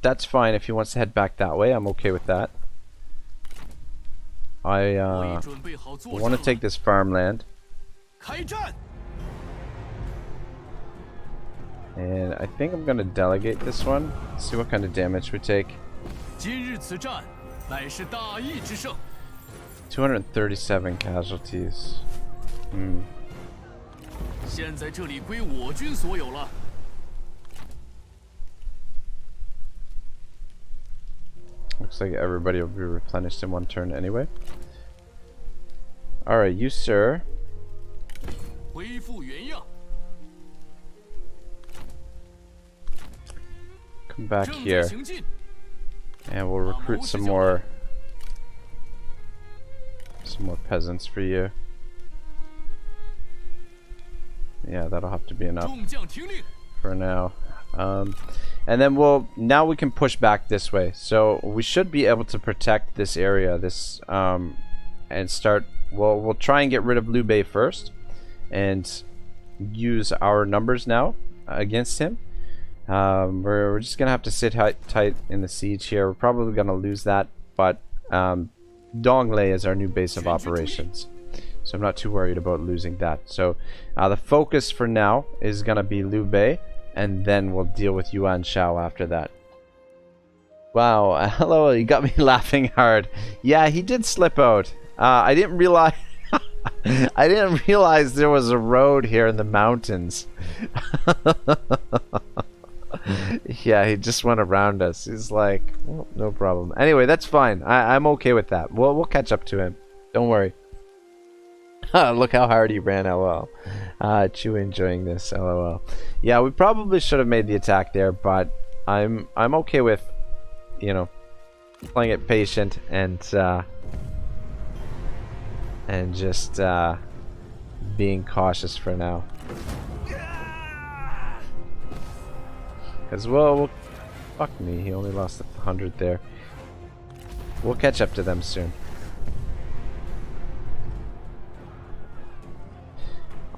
That's fine if he wants to head back that way. I'm okay with that. I want to take this farmland. And I think I'm going to delegate this one. See what kind of damage we take. 237 casualties. Looks like everybody will be replenished in one turn anyway. Alright, you sir. Come back here. And we'll recruit some more peasants for you. Yeah, that'll have to be enough for now. And then now we can push back this way. So we should be able to protect this area, and start. We'll try and get rid of Liu Bei first, and use our numbers now against him. We're just gonna have to sit tight in the siege here. We're probably gonna lose that, but Donglei is our new base of operations, so I'm not too worried about losing that. So the focus for now is gonna be Liu Bei, and then we'll deal with Yuan Shao after that. Wow, hello, you got me laughing hard. Yeah, he did slip out. I didn't realize I didn't realize there was a road here in the mountains. Yeah, he just went around us. He's like, well, no problem. Anyway, that's fine. I'm okay with that. We'll catch up to him. Don't worry. Look how hard he ran, lol. Chew enjoying this, lol. Yeah, we probably should have made the attack there, but I'm okay with, you know, playing it patient and just being cautious for now. Because we'll fuck me, he only lost 100 there. We'll catch up to them soon.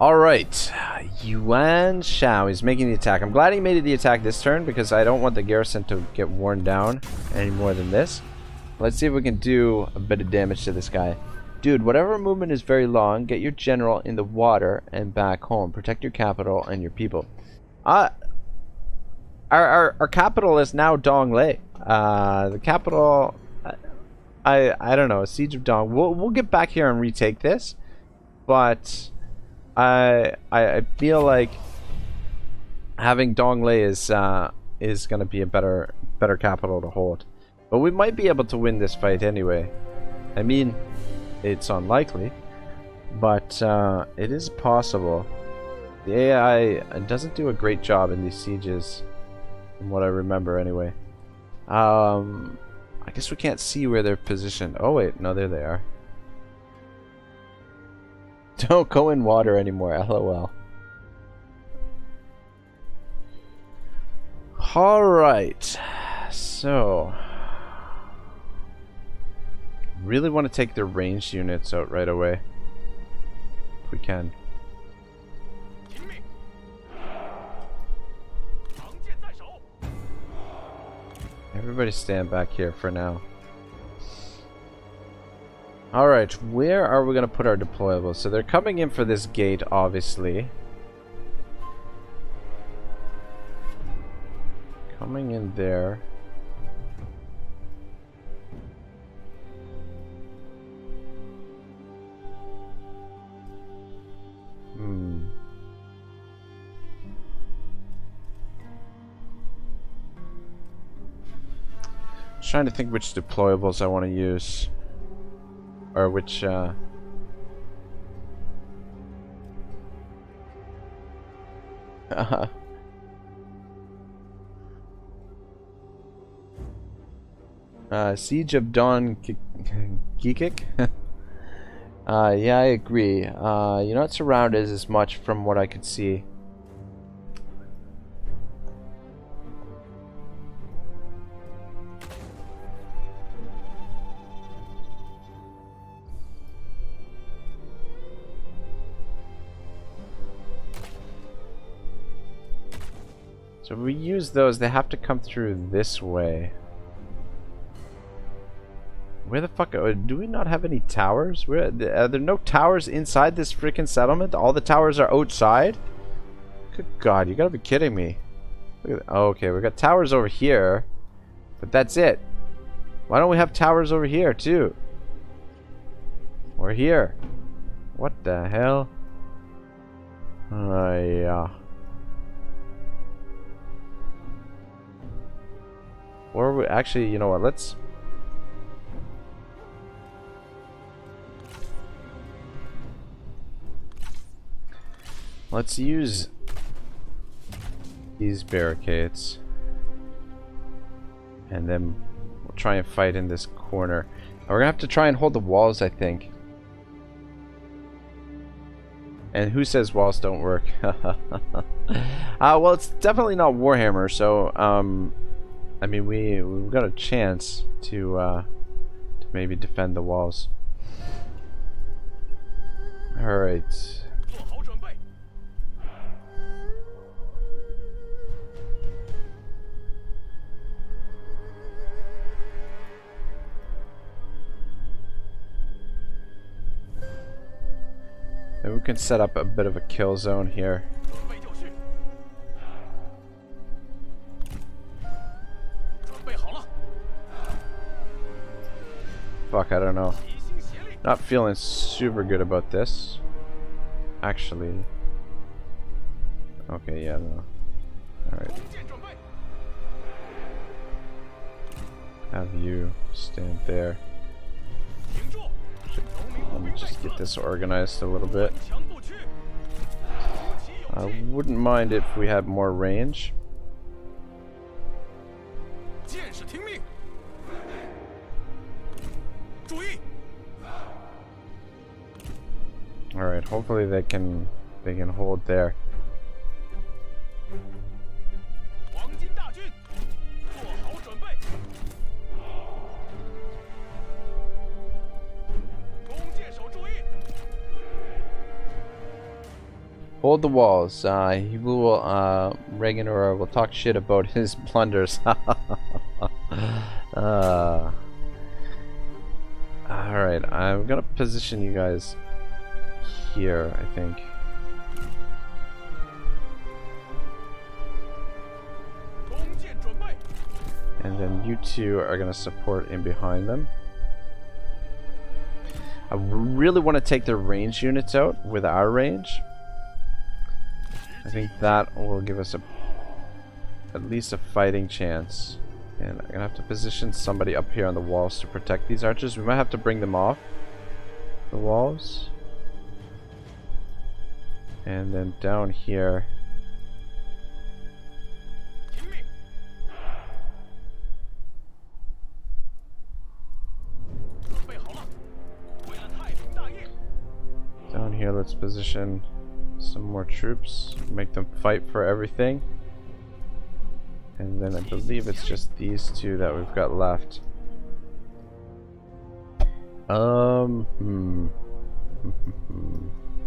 Alright, Yuan Shao is making the attack. I'm glad he made the attack this turn because I don't want the garrison to get worn down any more than this. Let's see if we can do a bit of damage to this guy. Dude, whatever movement is very long, get your general in the water and back home. Protect your capital and your people. Our capital is now Donglei. The capital, I don't know, Siege of Dong. We'll get back here and retake this, but I feel like having Donglei is gonna be a better capital to hold. But we might be able to win this fight anyway. I mean, it's unlikely, but it is possible. The AI doesn't do a great job in these sieges, from what I remember anyway. I guess we can't see where they're positioned. Oh wait, no, there they are. Don't go in water anymore, lol. Alright, so really want to take their ranged units out right away if we can. Everybody stand back here for now. Alright, where are we going to put our deployables? So they're coming in for this gate, obviously. Coming in there. Trying to think which deployables I want to use, or which Siege of Don Geekik. Yeah, I agree. You're not surrounded as much from what I could see. So if we use those, they have to come through this way. Where the fuck do we not have any towers? Are there no towers inside this freaking settlement? All the towers are outside? Good God, you gotta be kidding me. Look at that. Oh, okay, we got towers over here, but that's it. Why don't we have towers over here too? Or here? What the hell? Yeah. Or we actually, you know what? Let's use these barricades, and then we'll try and fight in this corner. We're gonna have to try and hold the walls, I think. And who says walls don't work? Well, it's definitely not Warhammer, so I mean, we've got a chance to maybe defend the walls. All right. Maybe we can set up a bit of a kill zone here. fuck, I don't know. Not feeling super good about this. Actually. Okay, yeah, no. Alright. Have you stand there. Let me just get this organized a little bit. I wouldn't mind if we had more range. Alright, hopefully they can hold there. Hold the walls. He will, Regenerar will talk shit about his blunders. Alright, I'm gonna position you guys here, I think. And then you two are gonna support in behind them. I really want to take their range units out with our range. I think that will give us at least a fighting chance. And I'm gonna have to position somebody up here on the walls to protect these archers. We might have to bring them off the walls. And then down here. Down here, let's position some more troops, make them fight for everything. And then I believe it's just these two that we've got left.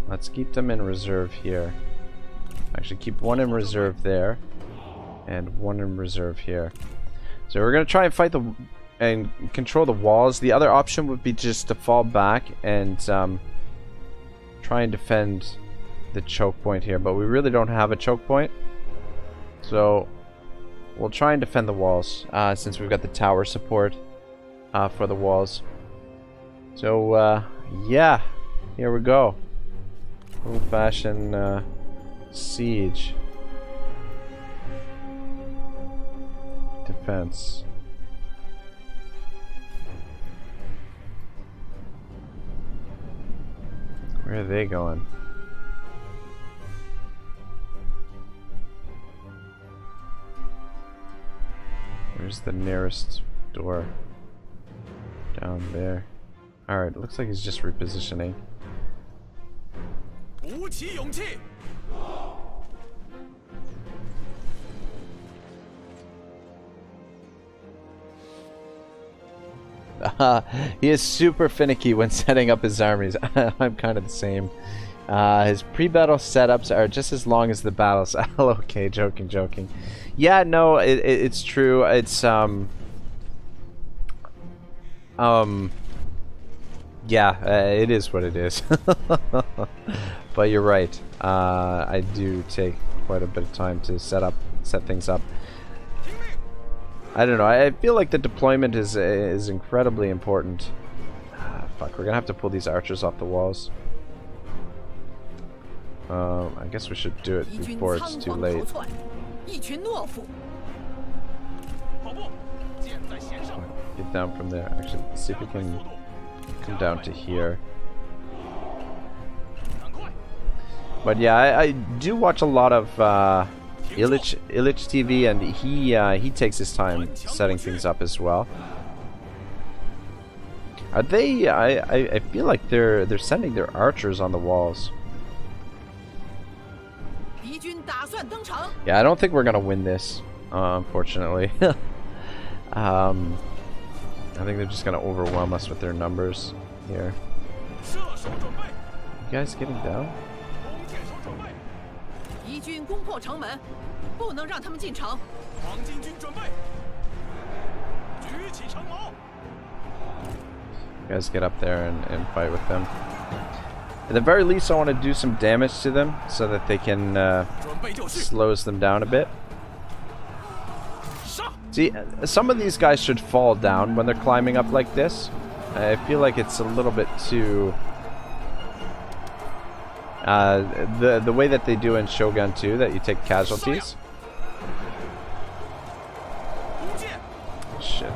Let's keep them in reserve here. Actually, keep one in reserve there, and one in reserve here. So we're gonna try and fight and control the walls. The other option would be just to fall back and try and defend the choke point here, but we really don't have a choke point, so we'll try and defend the walls since we've got the tower support for the walls. So yeah, here we go. Old-fashioned siege defense. Where are they going? Where's the nearest door? Down there. Alright, looks like he's just repositioning. He is super finicky when setting up his armies. I'm kind of the same. His pre-battle setups are just as long as the battles. Okay, joking. Yeah, no, it's true. It's yeah, it is what it is. But you're right. I do take quite a bit of time to set things up. I don't know. I feel like the deployment is incredibly important. Fuck, we're gonna have to pull these archers off the walls. I guess we should do it before it's too late. Get down from there. Actually, let's see if we can come down to here. But yeah, I do watch a lot of Illich TV, and he takes his time setting things up as well. Are they? I feel like they're sending their archers on the walls. Yeah, I don't think we're gonna win this, unfortunately. I think they're just gonna overwhelm us with their numbers here. You guys getting down? You guys get up there and fight with them. At the very least, I want to do some damage to them so that they can slows them down a bit. See, some of these guys should fall down when they're climbing up like this. I feel like it's a little bit too... the way that they do in Shogun 2, that you take casualties. Shit.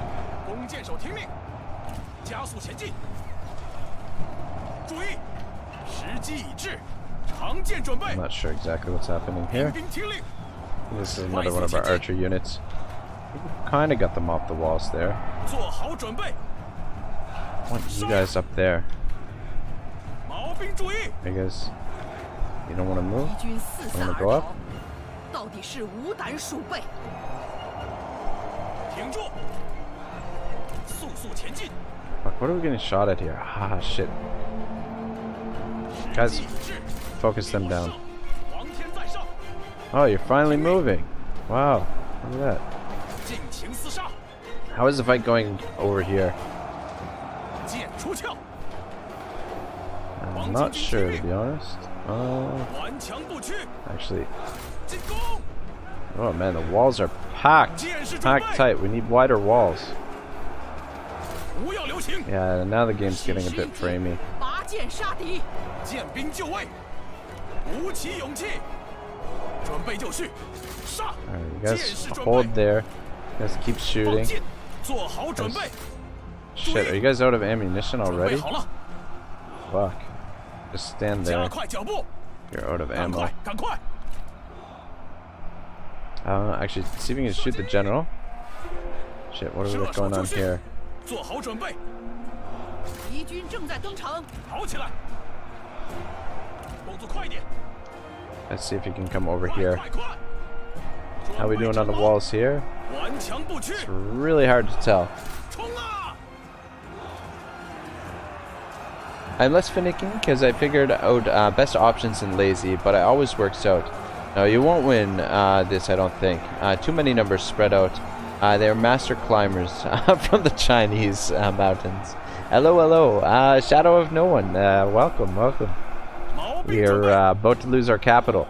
I'm not sure exactly what's happening here. This is another one of our archer units. Kind of got them off the walls there. I want you guys up there. You guys, you don't want to move? I'm gonna go up. Fuck, what are we getting shot at here? Ah, shit. Guys, focus them down. Oh, you're finally moving. Wow, look at that. How is the fight going over here? I'm not sure, to be honest. Actually... Oh man, the walls are packed. Packed tight. We need wider walls. Yeah, now the game's getting a bit framey. Alright, you guys hold there. You guys keep shooting. Shit, are you guys out of ammunition already? Fuck. Just stand there. You're out of ammo. Actually, see if we can shoot the general. Shit, what do we got going on here? Let's see if you can come over here. How are we doing on the walls here? It's really hard to tell. I'm less finicky because I figured out best options in lazy, but it always works out. No, you won't win this, I don't think. Too many numbers spread out. They're master climbers from the Chinese mountains. Hello, hello. Shadow of No One. Welcome, welcome. We are about to lose our capital.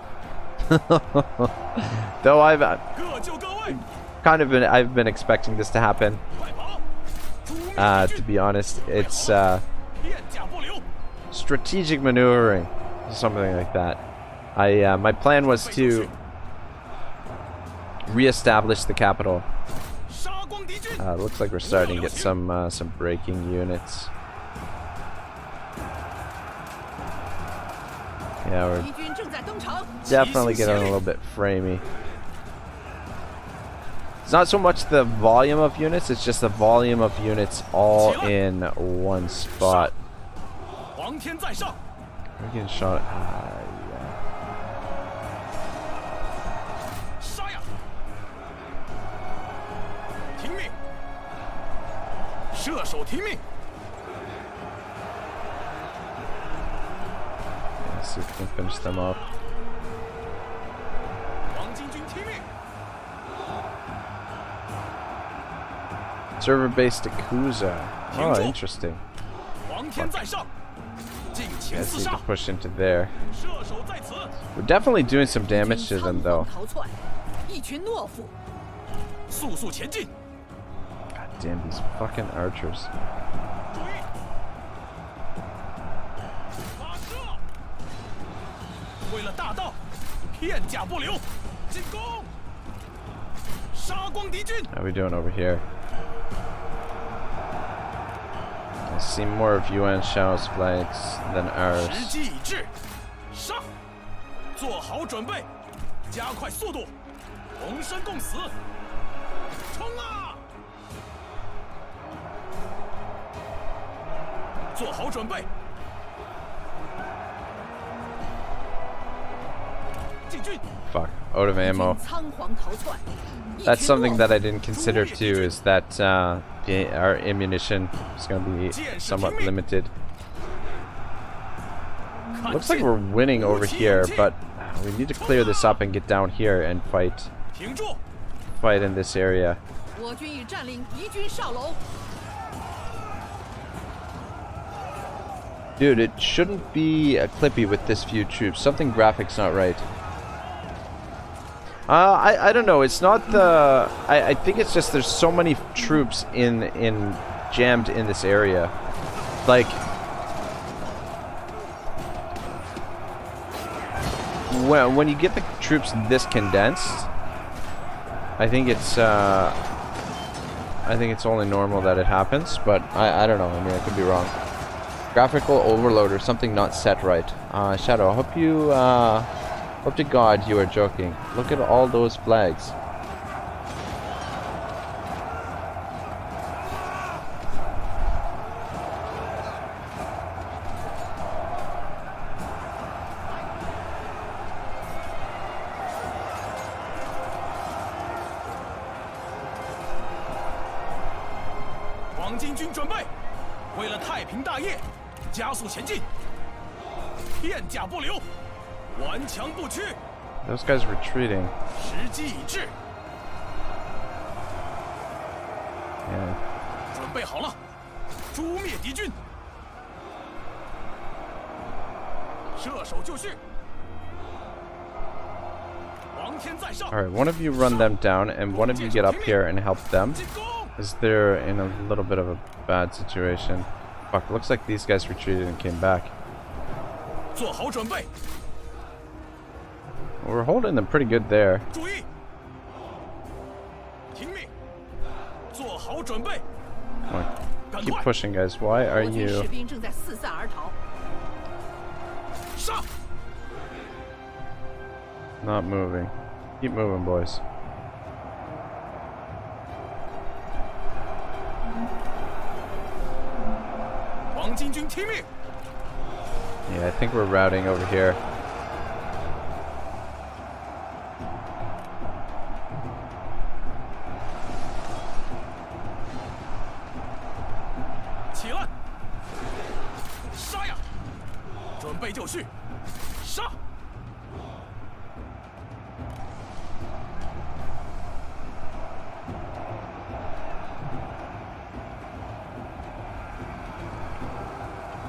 Though I've been expecting this to happen. To be honest, it's strategic maneuvering, something like that. My plan was to re-establish the capital. Looks like we're starting to get some breaking units. Yeah, we're definitely getting a little bit framey. It's not so much the volume of units, it's just the volume of units all in one spot. We're getting shot at. Yeah. Let's see if we can finish them up. Server based Akuza. Oh, interesting. Let's need to push into there. We're definitely doing some damage to them, though. God damn these fucking archers. How are we doing over here? I see more of Yuan Shao's flanks than ours. Fuck, out of ammo. That's something that I didn't consider too, is that our ammunition is going to be somewhat limited. Looks like we're winning over here, but we need to clear this up and get down here and fight in this area. Dude, it shouldn't be a clippy with this few troops. Something graphics not right. I don't know. It's not the. I think it's just there's so many troops in jammed in this area. Like, when you get the troops this condensed, I think it's only normal that it happens, but I don't know. I mean, I could be wrong. Graphical overload or something not set right. Shadow, I hope you, hope to God you are joking. Look at all those flags. Those guys retreating. Yeah. Alright, one of you run them down, and one of you get up here and help them, as they're in a little bit of a bad situation. Fuck, looks like these guys retreated and came back. We're holding them pretty good there. Come on, keep pushing, guys. Why are you... not moving? Keep moving, boys. Yeah, I think we're routing over here.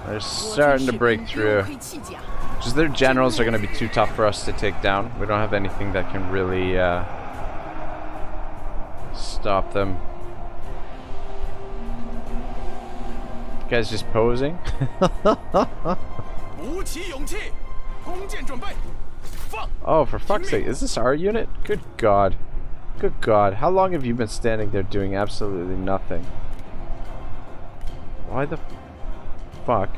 They're starting to break through. Just their generals are going to be too tough for us to take down. We don't have anything that can really stop them. You guys just posing? Oh, for fuck's sake. Is this our unit? Good God. Good God. How long have you been standing there doing absolutely nothing? Why the fuck?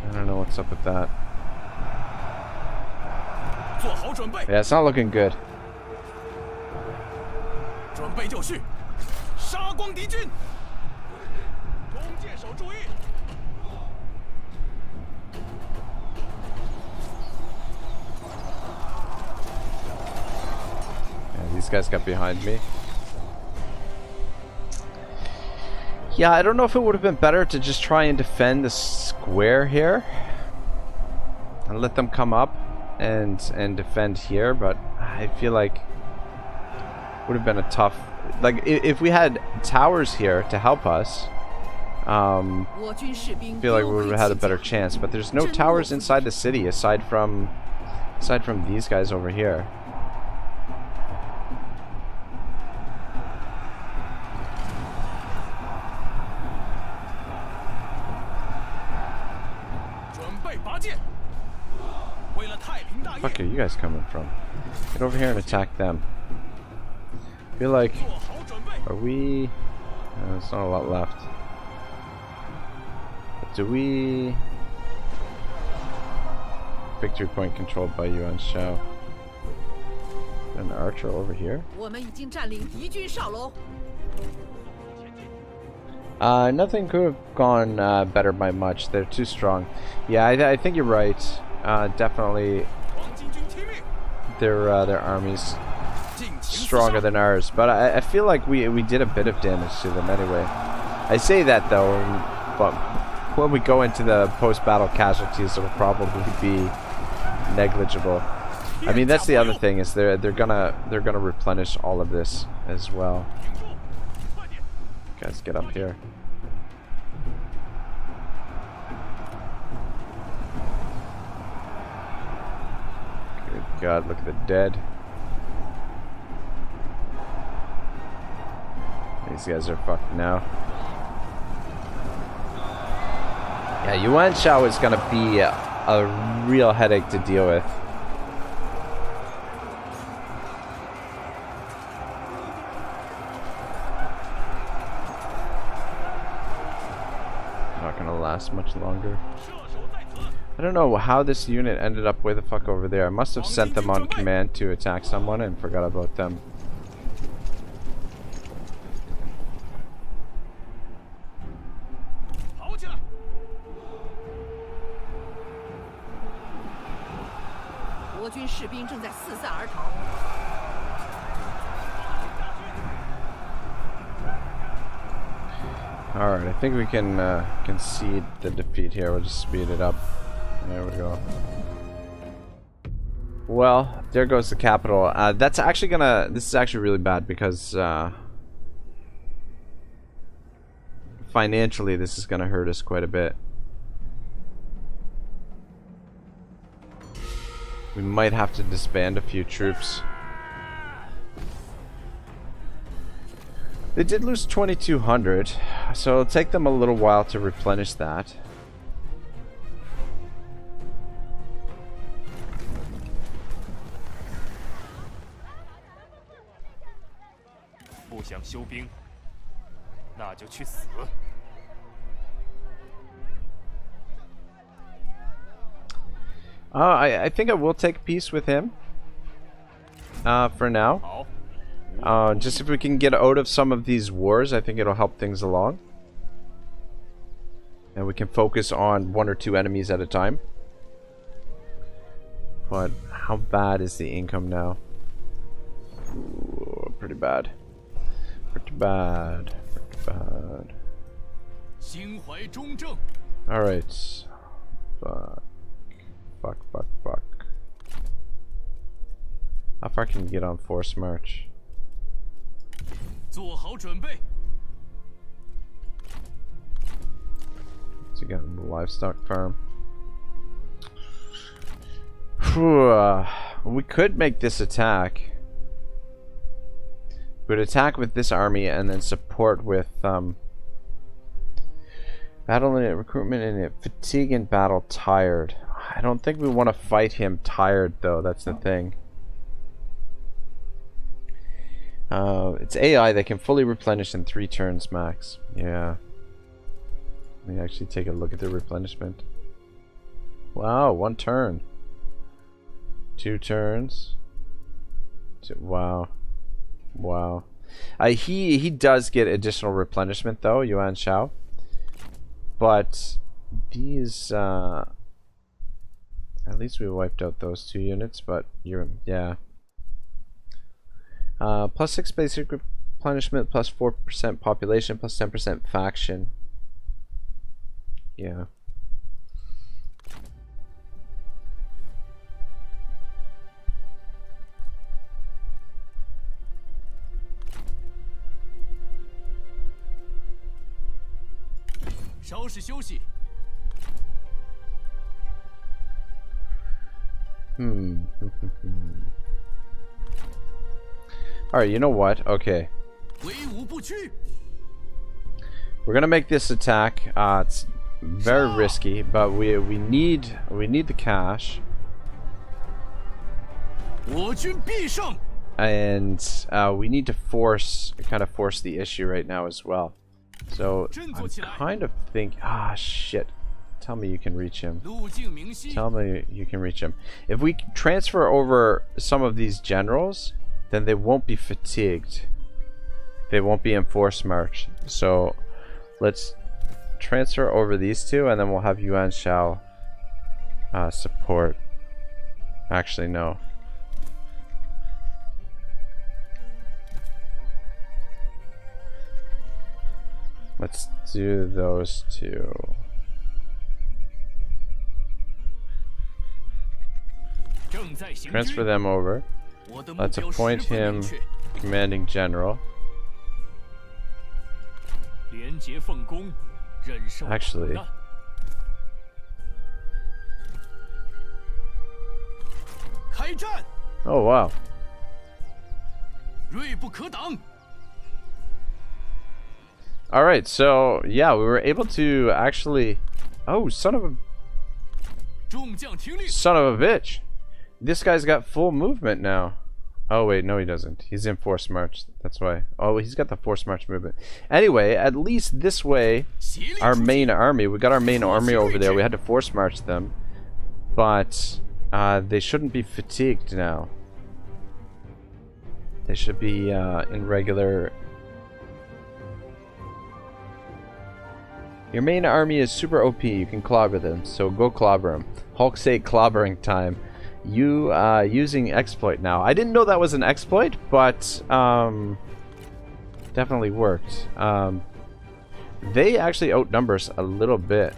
I don't know what's up with that. Yeah, it's not looking good. Yeah, these guys got behind me. Yeah, I don't know if it would have been better to just try and defend the square here and let them come up and defend here, but I feel like it would have been a tough, like if we had towers here to help us, I feel like we would have had a better chance, but there's no towers inside the city aside from these guys over here. Where the fuck are you guys coming from? Get over here and attack them. I feel like... Are we... there's not a lot left. But do we... Victory point controlled by Yuan Shao. An archer over here? Nothing could have gone better by much. They're too strong. Yeah, I think you're right. Definitely their army's stronger than ours, but I feel like we did a bit of damage to them anyway. I say that though, but when we go into the post-battle casualties, it'll probably be negligible. I mean, that's the other thing, is they're gonna replenish all of this as well. Guys, get up here. Good God, look at the dead. These guys are fucked now. Yeah, Yuan Shao is going to be a real headache to deal with. Not going to last much longer. I don't know how this unit ended up way the fuck over there. I must have sent them on command to attack someone and forgot about them. Alright, I think we can concede the defeat here. We'll just speed it up. There we go. Well, there goes the capital. That's actually gonna... This is actually really bad because... financially, this is gonna hurt us quite a bit. We might have to disband a few troops. They did lose 2,200, so it'll take them a little while to replenish that. I think I will take peace with him for now. Just if we can get out of some of these wars, I think it'll help things along. And we can focus on 1 or 2 enemies at a time. But how bad is the income now? Ooh, pretty bad. Pretty bad. Pretty bad. Alright. Fuck. Fuck, fuck, fuck. How far can you get on force march? What's he got in the livestock farm? We could make this attack. We would attack with this army and then support with battle in it, recruitment in it, fatigue in battle, tired. I don't think we want to fight him tired though, that's the thing. It's AI that can fully replenish in 3 turns max. Yeah. Let me actually take a look at the replenishment. Wow, 1 turn. 2 turns. Wow. Wow. He does get additional replenishment though, Yuan Shao. But these at least we wiped out those 2 units, but yeah. Plus 6 basic replenishment, plus 4% population, plus 10% faction. Yeah. Alright, you know what? Okay. We're gonna make this attack. It's very risky, but we need the cash. And we need to kind of force the issue right now as well. So I'm kind of shit. Tell me you can reach him. Tell me you can reach him. If we transfer over some of these generals, then they won't be fatigued. They won't be in force march. So let's transfer over these 2 and then we'll have Yuan Shao support. Actually, no. Let's do those 2. Transfer them over. Let's appoint him commanding general. Actually, oh wow. Alright, so yeah, we were able to actually Oh, son of a 众将听令， son of a bitch. This guy's got full movement now. Oh wait, no he doesn't. He's in forced march. That's why. Oh, he's got the forced march movement. Anyway, at least this way, 协力 our 出击 main army, we got our main army over there. We had to force march them. But they shouldn't be fatigued now. They should be in regular... Your main army is super OP. You can clobber them, so go clobber them. Hulk say clobbering time. You using exploit now. I didn't know that was an exploit, but definitely worked. They actually outnumber us a little bit.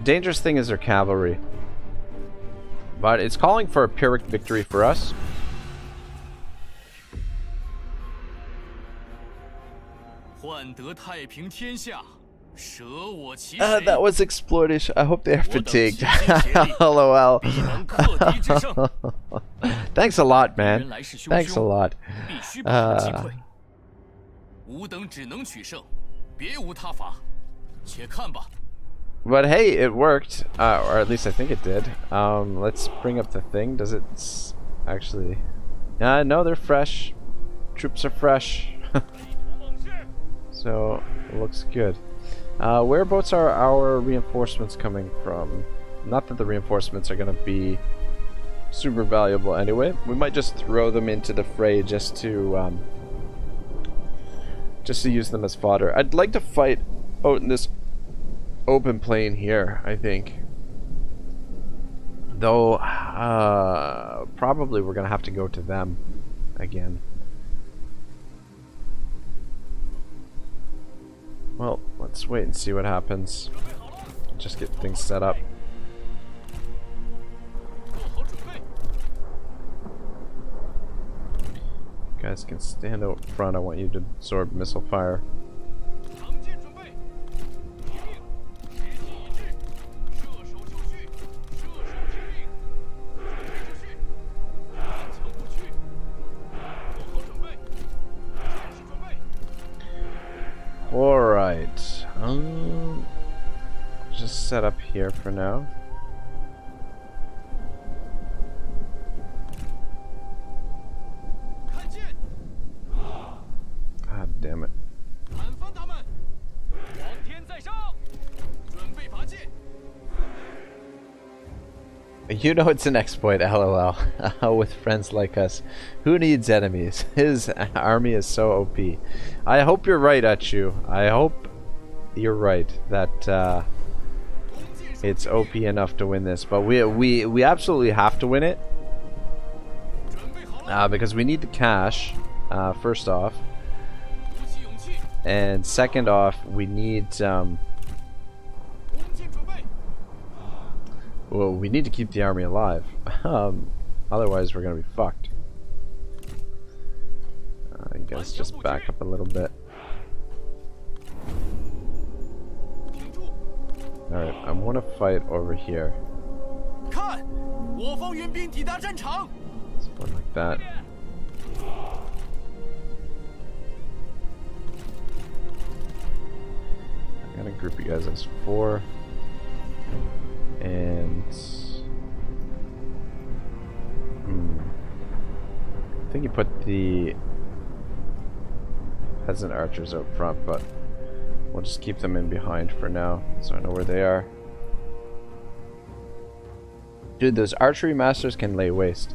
Dangerous thing is their cavalry, but it's calling for a Pyrrhic victory for us. That was exploitation. I hope they are fatigued. LOL. Thanks a lot, man. Thanks a lot. But hey, it worked. Or at least I think it did. Let's bring up the thing. Does it actually... no, they're fresh. Troops are fresh. So, it looks good. Whereabouts are our reinforcements coming from? Not that the reinforcements are going to be super valuable anyway. We might just throw them into the fray just to use them as fodder. I'd like to fight out in this open plain here, I think. Though, probably we're going to have to go to them again. Well, let's wait and see what happens. Just get things set up. You guys can stand out front. I want you to absorb missile fire. Alright, just set up here for now. God damn it. You know it's an exploit, LOL. With friends like us. Who needs enemies? His army is so OP. I hope you're right, eh-Shan. I hope you're right that it's OP enough to win this. But we absolutely have to win it. Because we need the cash, first off. And second off, we need... well, we need to keep the army alive. Otherwise, we're gonna be fucked. I guess just back up a little bit. Alright, I want to fight over here. Something like that. I'm gonna group you guys as 4. And I think you put the peasant archers out front, but we'll just keep them in behind for now, so I know where they are. Dude, those archery masters can lay waste.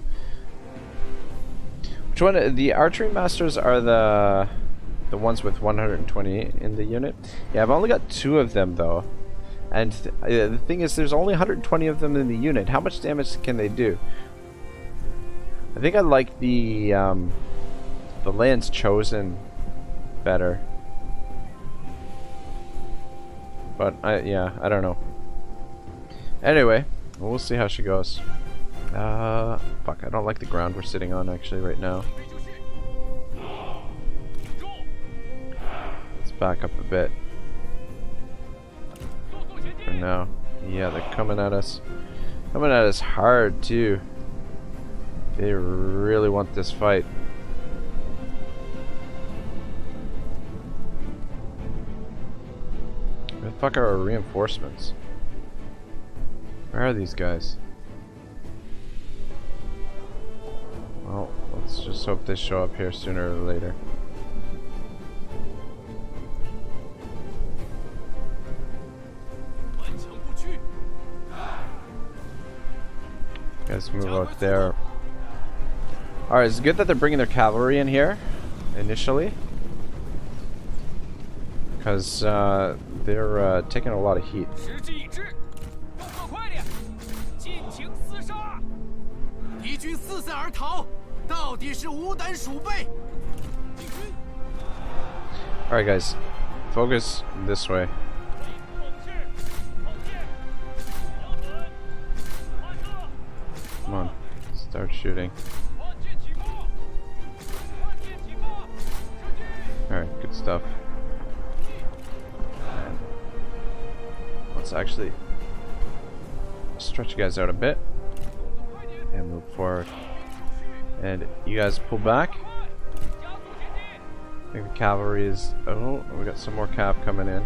Which one? The archery masters are the ones with 120 in the unit. Yeah, I've only got 2 of them though. And the thing is, there's only 120 of them in the unit. How much damage can they do? I think I like the Land's Chosen better. But yeah, I don't know. Anyway, we'll see how she goes. Fuck, I don't like the ground we're sitting on actually right now. Let's back up a bit. For now. Yeah, they're coming at us. Coming at us hard too. They really want this fight. fuck are our reinforcements? Where are these guys? Well, let's just hope they show up here sooner or later. Guys, move out there. Alright, it's good that they're bringing their cavalry in here initially, because they're taking a lot of heat. Alright guys, focus this way. Come on, start shooting. Alright, good stuff. And let's actually stretch you guys out a bit and move forward. And you guys pull back. I think the cavalry is... Oh, we got some more cav coming in.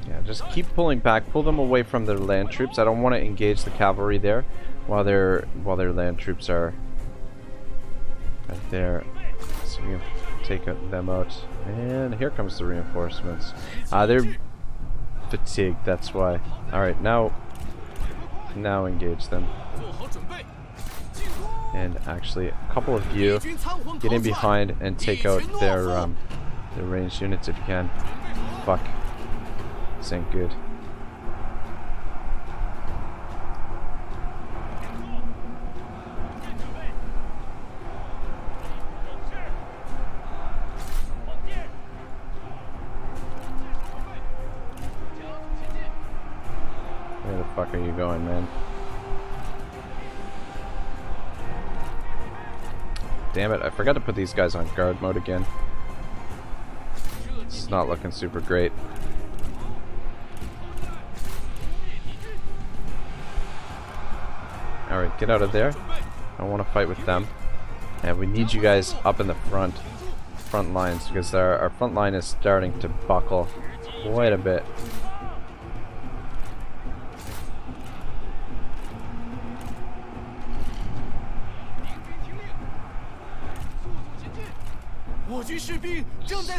Yeah, just keep pulling back. Pull them away from their land troops. I don't want to engage the cavalry there while their land troops are right there. So we can take them out. And here comes the reinforcements. They're fatigued, that's why. Alright, now engage them. And actually, a couple of you get in behind and take out their ranged units if you can. Fuck. This ain't good. Where the fuck are you going, man? Damn it, I forgot to put these guys on guard mode again. It's not looking super great. Alright, get out of there. I don't want to fight with them. And we need you guys up in the front lines, because our front line is starting to buckle quite a bit.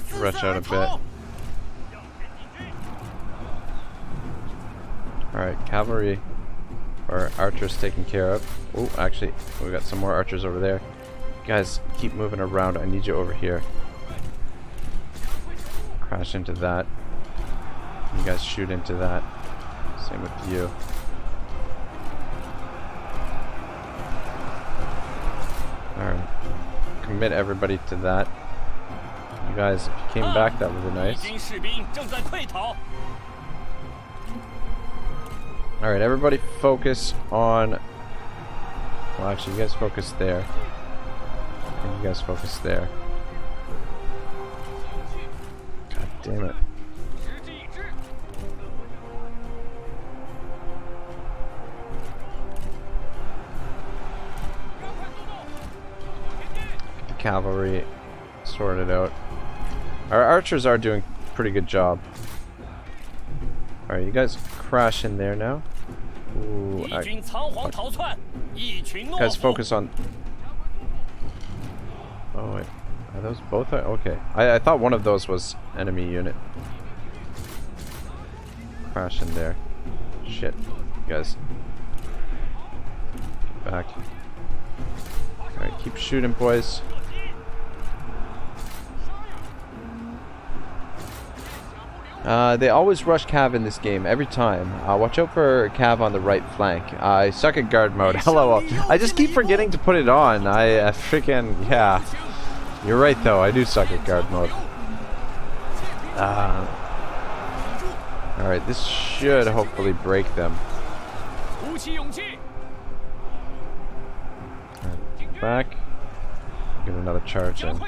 Stretch out a bit. Alright, cavalry or archers taken care of. Oh, actually, we got some more archers over there. Guys, keep moving around. I need you over here. Crash into that. You guys shoot into that. Same with you. Alright. Commit everybody to that. You guys, if you came back, that would be nice. Alright, everybody focus on... Well, actually, you guys focus there. And you guys focus there. God damn it. Get the cavalry sorted out. Our archers are doing a pretty good job. Alright, you guys crash in there now. Ooh, guys, focus on... Oh wait, are those both? Okay, I thought one of those was enemy unit. Crash in there. Shit, guys. Get back. Alright, keep shooting, boys. They always rush Cav in this game, every time. Watch out for Cav on the right flank. I suck at guard mode. Hello. I just keep forgetting to put it on. I freaking... Yeah. You're right, though. I do suck at guard mode. Alright, this should hopefully break them. Right, back. Get another charge in.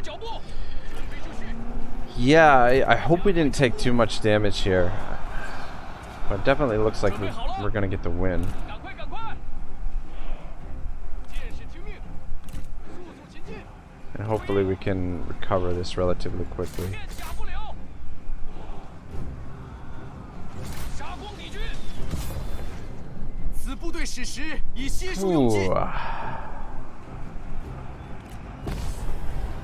Yeah, I hope we didn't take too much damage here. But it definitely looks like we're gonna get the win. And hopefully we can recover this relatively quickly. 时以携手用剑。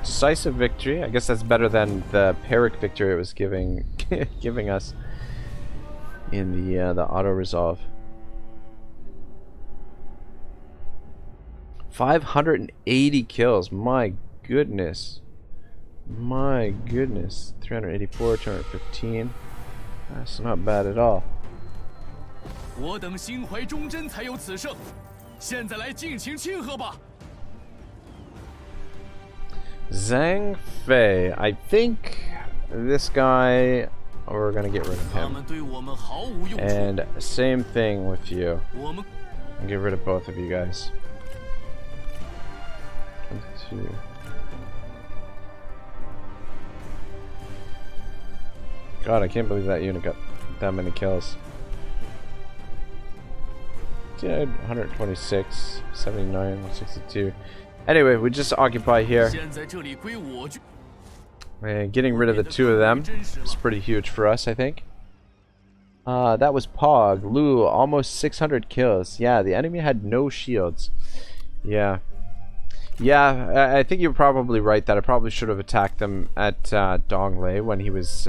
Decisive victory. I guess that's better than the Pyrrhic victory it was giving giving us in the auto resolve. 580 kills. My goodness. My goodness. 384, 215. That's not bad at all. 我等心怀忠贞才有此胜，现在来尽情庆贺吧。 Zhang Fei. I think this guy, we're gonna get rid of 他 him. 们对我们毫无用处。 And same thing with you. 我们 I'll get rid of both of you guys. 22. God, I can't believe that unit got that many kills. Did 126, 79, 162. Anyway, we just occupy here. 现在这里归我军。 And getting rid of the two of them is pretty huge for us, I think. That was Pog. Lu, almost 600 kills. Yeah, the enemy had no shields. Yeah. Yeah, I think you're probably right that I probably should have attacked them at Donglei when he was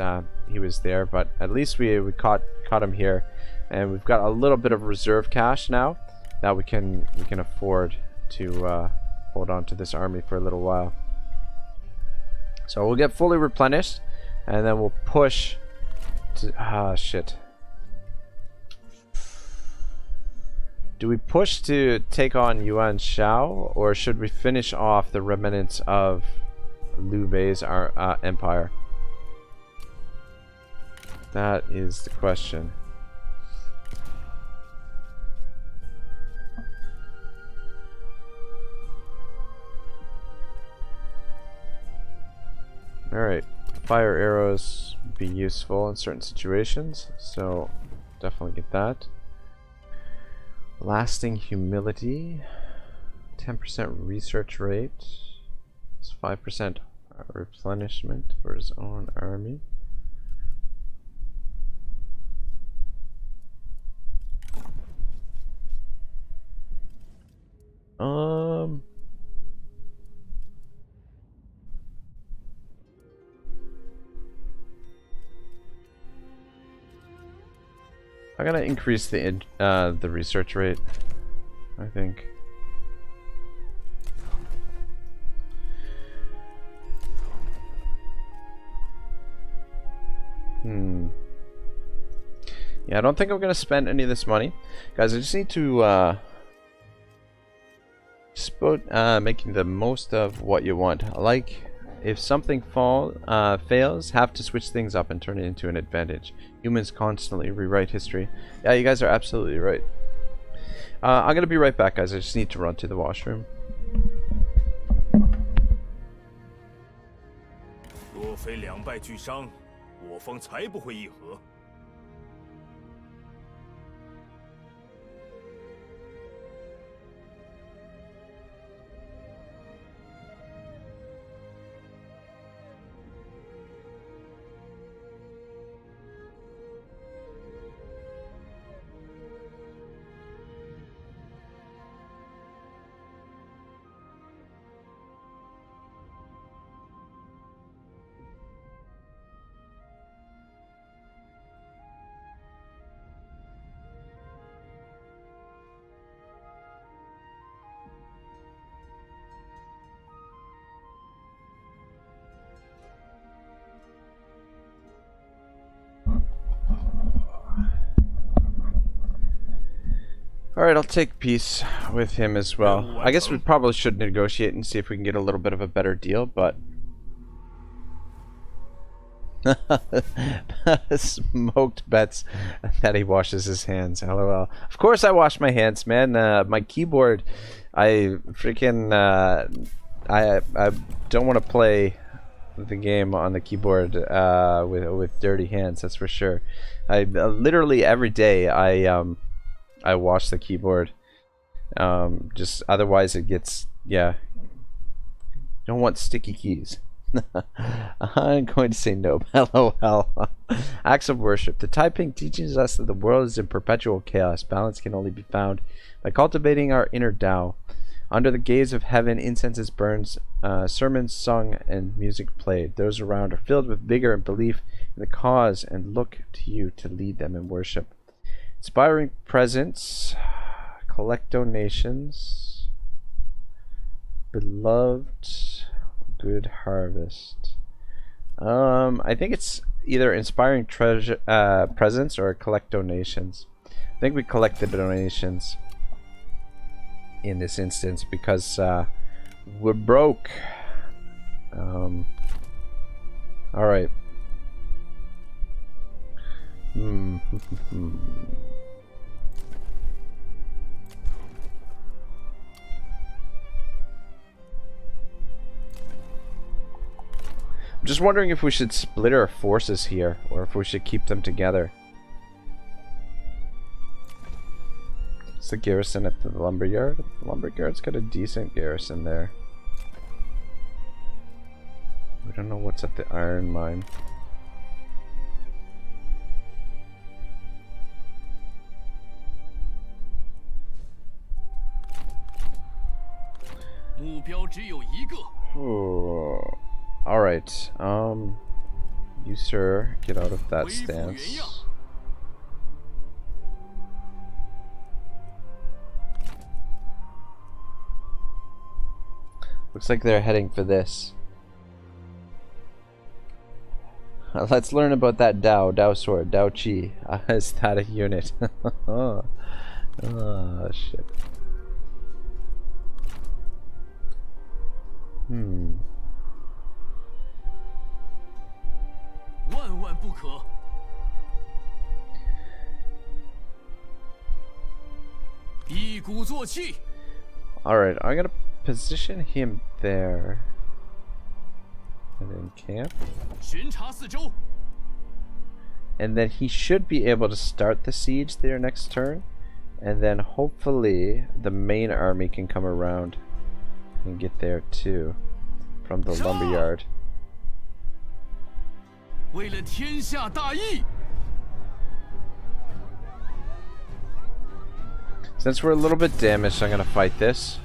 there, but at least we caught him here, and we've got a little bit of reserve cash now that we can afford to hold on to this army for a little while. So we'll get fully replenished, and then we'll push to shit. Do we push to take on Yuan Shao, or should we finish off the remnants of Liu Bei's empire? That is the question. Alright, fire arrows would be useful in certain situations, so definitely get that. Lasting humility, 10% research rate, it's 5% replenishment for his own army. I'm gonna increase the research rate, I think. Yeah, I don't think I'm gonna spend any of this money, guys. I just need to making the most of what you want. Like, if something fails, have to switch things up and turn it into an advantage. Humans constantly rewrite history. Yeah, you guys are absolutely right. I'm gonna be right back, guys. I just need to run to the washroom. 若非两败俱伤，我方才不会议和。 Alright, I'll take peace with him as well. I guess we probably should negotiate and see if we can get a little bit of a better deal, but... Smoked bets that he washes his hands, lol. Of course I wash my hands, man. My keyboard, I freaking... I don't want to play the game on the keyboard with dirty hands, that's for sure. I literally every day I wash the keyboard. Just otherwise it gets, yeah. Don't want sticky keys. I'm going to say no. LOL. Acts of worship. The Taiping teaches us that the world is in perpetual chaos. Balance can only be found by cultivating our inner Tao. Under the gaze of heaven, incense is burned, sermons sung, and music played. Those around are filled with vigor and belief in the cause and look to you to lead them in worship. Inspiring presence. Collect donations. Beloved. Good harvest. I think it's either inspiring presence or collect donations. I think we collect the donations in this instance because we're broke. All right. I'm just wondering if we should split our forces here, or if we should keep them together. It's the garrison at the lumberyard. The lumberyard's got a decent garrison there. We don't know what's at the iron mine. Oh. Alright, you sir, get out of that stance. Looks like they're heading for this. Let's learn about that Dao sword, Dao Chi. Is that a unit? Oh, shit. Alright, I'm gonna position him there. And then camp. And then he should be able to start the siege there next turn. And then hopefully the main army can come around and get there too. From the lumberyard. Since we're a little bit damaged, I'm gonna fight this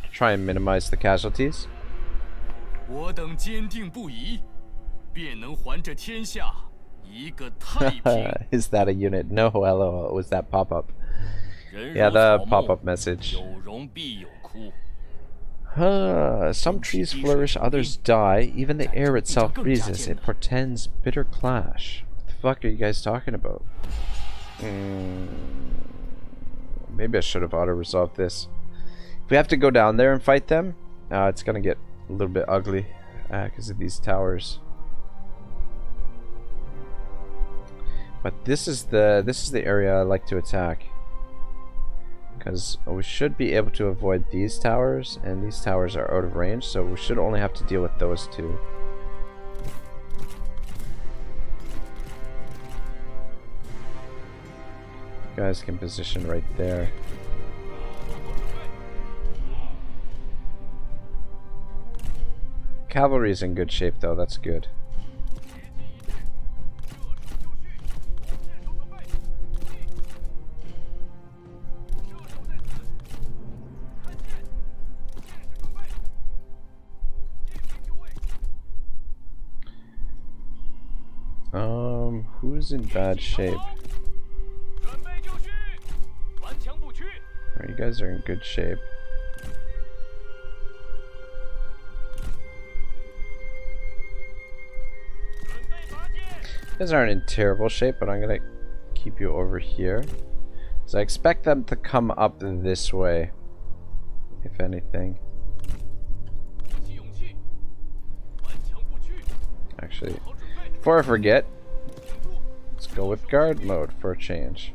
to try and minimize the casualties. Is that a unit? No, LOL. Was that pop-up? Yeah, the pop-up message. Some trees flourish, others die. Even the air itself freezes. It portends bitter clash. What the fuck are you guys talking about? Maybe I should have auto-resolved this. If we have to go down there and fight them, it's gonna get a little bit ugly because of these towers. But this is the area I like to attack. Because we should be able to avoid these towers, and these towers are out of range, so we should only have to deal with those two. You guys can position right there. Cavalry is in good shape though, that's good. Who's in bad shape? Alright, you guys are in good shape. You guys aren't in terrible shape, but I'm gonna keep you over here. So I expect them to come up this way, if anything. Actually, before I forget, let's go with guard mode for a change.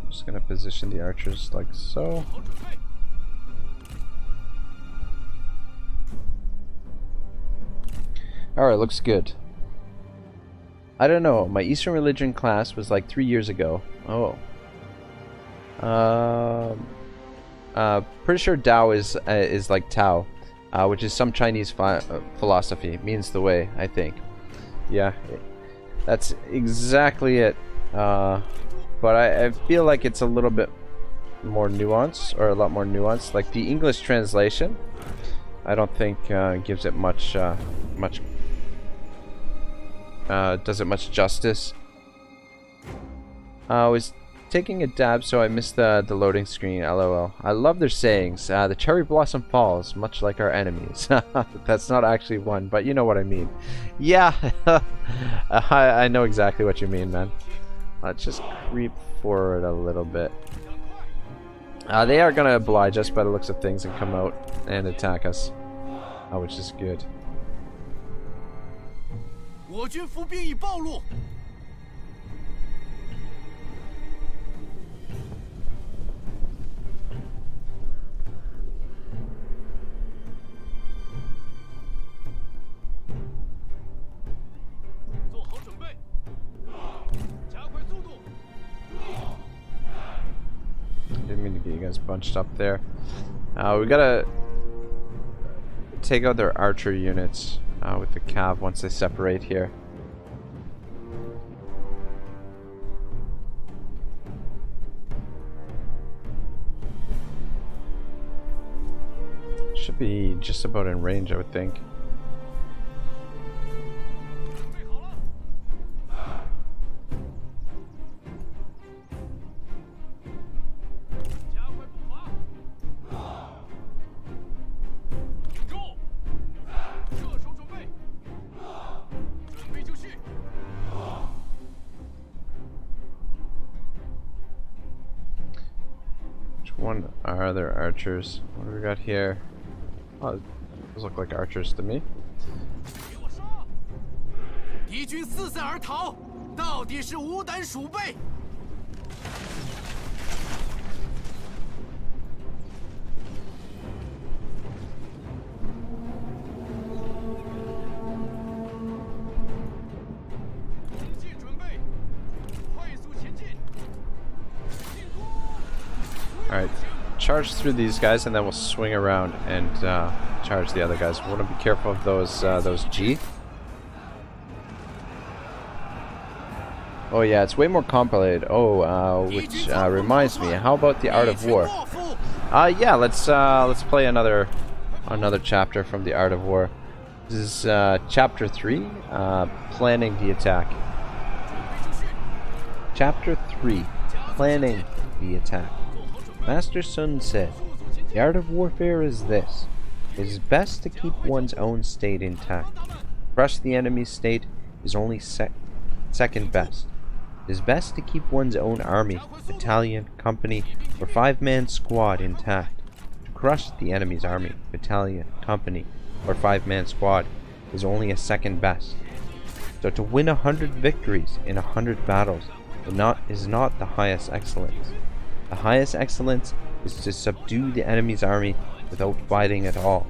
I'm just gonna position the archers like so. Alright, looks good. I don't know, my Eastern religion class was like 3 years ago. Oh. Pretty sure Dao is like Tao, which is some Chinese philosophy. Means the way, I think. Yeah, that's exactly it. But I feel like it's a little bit more nuanced, or a lot more nuanced. Like the English translation, I don't think gives it much does it much justice. I was taking a dab, so I missed the loading screen. LOL. I love their sayings. The cherry blossom falls, much like our enemies. That's not actually one, but you know what I mean. Yeah, I know exactly what you mean, man. Let's just creep forward a little bit. They are gonna oblige us by the looks of things and come out and attack us, which is good. 我军伏兵已暴露。做好准备，加快速度。 Didn't mean to get you guys bunched up there. We gotta take out their archer units with the cav once they separate here. Should be just about in range, I would think. One are their archers. What do we got here? Oh, those look like archers to me. 敌军四散而逃，到底是无胆鼠辈。攻击准备，快速前进。 Alright, charge through these guys and then we'll swing around and charge the other guys. We want to be careful of those G. Oh yeah, it's way more complicated. Oh, which reminds me, how about the Art of War? Yeah, let's play another chapter from the Art of War. This is chapter 3, planning the attack. Chapter 3, planning the attack. Master Sun said, "The art of warfare is this. It is best to keep one's own state intact. Crush the enemy's state is only second best. It is best to keep one's own army, battalion, company, or 5-man squad intact. To crush the enemy's army, battalion, company, or 5-man squad is only a second best. So to win 100 victories in 100 battles is not the highest excellence. The highest excellence is to subdue the enemy's army without fighting at all.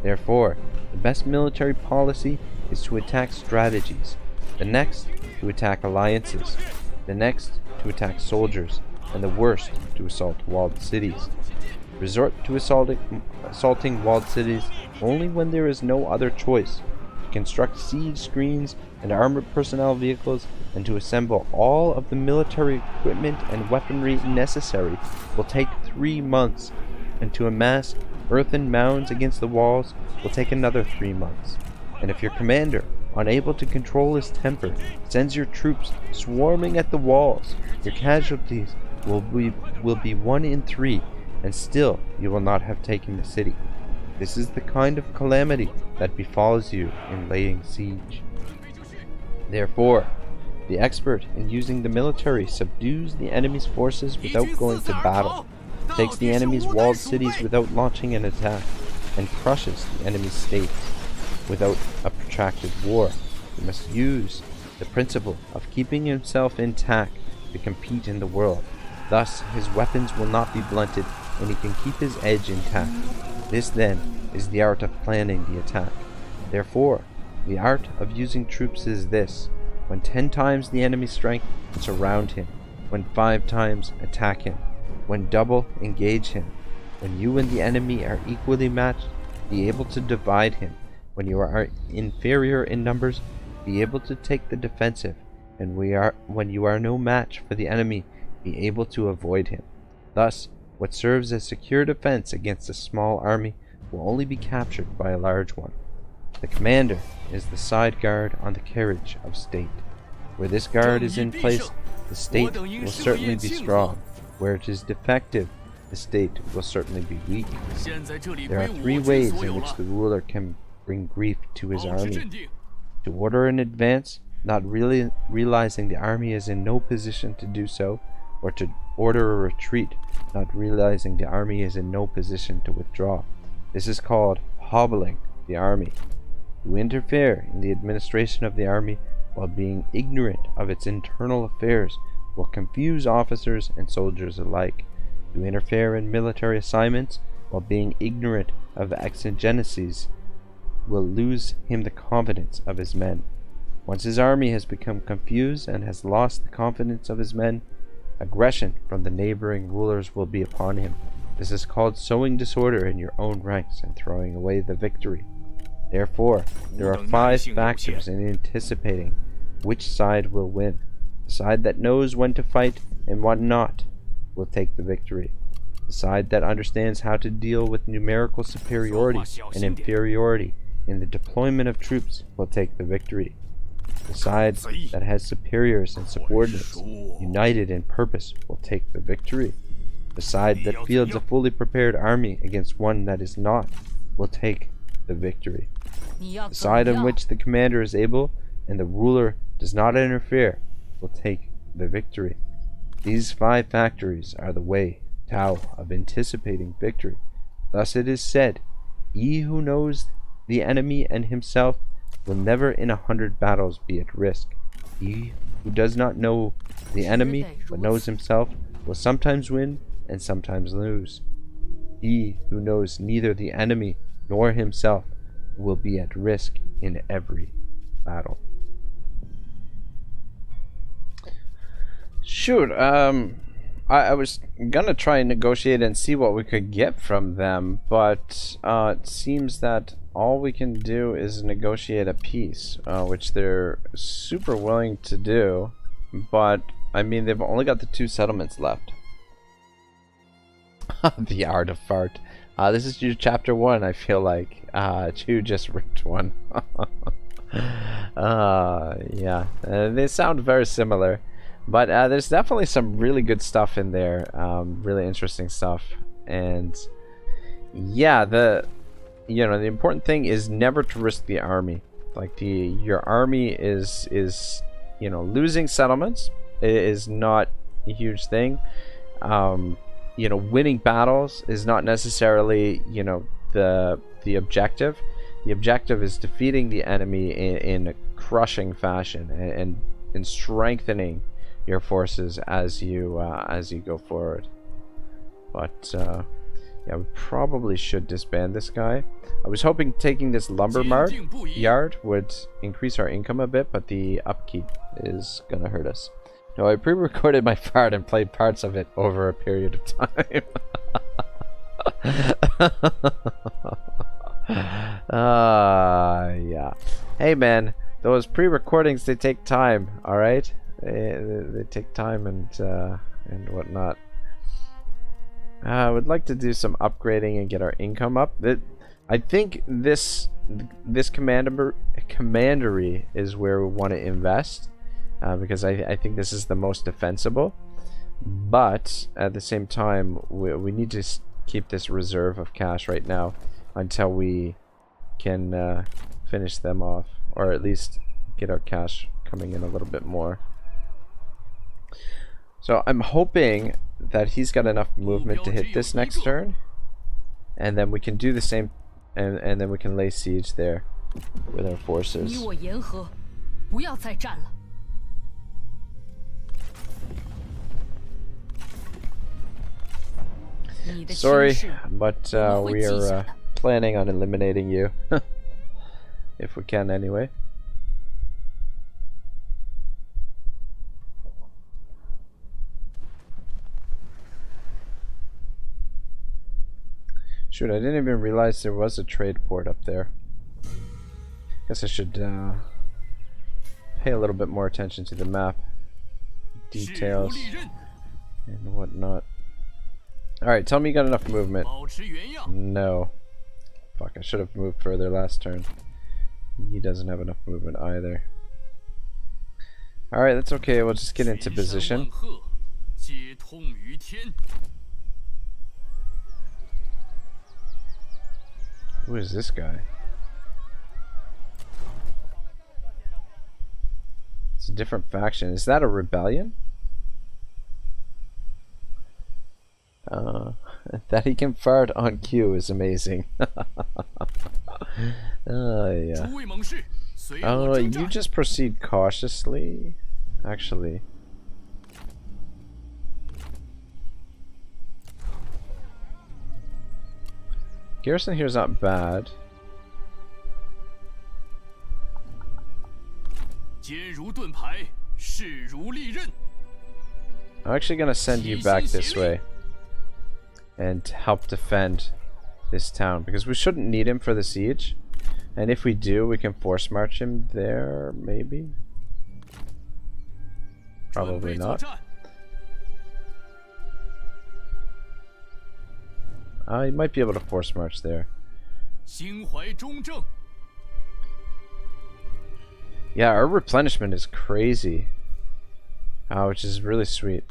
Therefore, the best military policy is to attack strategies, the next to attack alliances, the next to attack soldiers, and the worst to assault walled cities. Resort to assaulting walled cities only when there is no other choice. To construct siege screens and armored personnel vehicles and to assemble all of the military equipment and weaponry necessary will take 3 months, and to amass earthen mounds against the walls will take another 3 months. And if your commander, unable to control his temper, sends your troops swarming at the walls, your casualties will be 1 in 3, and still you will not have taken the city. This is the kind of calamity that befalls you in laying siege. Therefore, the expert in using the military subdues the enemy's forces without going to battle, takes the enemy's walled cities without launching an attack, and crushes the enemy's states without a protracted war. He must use the principle of keeping himself intact to compete in the world. Thus, his weapons will not be blunted, and he can keep his edge intact. This, then, is the art of planning the attack. Therefore, the art of using troops is this: when 10 times the enemy's strength, surround him. When 5 times, attack him. When double, engage him. When you and the enemy are equally matched, be able to divide him. When you are inferior in numbers, be able to take the defensive. And when you are no match for the enemy, be able to avoid him. Thus, what serves as secure defense against a small army will only be captured by a large one. The commander is the side guard on the carriage of state. Where this guard is in place, the state will certainly be strong. Where it is defective, the state will certainly be weak. There are 3 ways in which the ruler can bring grief to his army. To order in advance, not really realizing the army is in no position to do so, or to order a retreat, not realizing the army is in no position to withdraw. This is called hobbling the army. To interfere in the administration of the army while being ignorant of its internal affairs will confuse officers and soldiers alike. To interfere in military assignments while being ignorant of exigencies will lose him the confidence of his men. Once his army has become confused and has lost the confidence of his men, aggression from the neighboring rulers will be upon him. This is called sowing disorder in your own ranks and throwing away the victory. Therefore, there are 5 factors in anticipating which side will win. The side that knows when to fight and when not will take the victory. The side that understands how to deal with numerical superiority and inferiority in the deployment of troops will take the victory. The side that has superiors and subordinates united in purpose will take the victory. The side that fields a fully prepared army against one that is not will take the victory. The side on which the commander is able and the ruler does not interfere will take the victory. These 5 factories are the way, Tao, of anticipating victory. Thus it is said, he who knows the enemy and himself will never in 100 battles be at risk. He who does not know the enemy but knows himself will sometimes win and sometimes lose. He who knows neither the enemy nor himself will be at risk in every battle. Shoot, I was gonna try and negotiate and see what we could get from them, but it seems that all we can do is negotiate a peace, which they're super willing to do, but I mean they've only got the 2 settlements left. The art of fart. This is chapter 1, I feel like. Chu just ripped one. Yeah, they sound very similar. But there's definitely some really good stuff in there, really interesting stuff, and yeah, the important thing is never to risk the army. Like your army is losing settlements is not a huge thing. Winning battles is not necessarily the objective. The objective is defeating the enemy in a crushing fashion and strengthening your forces as you go forward. But yeah, we probably should disband this guy. I was hoping taking this lumber yard would increase our income a bit, but the upkeep is gonna hurt us. No, I pre-recorded my fart and played parts of it over a period of time. Yeah. Hey man, those pre-recordings, they take time, alright? They take time and whatnot. I would like to do some upgrading and get our income up. I think this commandery is where we want to invest, because I think this is the most defensible. But at the same time, we need to keep this reserve of cash right now until we can finish them off, or at least get our cash coming in a little bit more. So I'm hoping that he's got enough movement to hit this next turn, and then we can do the same, and then we can lay siege there with our forces. Sorry, but we are planning on eliminating you. If we can anyway. Shoot, I didn't even realize there was a trade port up there. Guess I should pay a little bit more attention to the map details and whatnot. Alright, tell me you got enough movement. No. Fuck, I should have moved further last turn. He doesn't have enough movement either. Alright, that's okay. We'll just get into position. Who is this guy? It's a different faction. Is that a rebellion? That he can fart on cue is amazing. Yeah. You just proceed cautiously. Actually. Garrison here is not bad. I'm actually gonna send you back this way and help defend this town because we shouldn't need him for the siege, and if we do, we can force march him there. Maybe, probably not. I might be able to force march there. Yeah, our replenishment is crazy, which is really sweet.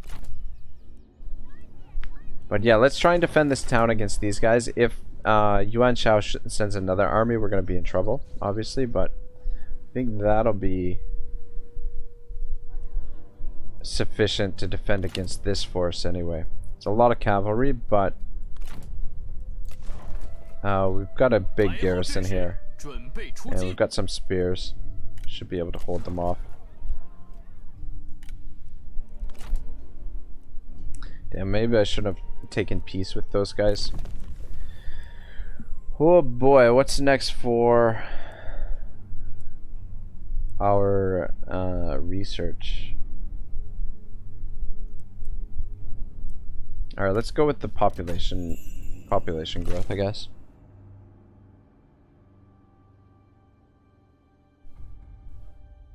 But yeah, let's try and defend this town against these guys. If Yuan Shao sends another army, we're going to be in trouble, obviously, but I think that'll be sufficient to defend against this force anyway. It's a lot of cavalry, but we've got a big garrison here, and we've got some spears. Should be able to hold them off. Damn, maybe I should have taken peace with those guys. Oh boy, what's next for our research? Alright, let's go with the population growth, I guess.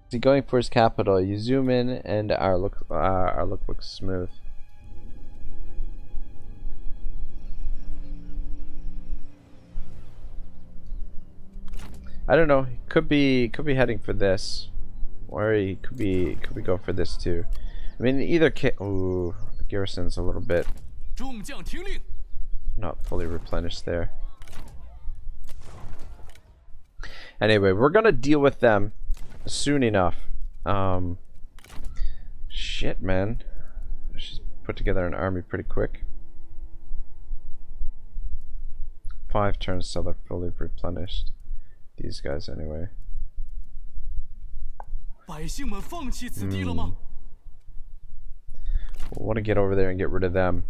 Is he going for his capital? You zoom in and our look looks smooth. I don't know. He could be heading for this, or he could be going for this too. I mean, either case. Ooh, the garrison's a little bit not fully replenished there. Anyway, we're gonna deal with them soon enough. Shit, man. She's put together an army pretty quick. 5 turns till they're fully replenished. These guys, anyway. We want to get over there and get rid of them.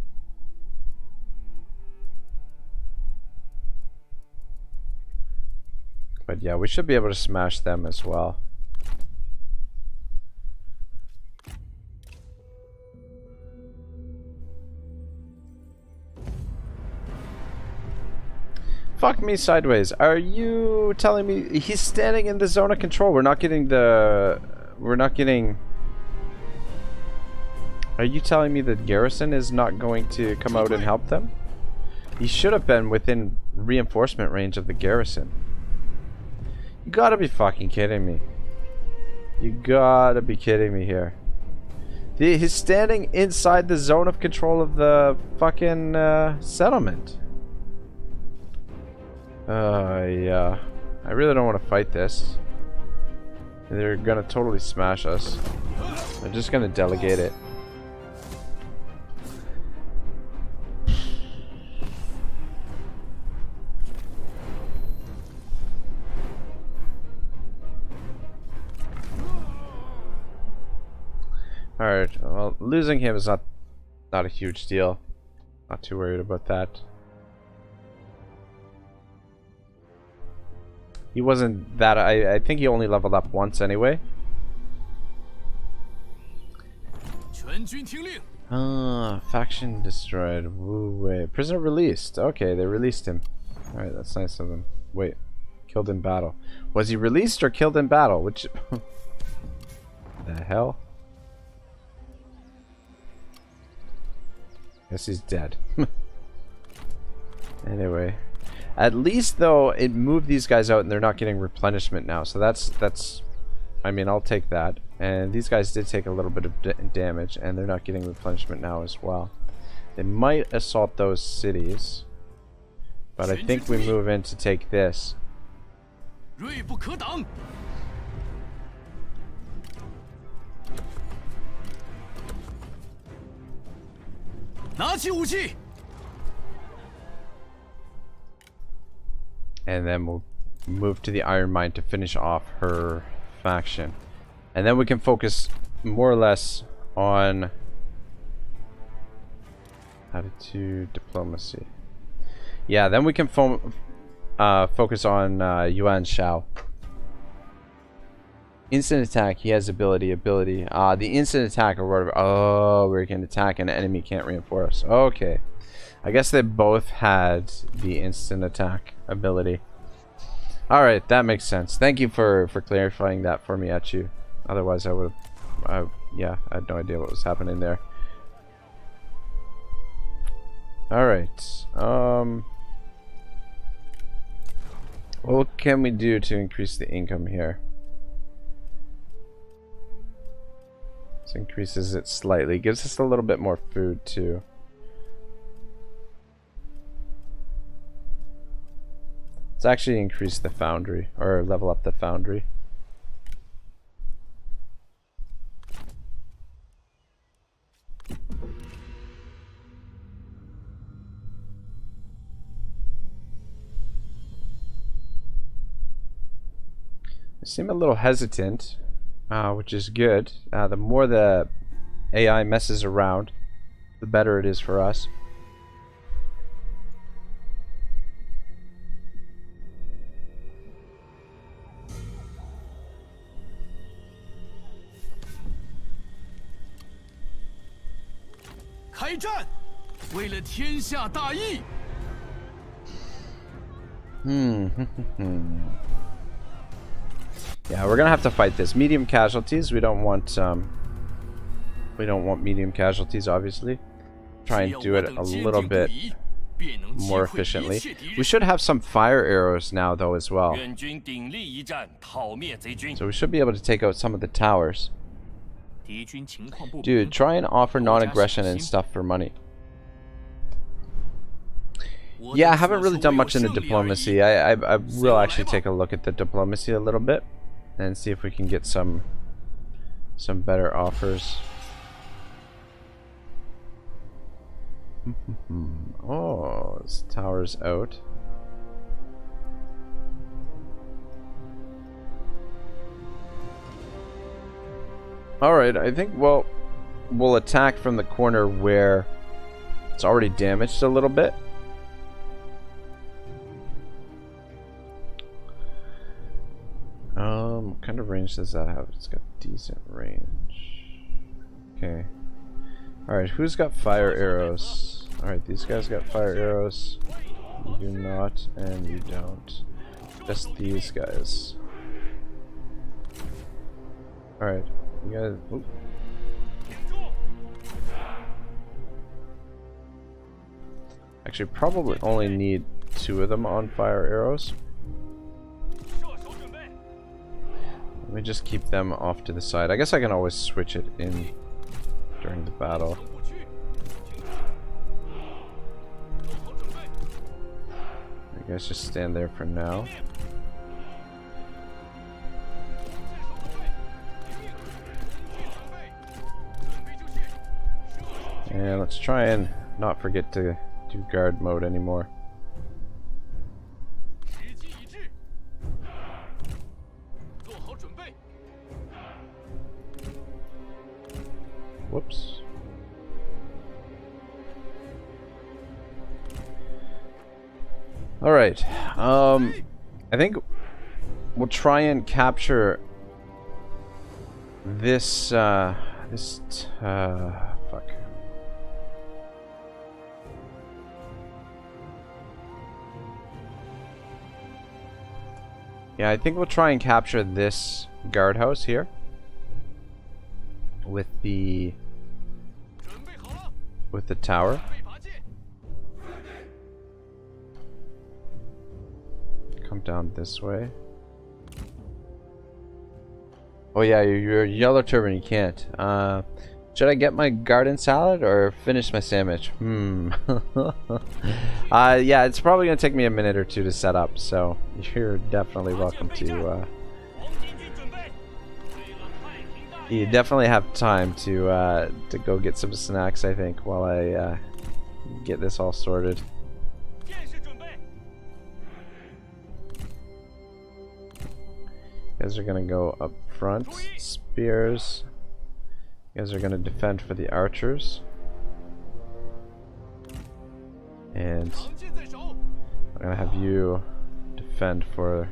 But yeah, we should be able to smash them as well. Fuck me sideways. Are you telling me he's standing in the zone of control? We're not getting. Are you telling me that garrison is not going to come out and help them? He should have been within reinforcement range of the garrison. You gotta be fucking kidding me. You gotta be kidding me here. He's standing inside the zone of control of the fucking settlement. Yeah. I really don't want to fight this. They're gonna totally smash us. They're just gonna delegate it. Alright, well, losing him is not a huge deal. Not too worried about that. He wasn't that. I think he only leveled up once anyway. 全军听令。 Faction destroyed. Wu Wei. Prisoner released. Okay, they released him. Alright, that's nice of them. Wait. Killed in battle. Was he released or killed in battle? Which... the hell? Guess he's dead. Anyway. At least, though, it moved these guys out and they're not getting replenishment now. So that's... I mean, I'll take that. And these guys did take a little bit of damage, and they're not getting replenishment now as well. They might assault those cities. But I think we move in to take this. 锐不可挡。拿起武器。 And then we'll move to the Iron Mine to finish off her faction. And then we can focus more or less on attitude, diplomacy. Yeah, then we can focus on Yuan Shao. Instant attack, he has ability. The instant attack or whatever. Oh, we can attack and an enemy can't reinforce. Okay. I guess they both had the instant attack ability. Alright, that makes sense. Thank you for clarifying that for me, eh-Shan. Otherwise I would have... yeah, I had no idea what was happening there. Alright. What can we do to increase the income here? This increases it slightly. Gives us a little bit more food too. Let's actually increase the foundry, or level up the foundry. They seem a little hesitant, which is good. The more the AI messes around, the better it is for us. Yeah, we're gonna have to fight this. Medium casualties. We don't want medium casualties, obviously. Try and do it a little bit more efficiently. We should have some fire arrows now, though, as well. So we should be able to take out some of the towers. Dude, try and offer non-aggression and stuff for money. Yeah, I haven't really done much in the diplomacy. I will actually take a look at the diplomacy a little bit and see if we can get some better offers. Oh, this tower's out. Alright, I think, well, we'll attack from the corner where it's already damaged a little bit. What kind of range does that have? It's got decent range. Okay. Alright, who's got fire arrows? Alright, these guys got fire arrows. You do not, and you don't. Just these guys. Alright, you guys... Oop. Actually, probably only need 2 of them on fire arrows. Let me just keep them off to the side. I guess I can always switch it in during the battle. You guys just stand there for now. And let's try and not forget to do guard mode anymore. Whoops. Alright. I think we'll try and capture this Fuck. Yeah, I think we'll try and capture this guardhouse here with the tower. Come down this way. Oh yeah, you're Yellow Turban, you can't. Should I get my garden salad or finish my sandwich? Yeah, it's probably gonna take me a minute or two to set up, so you're definitely welcome to you definitely have time to go get some snacks, I think, while I get this all sorted. You guys are gonna go up front, spears. You guys are gonna defend for the archers, and I'm gonna have you defend for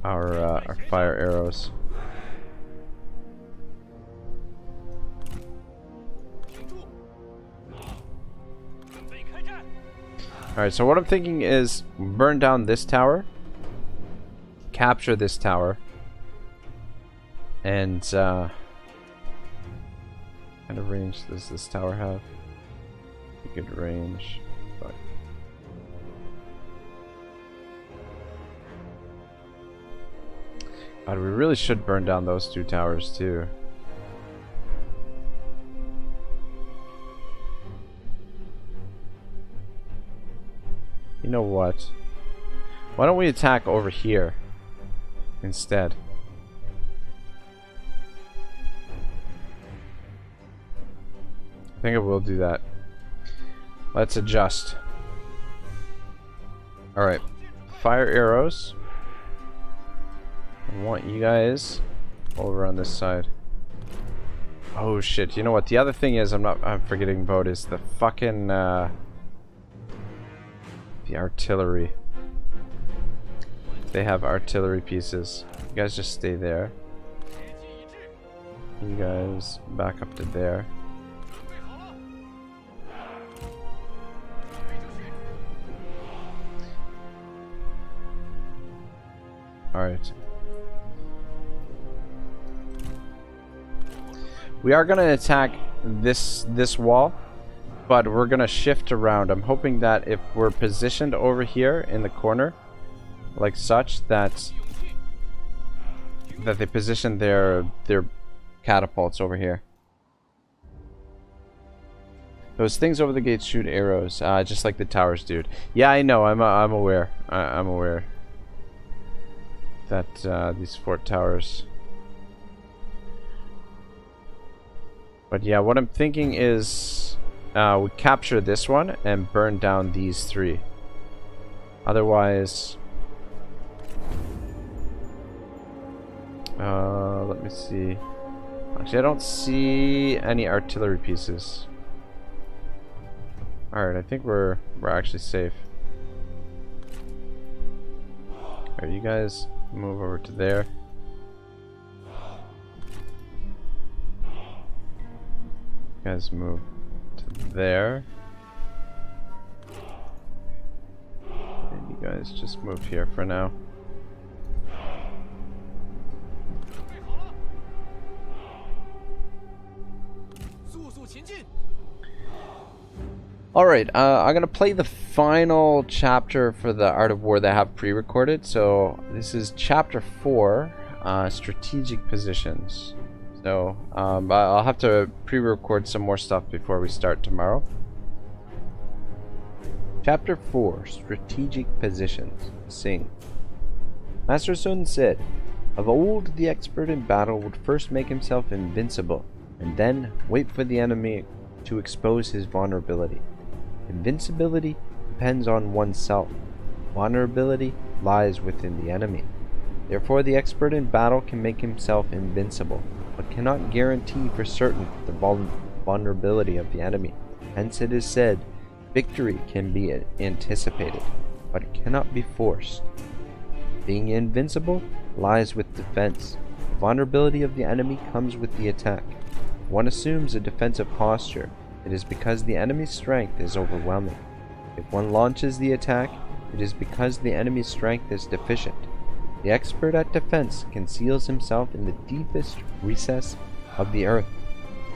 our fire arrows. Alright, so what I'm thinking is burn down this tower, capture this tower, and kind of range does this tower have? Good range, but God, we really should burn down those two towers too. You know what? Why don't we attack over here instead? I think I will do that. Let's adjust. Alright. Fire arrows. I want you guys over on this side. Oh shit, you know what? The other thing is I'm forgetting about is the fucking the artillery. They have artillery pieces. You guys just stay there. You guys back up to there. Alright. We are gonna attack this wall, but we're gonna shift around. I'm hoping that if we're positioned over here in the corner, like such, that they position their catapults over here. Those things over the gates shoot arrows, just like the towers, dude. Yeah, I know. I'm aware. I'm aware that these fort towers. But yeah, what I'm thinking is we capture this one and burn down these three. Otherwise, let me see. Actually, I don't see any artillery pieces. Alright, I think we're actually safe. Alright, you guys move over to there. You guys move to there. And you guys just move here for now. Alright, I'm gonna play the final chapter for the Art of War that I have pre-recorded. So this is chapter 4, strategic positions. So I'll have to pre-record some more stuff before we start tomorrow. Chapter 4, strategic positions. Sing. Master Sun said, "Of old, the expert in battle would first make himself invincible, and then wait for the enemy to expose his vulnerability. Invincibility depends on oneself. Vulnerability lies within the enemy. Therefore, the expert in battle can make himself invincible, but cannot guarantee for certain the vulnerability of the enemy. Hence it is said, victory can be anticipated, but it cannot be forced. Being invincible lies with defense. vulnerability of the enemy comes with the attack. If one assumes a defensive posture, it is because the enemy's strength is overwhelming. If one launches the attack, it is because the enemy's strength is deficient. The expert at defense conceals himself in the deepest recess of the earth.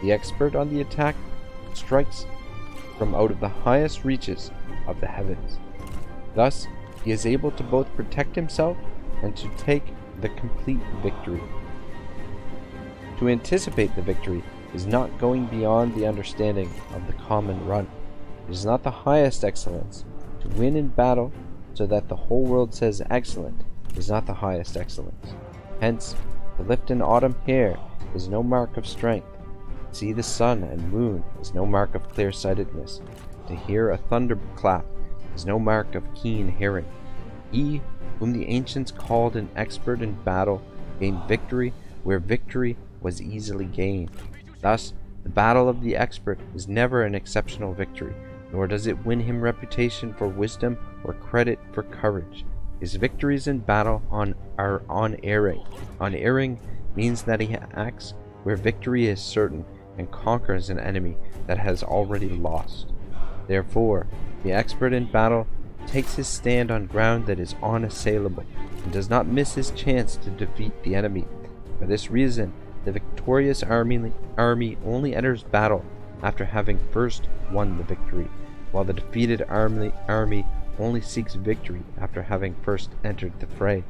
The expert on the attack strikes from out of the highest reaches of the heavens. Thus, he is able to both protect himself and to take the complete victory. To anticipate the victory is not going beyond the understanding of the common run. It is not the highest excellence. To win in battle so that the whole world says excellent is not the highest excellence. Hence, to lift an autumn hair is no mark of strength. To see the sun and moon is no mark of clear-sightedness. To hear a thunderclap is no mark of keen hearing. He, whom the ancients called an expert in battle, gained victory where victory was easily gained. Thus, the battle of the expert is never an exceptional victory, nor does it win him reputation for wisdom or credit for courage. His victories in battle are unerring. Unerring means that he acts where victory is certain and conquers an enemy that has already lost. Therefore, the expert in battle takes his stand on ground that is unassailable and does not miss his chance to defeat the enemy. For this reason, the victorious army only enters battle after having first won the victory, while the defeated army only seeks victory after having first entered the fray.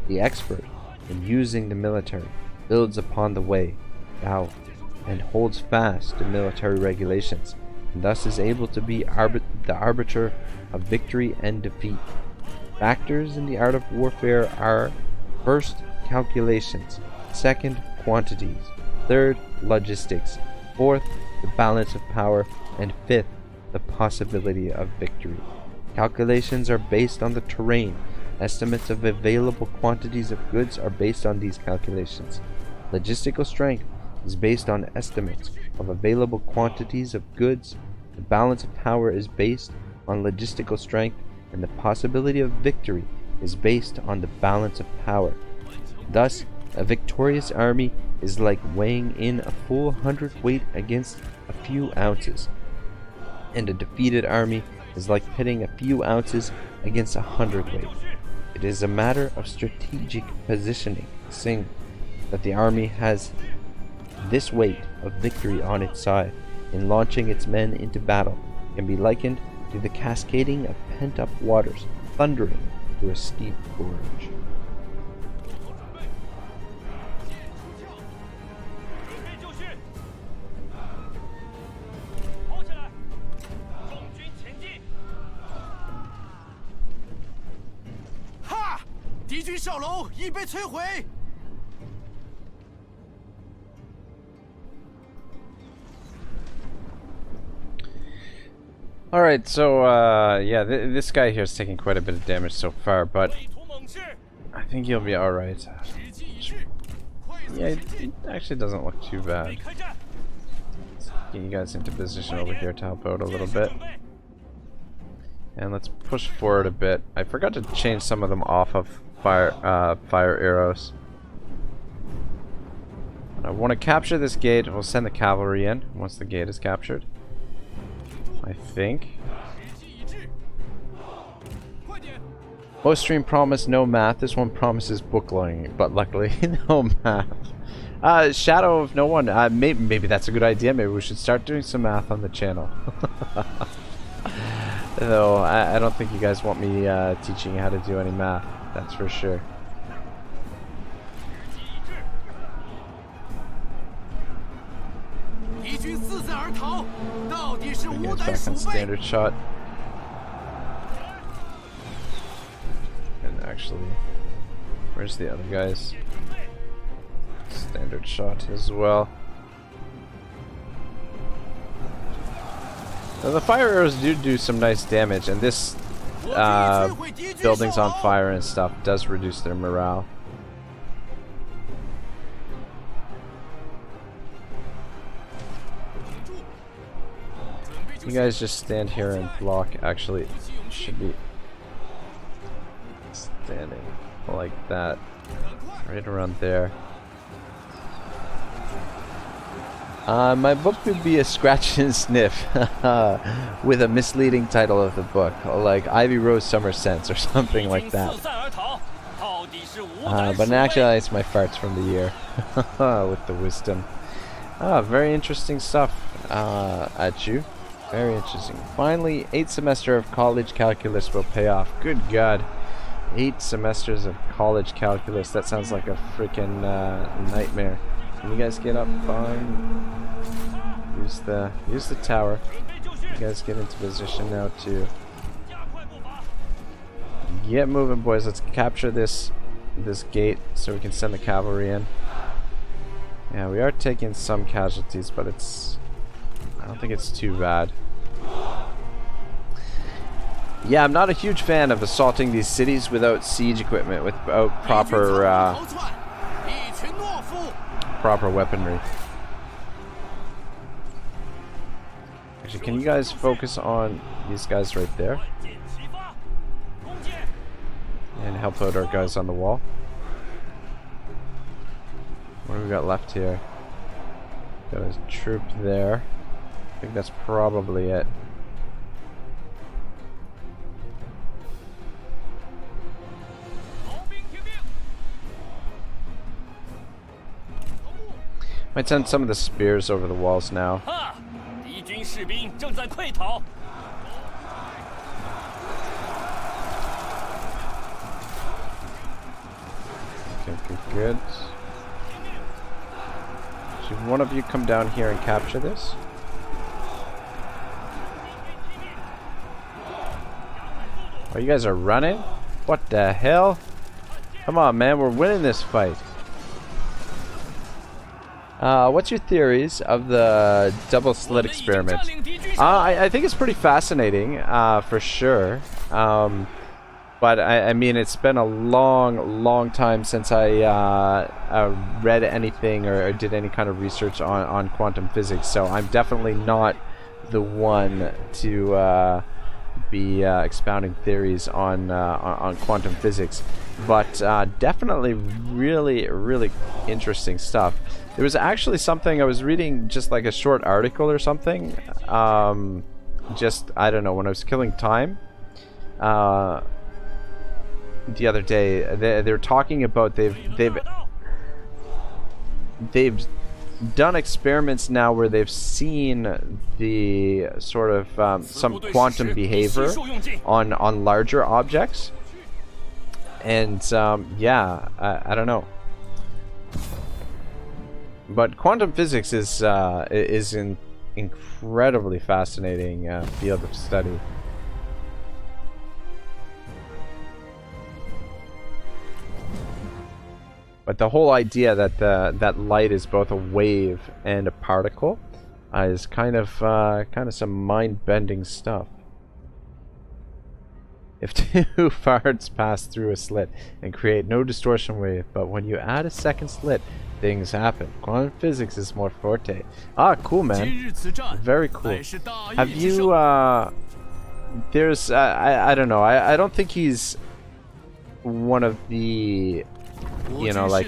The expert, in using the military, builds upon the way, Tao, and holds fast to military regulations, and thus is able to be the arbiter of victory and defeat. Factors in the art of warfare are: first, calculations; second, quantities; third, logistics; fourth, the balance of power; and fifth, the possibility of victory. Calculations are based on the terrain. Estimates of available quantities of goods are based on these calculations. Logistical strength is based on estimates of available quantities of goods. The balance of power is based on logistical strength, and the possibility of victory is based on the balance of power. Thus, a victorious army is like weighing in a full hundredweight against a few ounces, and a defeated army is like pitting a few ounces against a hundredweight. It is a matter of strategic positioning, seeing that the army has this weight of victory on its side. In launching its men into battle, can be likened to the cascading of pent-up waters thundering through a steep gorge. Ha! 敌军哨楼已被摧毁。 Alright, so, yeah, this guy here is taking quite a bit of damage so far, but I think he'll be alright. Yeah, it actually doesn't look too bad. Let's get you guys into position over here to help out a little bit. And let's push forward a bit. I forgot to change some of them off of fire arrows. I want to capture this gate. We'll send the cavalry in once the gate is captured, I think. Most stream promise no math. This one promises book learning, but luckily no math. Shadow of no one. Maybe that's a good idea. Maybe we should start doing some math on the channel. Though I don't think you guys want me teaching you how to do any math. That's for sure. Back on standard shot. And actually, where's the other guys? Standard shot as well. Now the fire arrows do some nice damage, and this buildings on fire and stuff does reduce their morale. You guys just stand here and block. Actually, should be standing like that, right around there. My book would be a scratch and sniff with a misleading title of the book, like Ivy Rose Summer Scents or something like that. But in actuality, it's my farts from the year with the wisdom. Very interesting stuff at you. Very interesting. Finally, 8th semester of college calculus will pay off. Good God. 8 semesters of college calculus. That sounds like a freaking nightmare. Can you guys get up? Fine. Use the tower. You guys get into position now too. Get moving, boys. Let's capture this gate so we can send the cavalry in. Yeah, we are taking some casualties, but I don't think it's too bad. Yeah, I'm not a huge fan of assaulting these cities without siege equipment, without proper weaponry. Actually, can you guys focus on these guys right there? And help out our guys on the wall. What do we got left here? Got a troop there. I think that's probably it. Might send some of the spears over the walls now. Okay, good. Should one of you come down here and capture this? Oh, you guys are running? What the hell? Come on, man, we're winning this fight. What's your theories of the double slit experiment? I think it's pretty fascinating, for sure. But I mean, it's been a long time since I read anything or did any kind of research on quantum physics. So I'm definitely not the one to be expounding theories on quantum physics. But definitely really interesting stuff. There was actually something I was reading, just like a short article or something. Just, I don't know, when I was killing time the other day, they're talking about they've done experiments now where they've seen the sort of some quantum behavior on larger objects. And yeah, I don't know. But quantum physics is an incredibly fascinating field of study. But the whole idea that that light is both a wave and a particle is kind of some mind-bending stuff. If two farts pass through a slit and create no distortion wave, but when you add a second slit, things happen. Quantum physics is more forte. Ah, cool, man. Very cool. Have you, there's, I don't know, I don't think he's one of the, you know, like,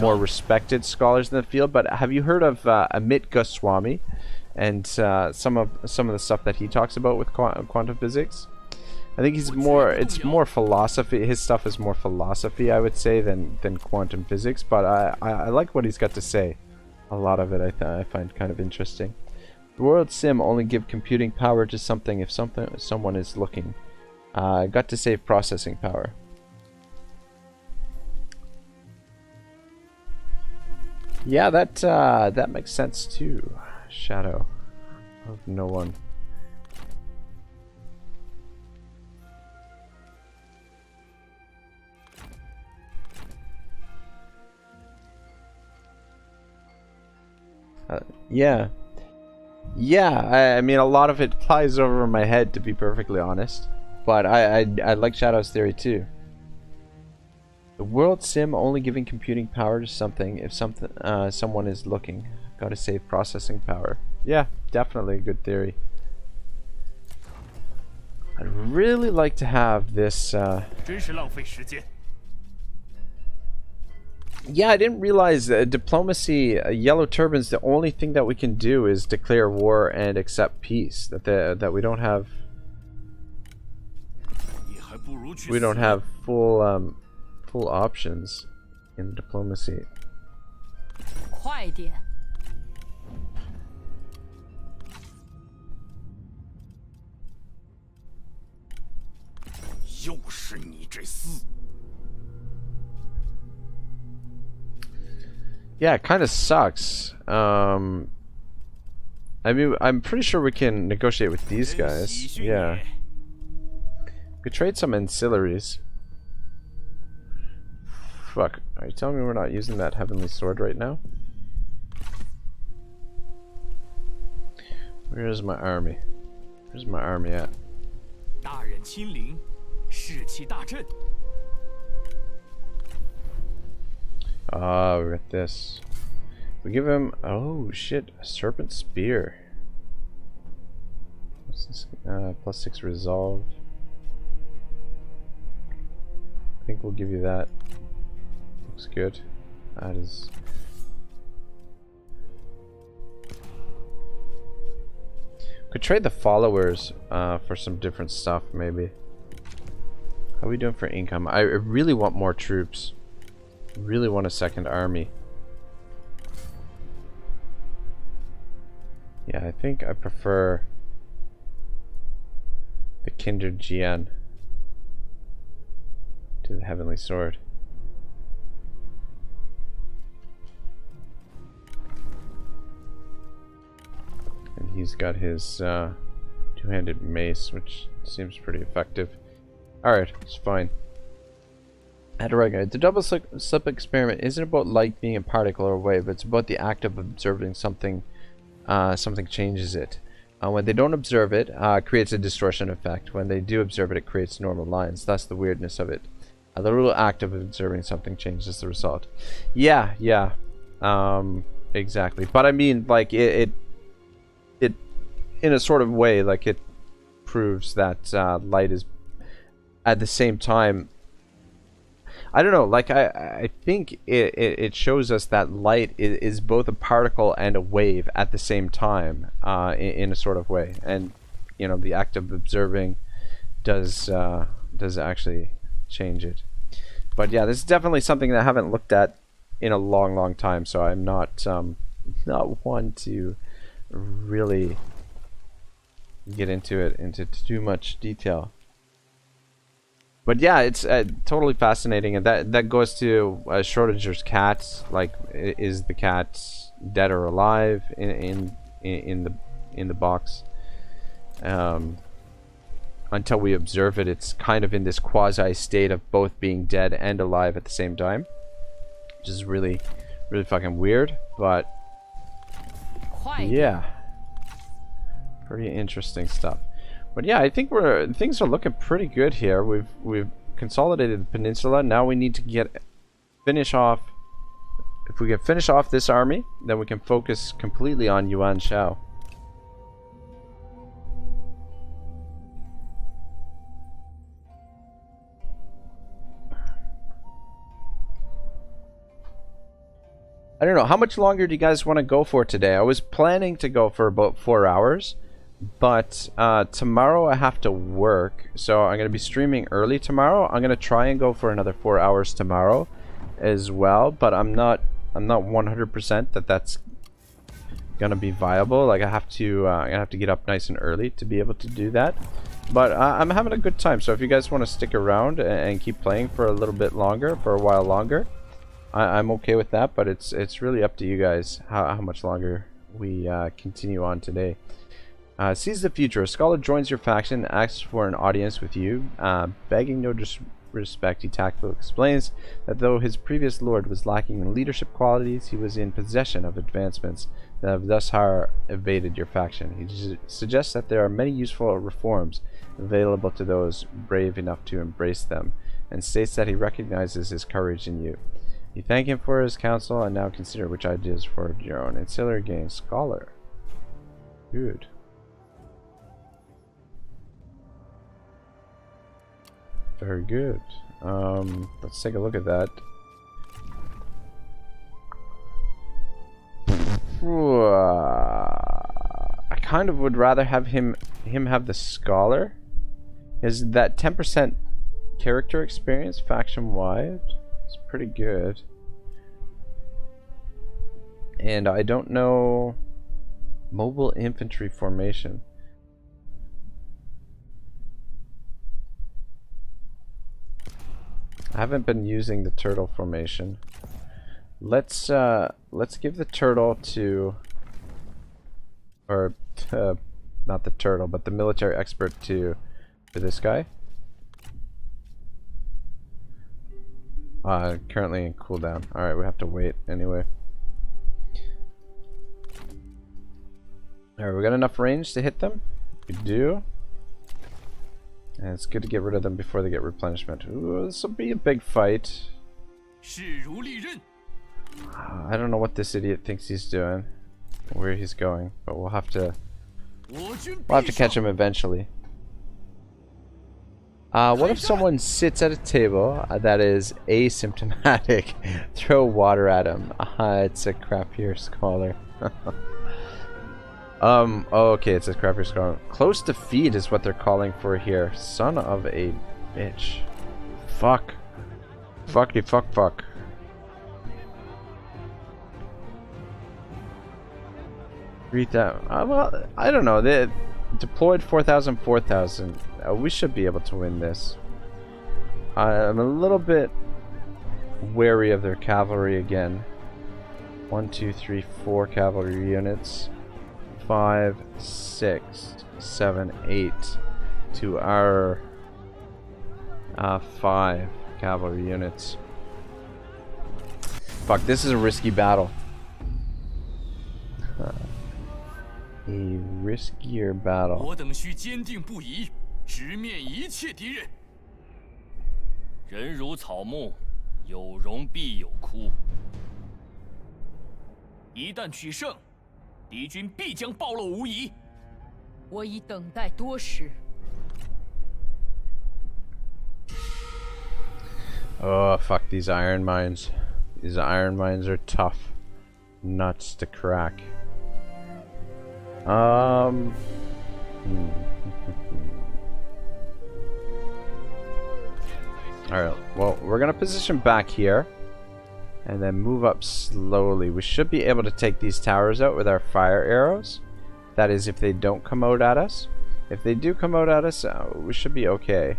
more respected scholars in the field, but have you heard of Amit Goswami and some of the stuff that he talks about with quantum physics? I think he's it's more philosophy. His stuff is more philosophy, I would say, than quantum physics. But I like what he's got to say. A lot of it I find kind of interesting. The world sim only give computing power to something if someone is looking. Got to save processing power. Yeah, that makes sense too. Shadow of no one. Yeah, I mean, a lot of it flies over my head, to be perfectly honest. But I like Shadow's theory too. The world sim only giving computing power to something if someone is looking. Gotta save processing power. Yeah, definitely a good theory. I'd really like to have this Yeah, I didn't realize that diplomacy, Yellow Turban's, the only thing that we can do is declare war and accept peace. That we don't have full full options in diplomacy. 快点！又是你这厮！ Yeah, it kind of sucks. I mean, I'm pretty sure we can negotiate with these guys. Yeah. We could trade some ancillaries. Fuck. Are you telling me we're not using that heavenly sword right now? Where's my army? Where's my army at? 大人亲临，士气大振。 Ah, we got this. We give him... Oh, shit. A serpent spear. What's this? +6 resolve. I think we'll give you that. Looks good. That is... Could trade the followers for some different stuff, maybe. How are we doing for income? I really want more troops. Really want a second army. Yeah, I think I prefer the Kindred Jian to the Heavenly Sword. And he's got his two-handed mace, which seems pretty effective. Alright, it's fine. Adarega, the double slip experiment isn't about light being a particle or a wave, it's about the act of observing something. Something changes it. When they don't observe it, it creates a distortion effect. When they do observe it, it creates normal lines. That's the weirdness of it. The little act of observing something changes the result. Yeah, yeah. Exactly. But I mean, like, it in a sort of way, like, it proves that light is at the same time... I don't know, like, I think it shows us that light is both a particle and a wave at the same time, in a sort of way. And, you know, the act of observing does actually change it. But yeah, this is definitely something that I haven't looked at in a long time, so I'm not one to really get into it into too much detail. But yeah, it's totally fascinating, and that goes to Schrodinger's cat. Like, is the cat dead or alive in the box? Until we observe it, it's kind of in this quasi state of both being dead and alive at the same time, which is really fucking weird. But yeah, pretty interesting stuff. But yeah, I think things are looking pretty good here. We've consolidated the peninsula. Now we need to finish off. If we can finish off this army, then we can focus completely on Yuan Shao. I don't know, how much longer do you guys want to go for today? I was planning to go for about 4 hours. But tomorrow I have to work, so I'm going to be streaming early tomorrow. I'm going to try and go for another 4 hours tomorrow as well, but I'm not 100% that that's going to be viable. Like, I have to get up nice and early to be able to do that. But I'm having a good time, so if you guys want to stick around and keep playing for a little bit longer, for a while longer, I'm okay with that, but it's really up to you guys how much longer we continue on today. Sees the future. A scholar joins your faction, asks for an audience with you. Begging no disrespect, he tactfully explains that though his previous lord was lacking in leadership qualities, he was in possession of advancements that have thus far evaded your faction. He suggests that there are many useful reforms available to those brave enough to embrace them, and states that he recognizes his courage in you. You thank him for his counsel, and now consider which ideas for your own ancillary gain. Scholar. Good. Very good. Let's take a look at that. I kind of would rather have him have the scholar. Is that 10% character experience faction wide? It's pretty good. And I don't know mobile infantry formation. I haven't been using the turtle formation. Let's give the turtle to, or not the turtle, but the military expert to this guy. Currently in cooldown. Alright, we have to wait anyway. Alright, we got enough range to hit them? We do. And it's good to get rid of them before they get replenishment. Ooh, this will be a big fight. I don't know what this idiot thinks he's doing, where he's going, but we'll have to catch him eventually. What if someone sits at a table that is asymptomatic? Throw water at him. It's a crappier scholar. Oh, okay, it's a crappier scholar. Close defeat is what they're calling for here. Son of a bitch. Fuck. Fucky fuck fuck. Read that. Well, I don't know. They deployed 4,000, 4,000. We should be able to win this. I'm a little bit wary of their cavalry again. 1, 2, 3, 4 cavalry units. 5, 6, 7, 8 to our 5 cavalry units. Fuck, this is a risky battle. A riskier battle. 我等需坚定不移，直面一切敌人。人如草木，有荣必有枯。一旦取胜，敌军必将暴露无遗。我已等待多时。Oh, fuck these iron mines. These iron mines are tough. Nuts to crack. Alright, well, we're gonna position back here and then move up slowly. We should be able to take these towers out with our fire arrows. That is, if they don't come out at us. If they do come out at us, we should be okay.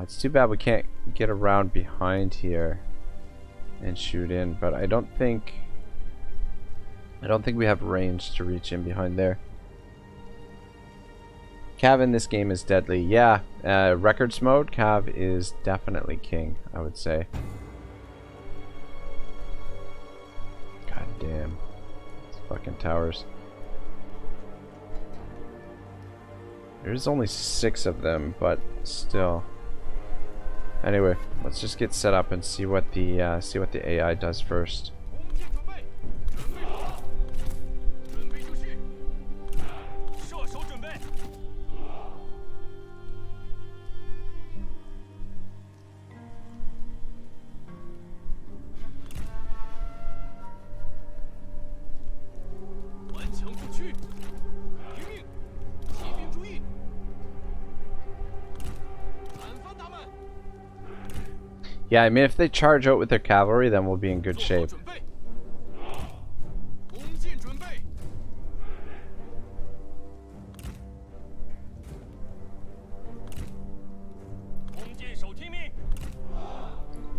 It's too bad we can't get around behind here and shoot in, but I don't think we have range to reach in behind there. Cav in this game is deadly. Yeah, records mode, Cav is definitely king, I would say. God damn. These fucking towers. There's only 6 of them, but still. Anyway, let's just get set up and see what the AI does first. Yeah, I mean, if they charge out with their cavalry, then we'll be in good shape.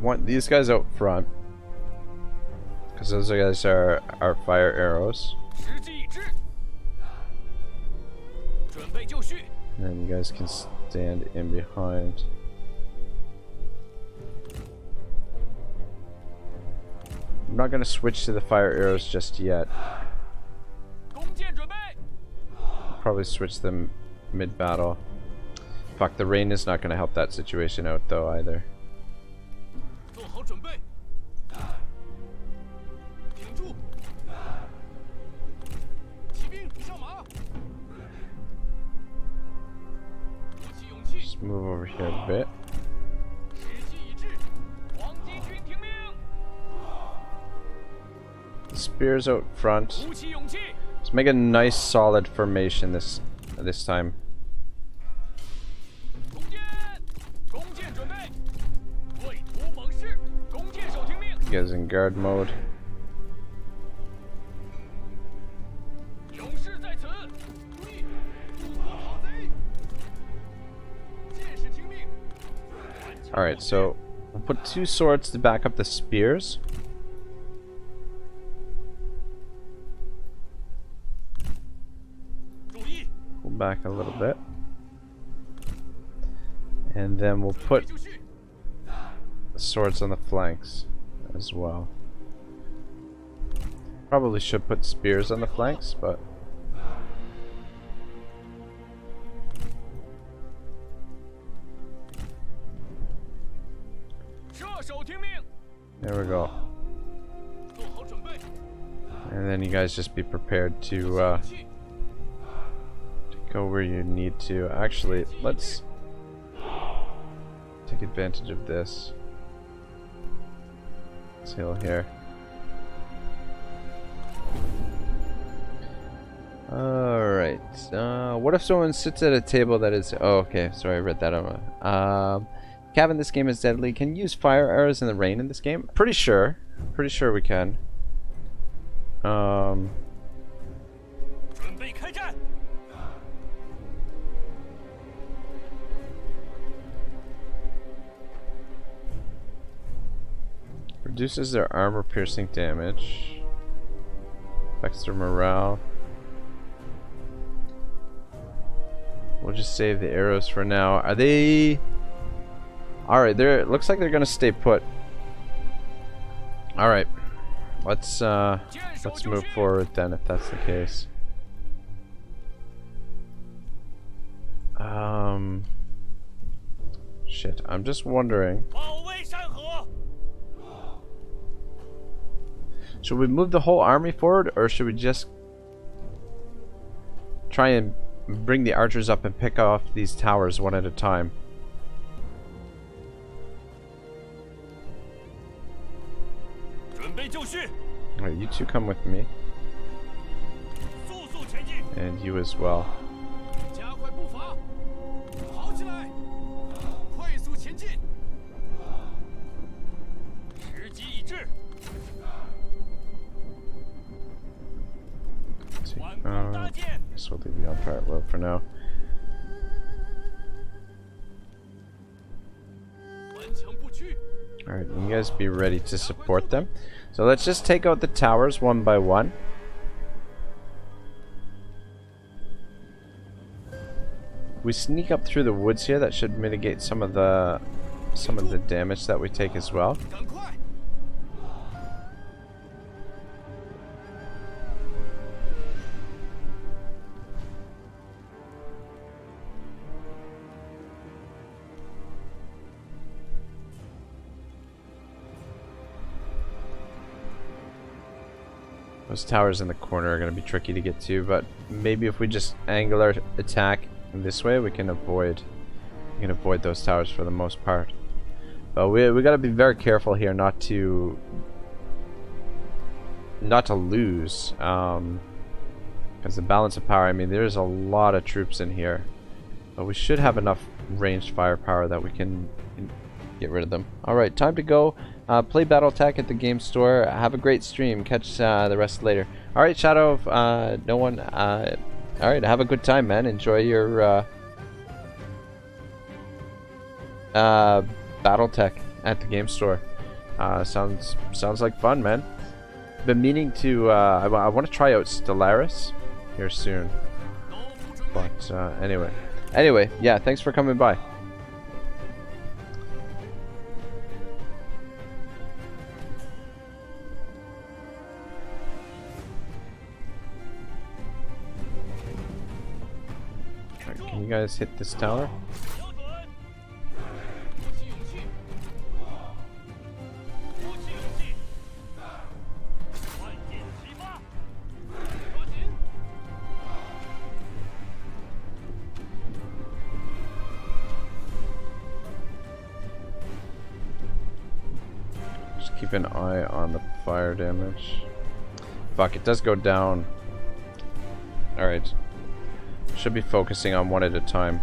Want these guys out front, because those guys are our fire arrows. And then you guys can stand in behind. I'm not gonna switch to the fire arrows just yet. Probably switch them mid-battle. Fuck, the rain is not gonna help that situation out though either. Just move over here a bit. spears out front. 鼓起勇气， Let's make a nice solid formation this time. 弓箭，弓箭准备，为图猛士，弓箭手听命。 You guys in guard mode. 勇士在此，注意，不可讨贼。剑士听命。 Alright, so we'll put 2 swords to back up the spears. Pull back a little bit. And then we'll put the swords on the flanks as well. Probably should put spears on the flanks, but... There we go. And then you guys just be prepared to go where you need to. Actually, let's take advantage of this. This hill here. Alright. What if someone sits at a table that is... Oh, okay. Sorry, I read that on... Kevin, this game is deadly. Can you use fire arrows in the rain in this game? Pretty sure. Pretty sure we can. Reduces their armor piercing damage. Affects their morale. We'll just save the arrows for now. Are they... Alright, it looks like they're gonna stay put. Alright. Let's move forward then if that's the case. Shit, I'm just wondering. Should we move the whole army forward, or should we just try and bring the archers up and pick off these towers one at a time? Alright, you two come with me. And you as well. Guess we'll leave you on pirate road for now. Alright, you guys be ready to support them. So let's just take out the towers one by one. We sneak up through the woods here. That should mitigate some of the damage that we take as well. Those towers in the corner are going to be tricky to get to, but maybe if we just angle our attack this way, we can avoid those towers for the most part. But we got to be very careful here not to lose, because the balance of power. I mean, there's a lot of troops in here, but we should have enough ranged firepower that we can get rid of them. All right, time to go. Play BattleTech at the game store. Have a great stream. Catch the rest later. All right, Shadow. No one. All right, have a good time, man. Enjoy your BattleTech at the game store. Sounds like fun, man. Been meaning to. I want to try out Stellaris here soon. But anyway, yeah. Thanks for coming by. Can you guys hit this tower? Just keep an eye on the fire damage. Fuck, it does go down. Alright. Should be focusing on one at a time.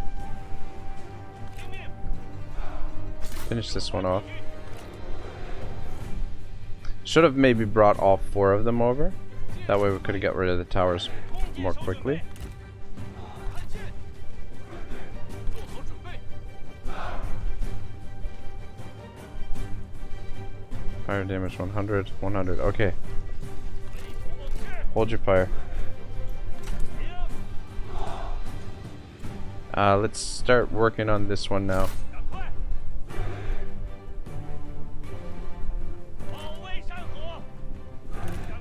Finish this one off. Should have maybe brought all 4 of them over. That way we could have got rid of the towers more quickly. Fire damage 100, 100. Okay. Hold your fire. Let's start working on this one now.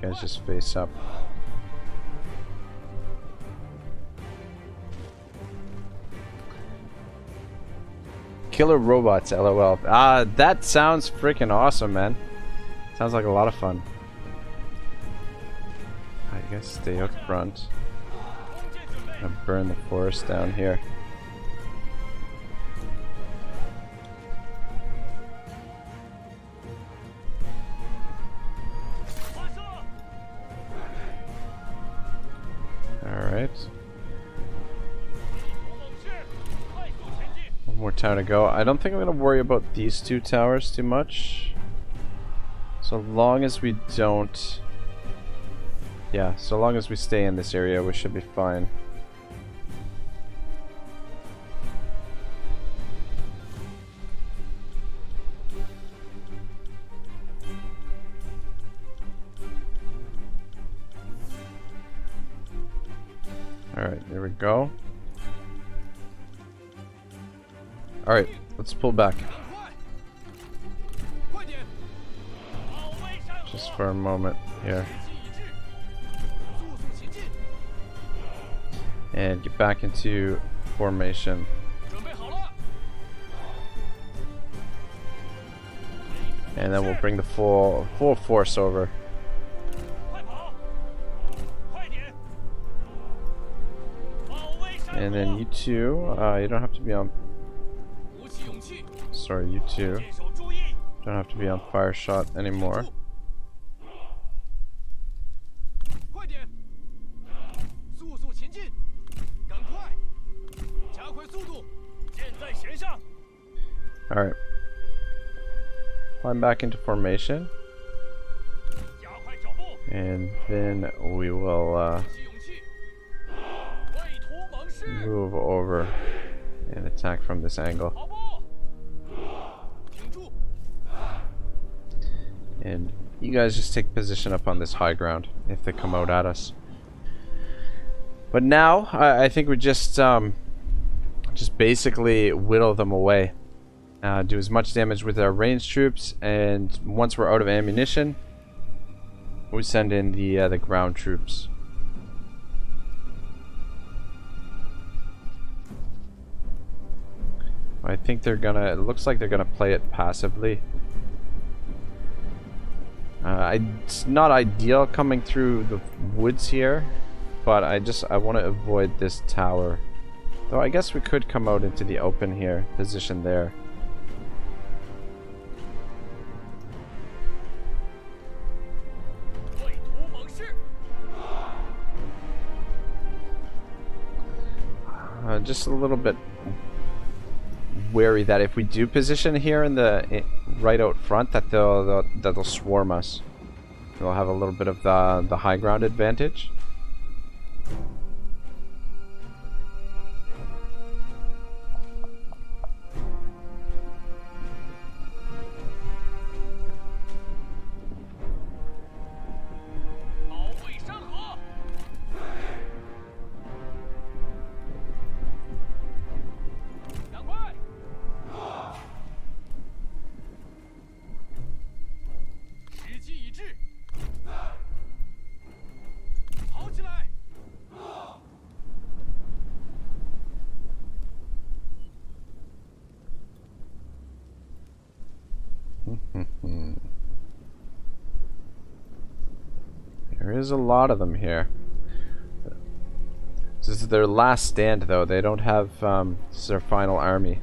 You guys just face up. Killer robots, LOL. That sounds freaking awesome, man. Sounds like a lot of fun. I guess stay up front. I'm gonna burn the forest down here. Alright. One more tower to go. I don't think I'm gonna worry about these 2 towers too much. So long as we don't... Yeah, so long as we stay in this area, we should be fine. Alright, there we go. Alright, let's pull back. Just for a moment here. And get back into formation. And then we'll bring the full force over. And then you two, you don't have to be on... Sorry, you two don't have to be on fire shot anymore. Alright. Climb back into formation. And then we will move over and attack from this angle. And you guys just take position up on this high ground if they come out at us. But now I think we just basically whittle them away. Do as much damage with our ranged troops, and once we're out of ammunition, we send in the ground troops. I think they're gonna. It looks like they're gonna play it passively. It's not ideal coming through the woods here, but I want to avoid this tower. Though I guess we could come out into the open here, position there. Just a little bit wary that if we do position here in the right out front, that they'll swarm us. They'll have a little bit of the high ground advantage. There is a lot of them here. This is their last stand, though. They don't have this is their final army.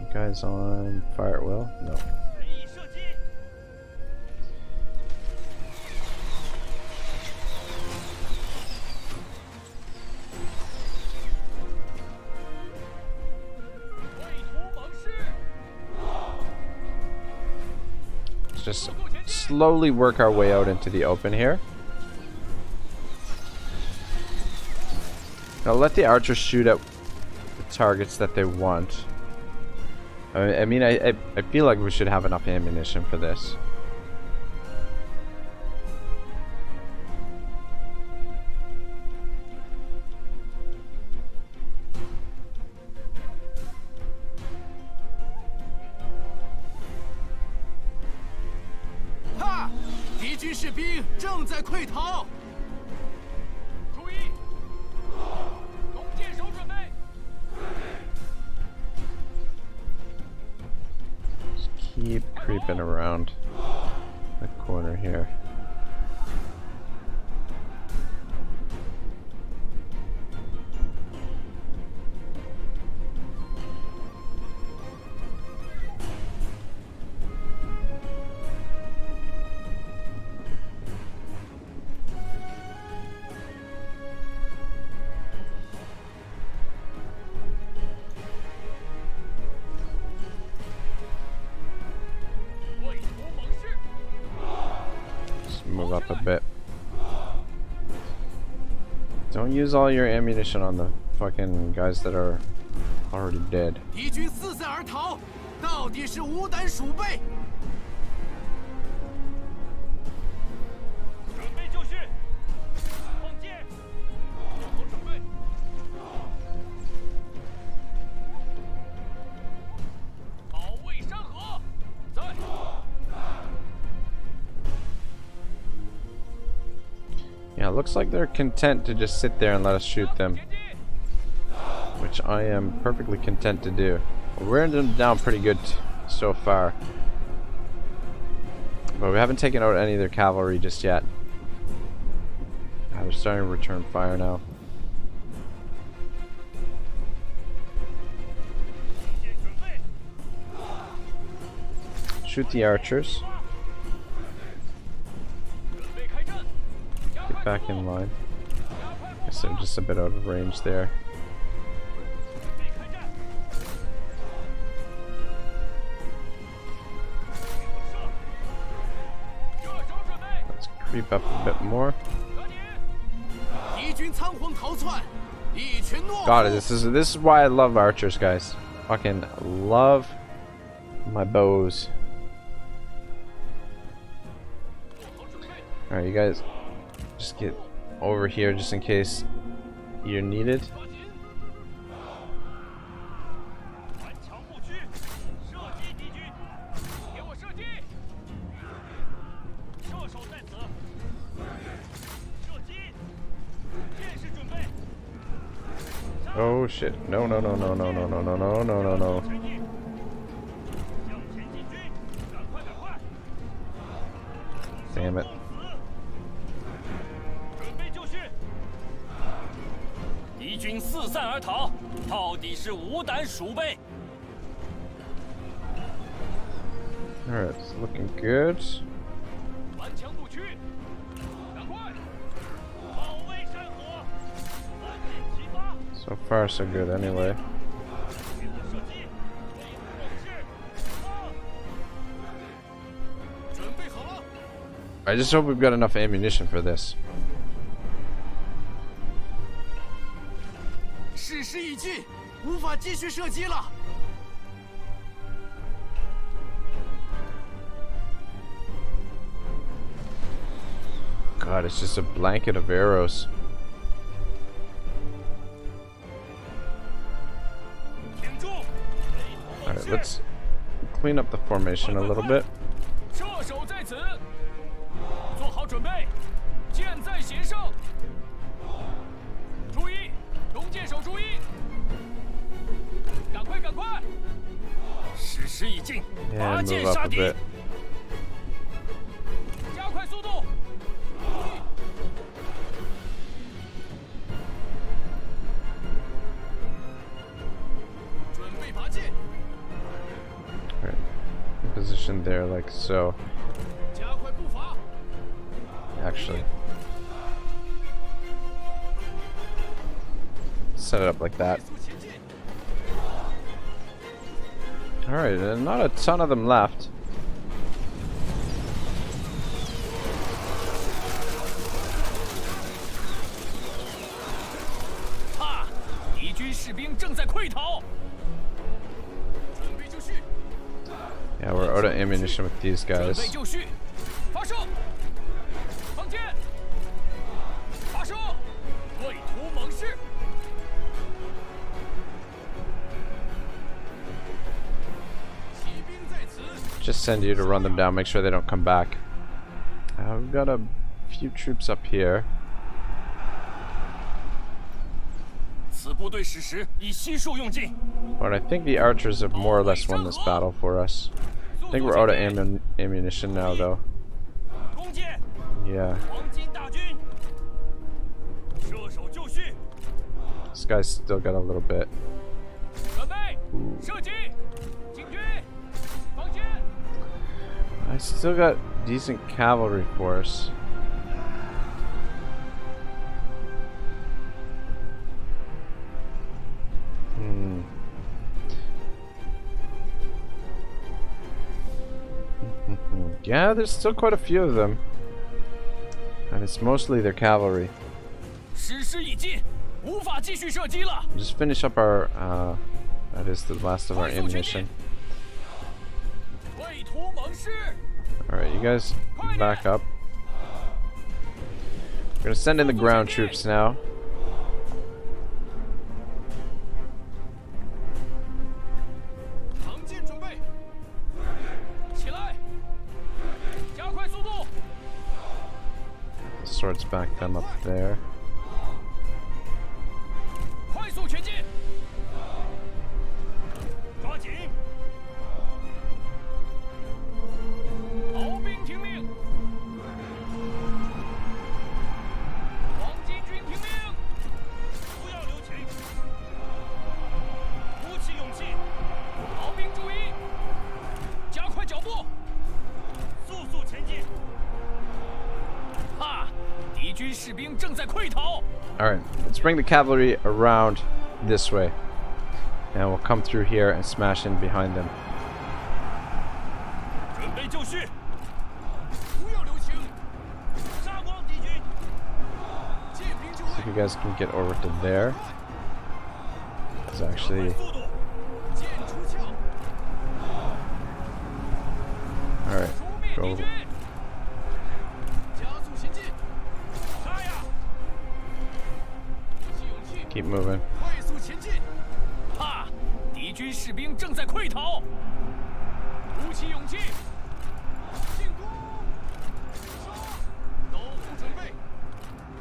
You guys on fire at will? No. Let's just slowly work our way out into the open here. Now let the archers shoot at the targets that they want. I mean, I feel like we should have enough ammunition for this. Ha！敌军士兵正在溃逃。注意，弓箭手准备。 Keep creeping around the corner here. Move up a bit. Don't use all your ammunition on the fucking guys that are already dead. 敌军四散而逃，到底是无胆鼠辈。准备就绪，放箭，做好准备。保卫山河，在。 Yeah, it looks like they're content to just sit there and let us shoot them, which I am perfectly content to do. We're wearing them down pretty good so far, but we haven't taken out any of their cavalry just yet. They're starting to return fire now. Shoot the archers. Get back in line. Guess they're just a bit out of range there. Let's creep up a bit more. God, this is why I love archers, guys. Fucking love my bows. Alright, you guys just get over here just in case you're needed. Oh shit. No, no, no, no, no, no, no, no, no, no, no, no. Damn it. Alright, it's looking good. So far, so good anyway. I just hope we've got enough ammunition for this. God, it's just a blanket of arrows. Alright, let's clean up the formation a little bit. And move up a bit. here, like so. Actually, set it up like that. Alright, not a ton of them left. Yeah, we're out of ammunition with these guys. Just send you to run them down, make sure they don't come back. We've got a few troops up here. But I think the archers have more or less won this battle for us. I think we're out of ammunition now, though. Yeah. This guy's still got a little bit. Ooh. I still got decent cavalry force. Yeah, there's still quite a few of them. And it's mostly their cavalry. Just finish up our, that is the last of our ammunition. Alright, you guys back up. We're gonna send in the ground troops now. The swords back them up there. Alright, let's bring the cavalry around this way. And we'll come through here and smash in behind them. See if you guys can get over to there. It's actually... Alright, go. Keep moving.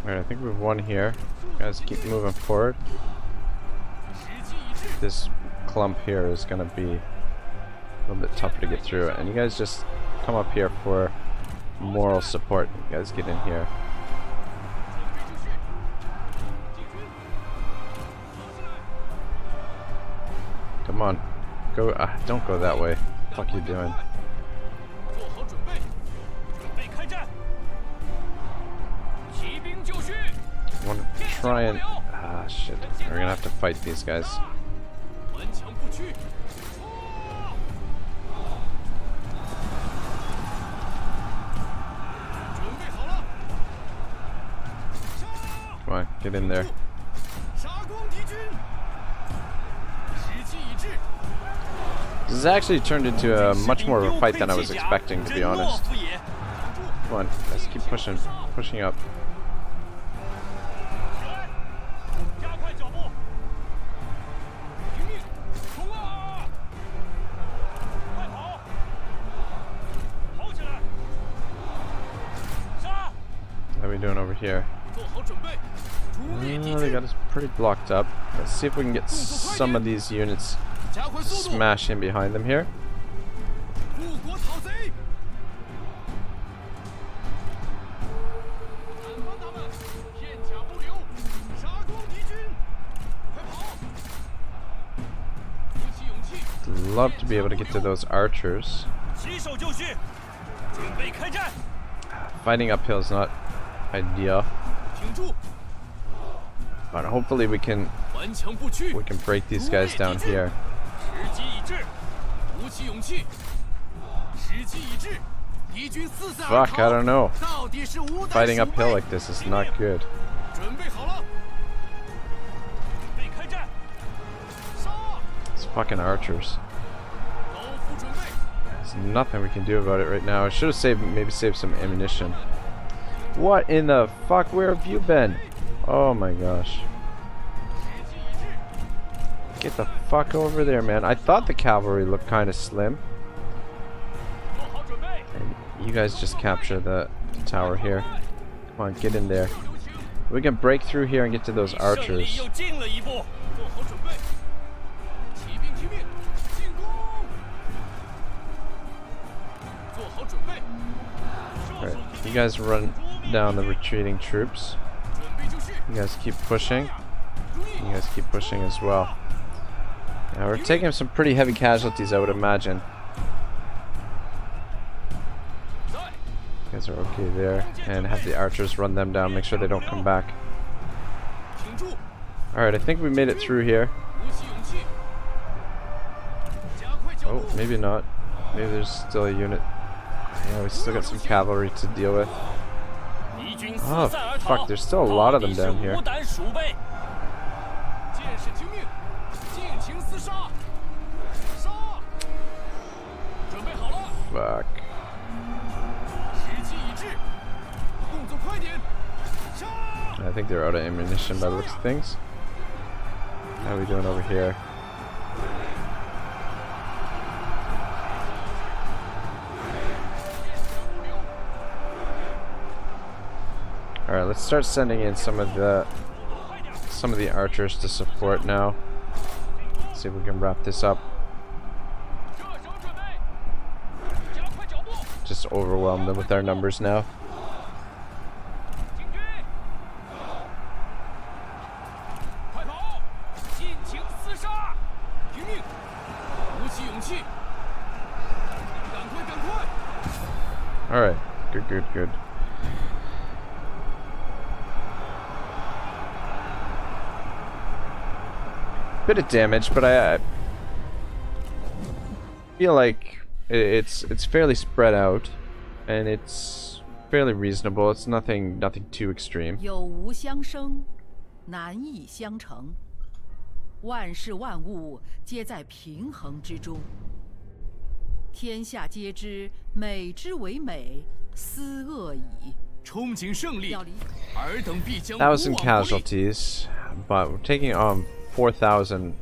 Alright, I think we've won here. Guys, keep moving forward. This clump here is gonna be a little bit tougher to get through, and you guys just come up here for moral support. You guys get in here. Come on, go. Don't go that way. What the fuck you doing? I want to try and... shit. We're gonna have to fight these guys. Come on, get in there. This has actually turned into a much more of a fight than I was expecting, to be honest. Come on, let's keep pushing up. How are we doing over here? They got us pretty blocked up. Let's see if we can get some of these units smash in behind them here. Love to be able to get to those archers. Fighting uphill is not ideal, but hopefully we can break these guys down here. Fuck, I don't know. Fighting uphill like this is not good. It's fucking archers. There's nothing we can do about it right now. I should have maybe saved some ammunition. What in the fuck? Where have you been? Oh my gosh. Get the fuck over there, man. I thought the cavalry looked kind of slim. And you guys just capture the tower here. Come on, get in there. We can break through here and get to those archers. Alright, you guys run down the retreating troops. You guys keep pushing. You guys keep pushing as well. Now we're taking some pretty heavy casualties, I would imagine. You guys are okay there. And have the archers run them down, make sure they don't come back. Alright, I think we made it through here. Oh, maybe not. Maybe there's still a unit. Yeah, we still got some cavalry to deal with. Oh, fuck, there's still a lot of them down here. Fuck. I think they're out of ammunition by the looks of things. How are we doing over here? Alright, let's start sending in some of the archers to support now. Let's see if we can wrap this up. Just overwhelm them with our numbers now. Alright, good. Bit of damage, but I feel like it's fairly spread out, and it's fairly reasonable. It's nothing too extreme. 有无相生，难以相成。万事万物皆在平衡之中。天下皆知美之为美，斯恶已。憧憬胜利，尔等必将 1,000 casualties, but we're taking on 4,000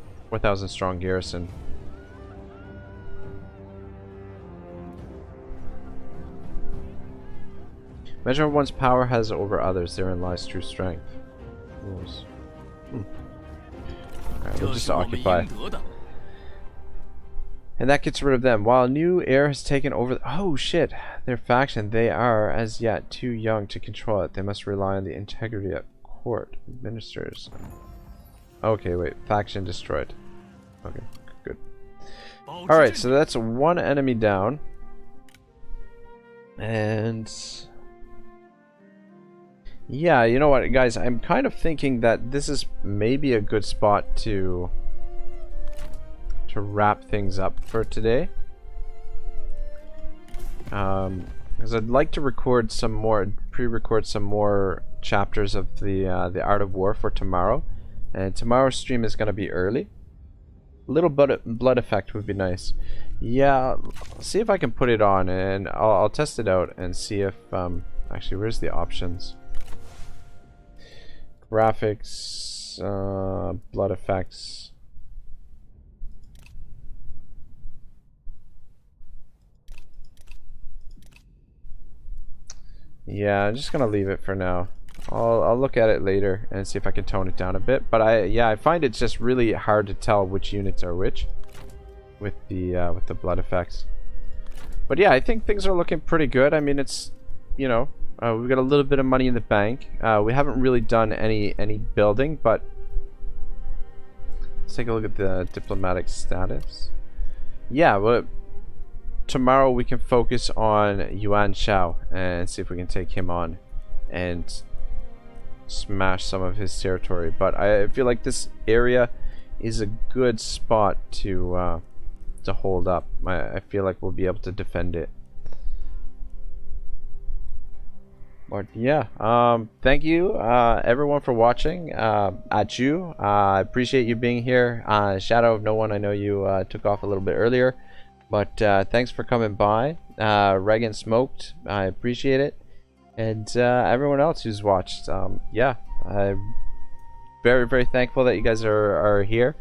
strong garrison. Measure one's power has over others, therein lies true strength. Alright, we'll just occupy. And that gets rid of them. While a new heir has taken over oh shit! Their faction, they are as yet too young to control it. They must rely on the integrity of court ministers. Okay, wait. Faction destroyed. Okay, good. Alright, so that's one enemy down. And yeah, you know what, guys? I'm kind of thinking that this is maybe a good spot to wrap things up for today. Because I'd like to record some more, pre-record some more chapters of the Art of War for tomorrow. And tomorrow's stream is going to be early. A little blood effect would be nice. Yeah, I'll see if I can put it on, and I'll test it out and see if actually, where's the options? Graphics, blood effects. Yeah, I'm just gonna leave it for now. I'll look at it later and see if I can tone it down a bit. But I find it's just really hard to tell which units are which with the blood effects. But yeah, I think things are looking pretty good. I mean, it's, you know, we've got a little bit of money in the bank. We haven't really done any building, but let's take a look at the diplomatic status. Yeah, well, tomorrow we can focus on Yuan Shao and see if we can take him on and smash some of his territory. But I feel like this area is a good spot to hold up. I feel like we'll be able to defend it. But yeah, thank you everyone for watching. Eh-Shan, I appreciate you being here. Shadow of No One, I know you took off a little bit earlier, but thanks for coming by. Regan Smoked, I appreciate it. And everyone else who's watched, yeah, I'm very, very thankful that you guys are here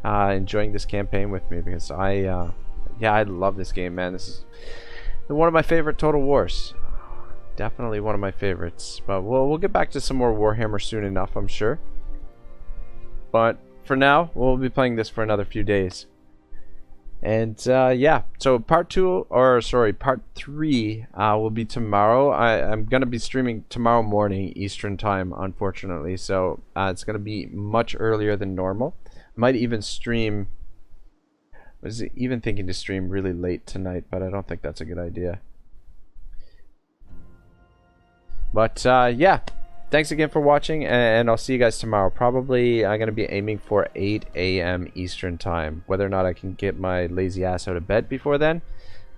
enjoying this campaign with me, because yeah, I love this game, man. This is one of my favorite Total Wars. Definitely one of my favorites. But we'll get back to some more Warhammer soon enough, I'm sure. But for now, we'll be playing this for another few days. And yeah, so part 3 will be tomorrow. I'm gonna be streaming tomorrow morning Eastern time, unfortunately, so it's gonna be much earlier than normal. Might even stream, I was even thinking to stream really late tonight, but I don't think that's a good idea. But yeah, thanks again for watching, and I'll see you guys tomorrow. Probably I'm going to be aiming for 8 a.m. Eastern time. Whether or not I can get my lazy ass out of bed before then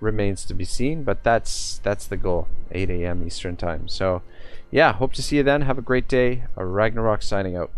remains to be seen, but that's the goal, 8 a.m. Eastern time. So yeah, hope to see you then. Have a great day. Ragnarok signing out.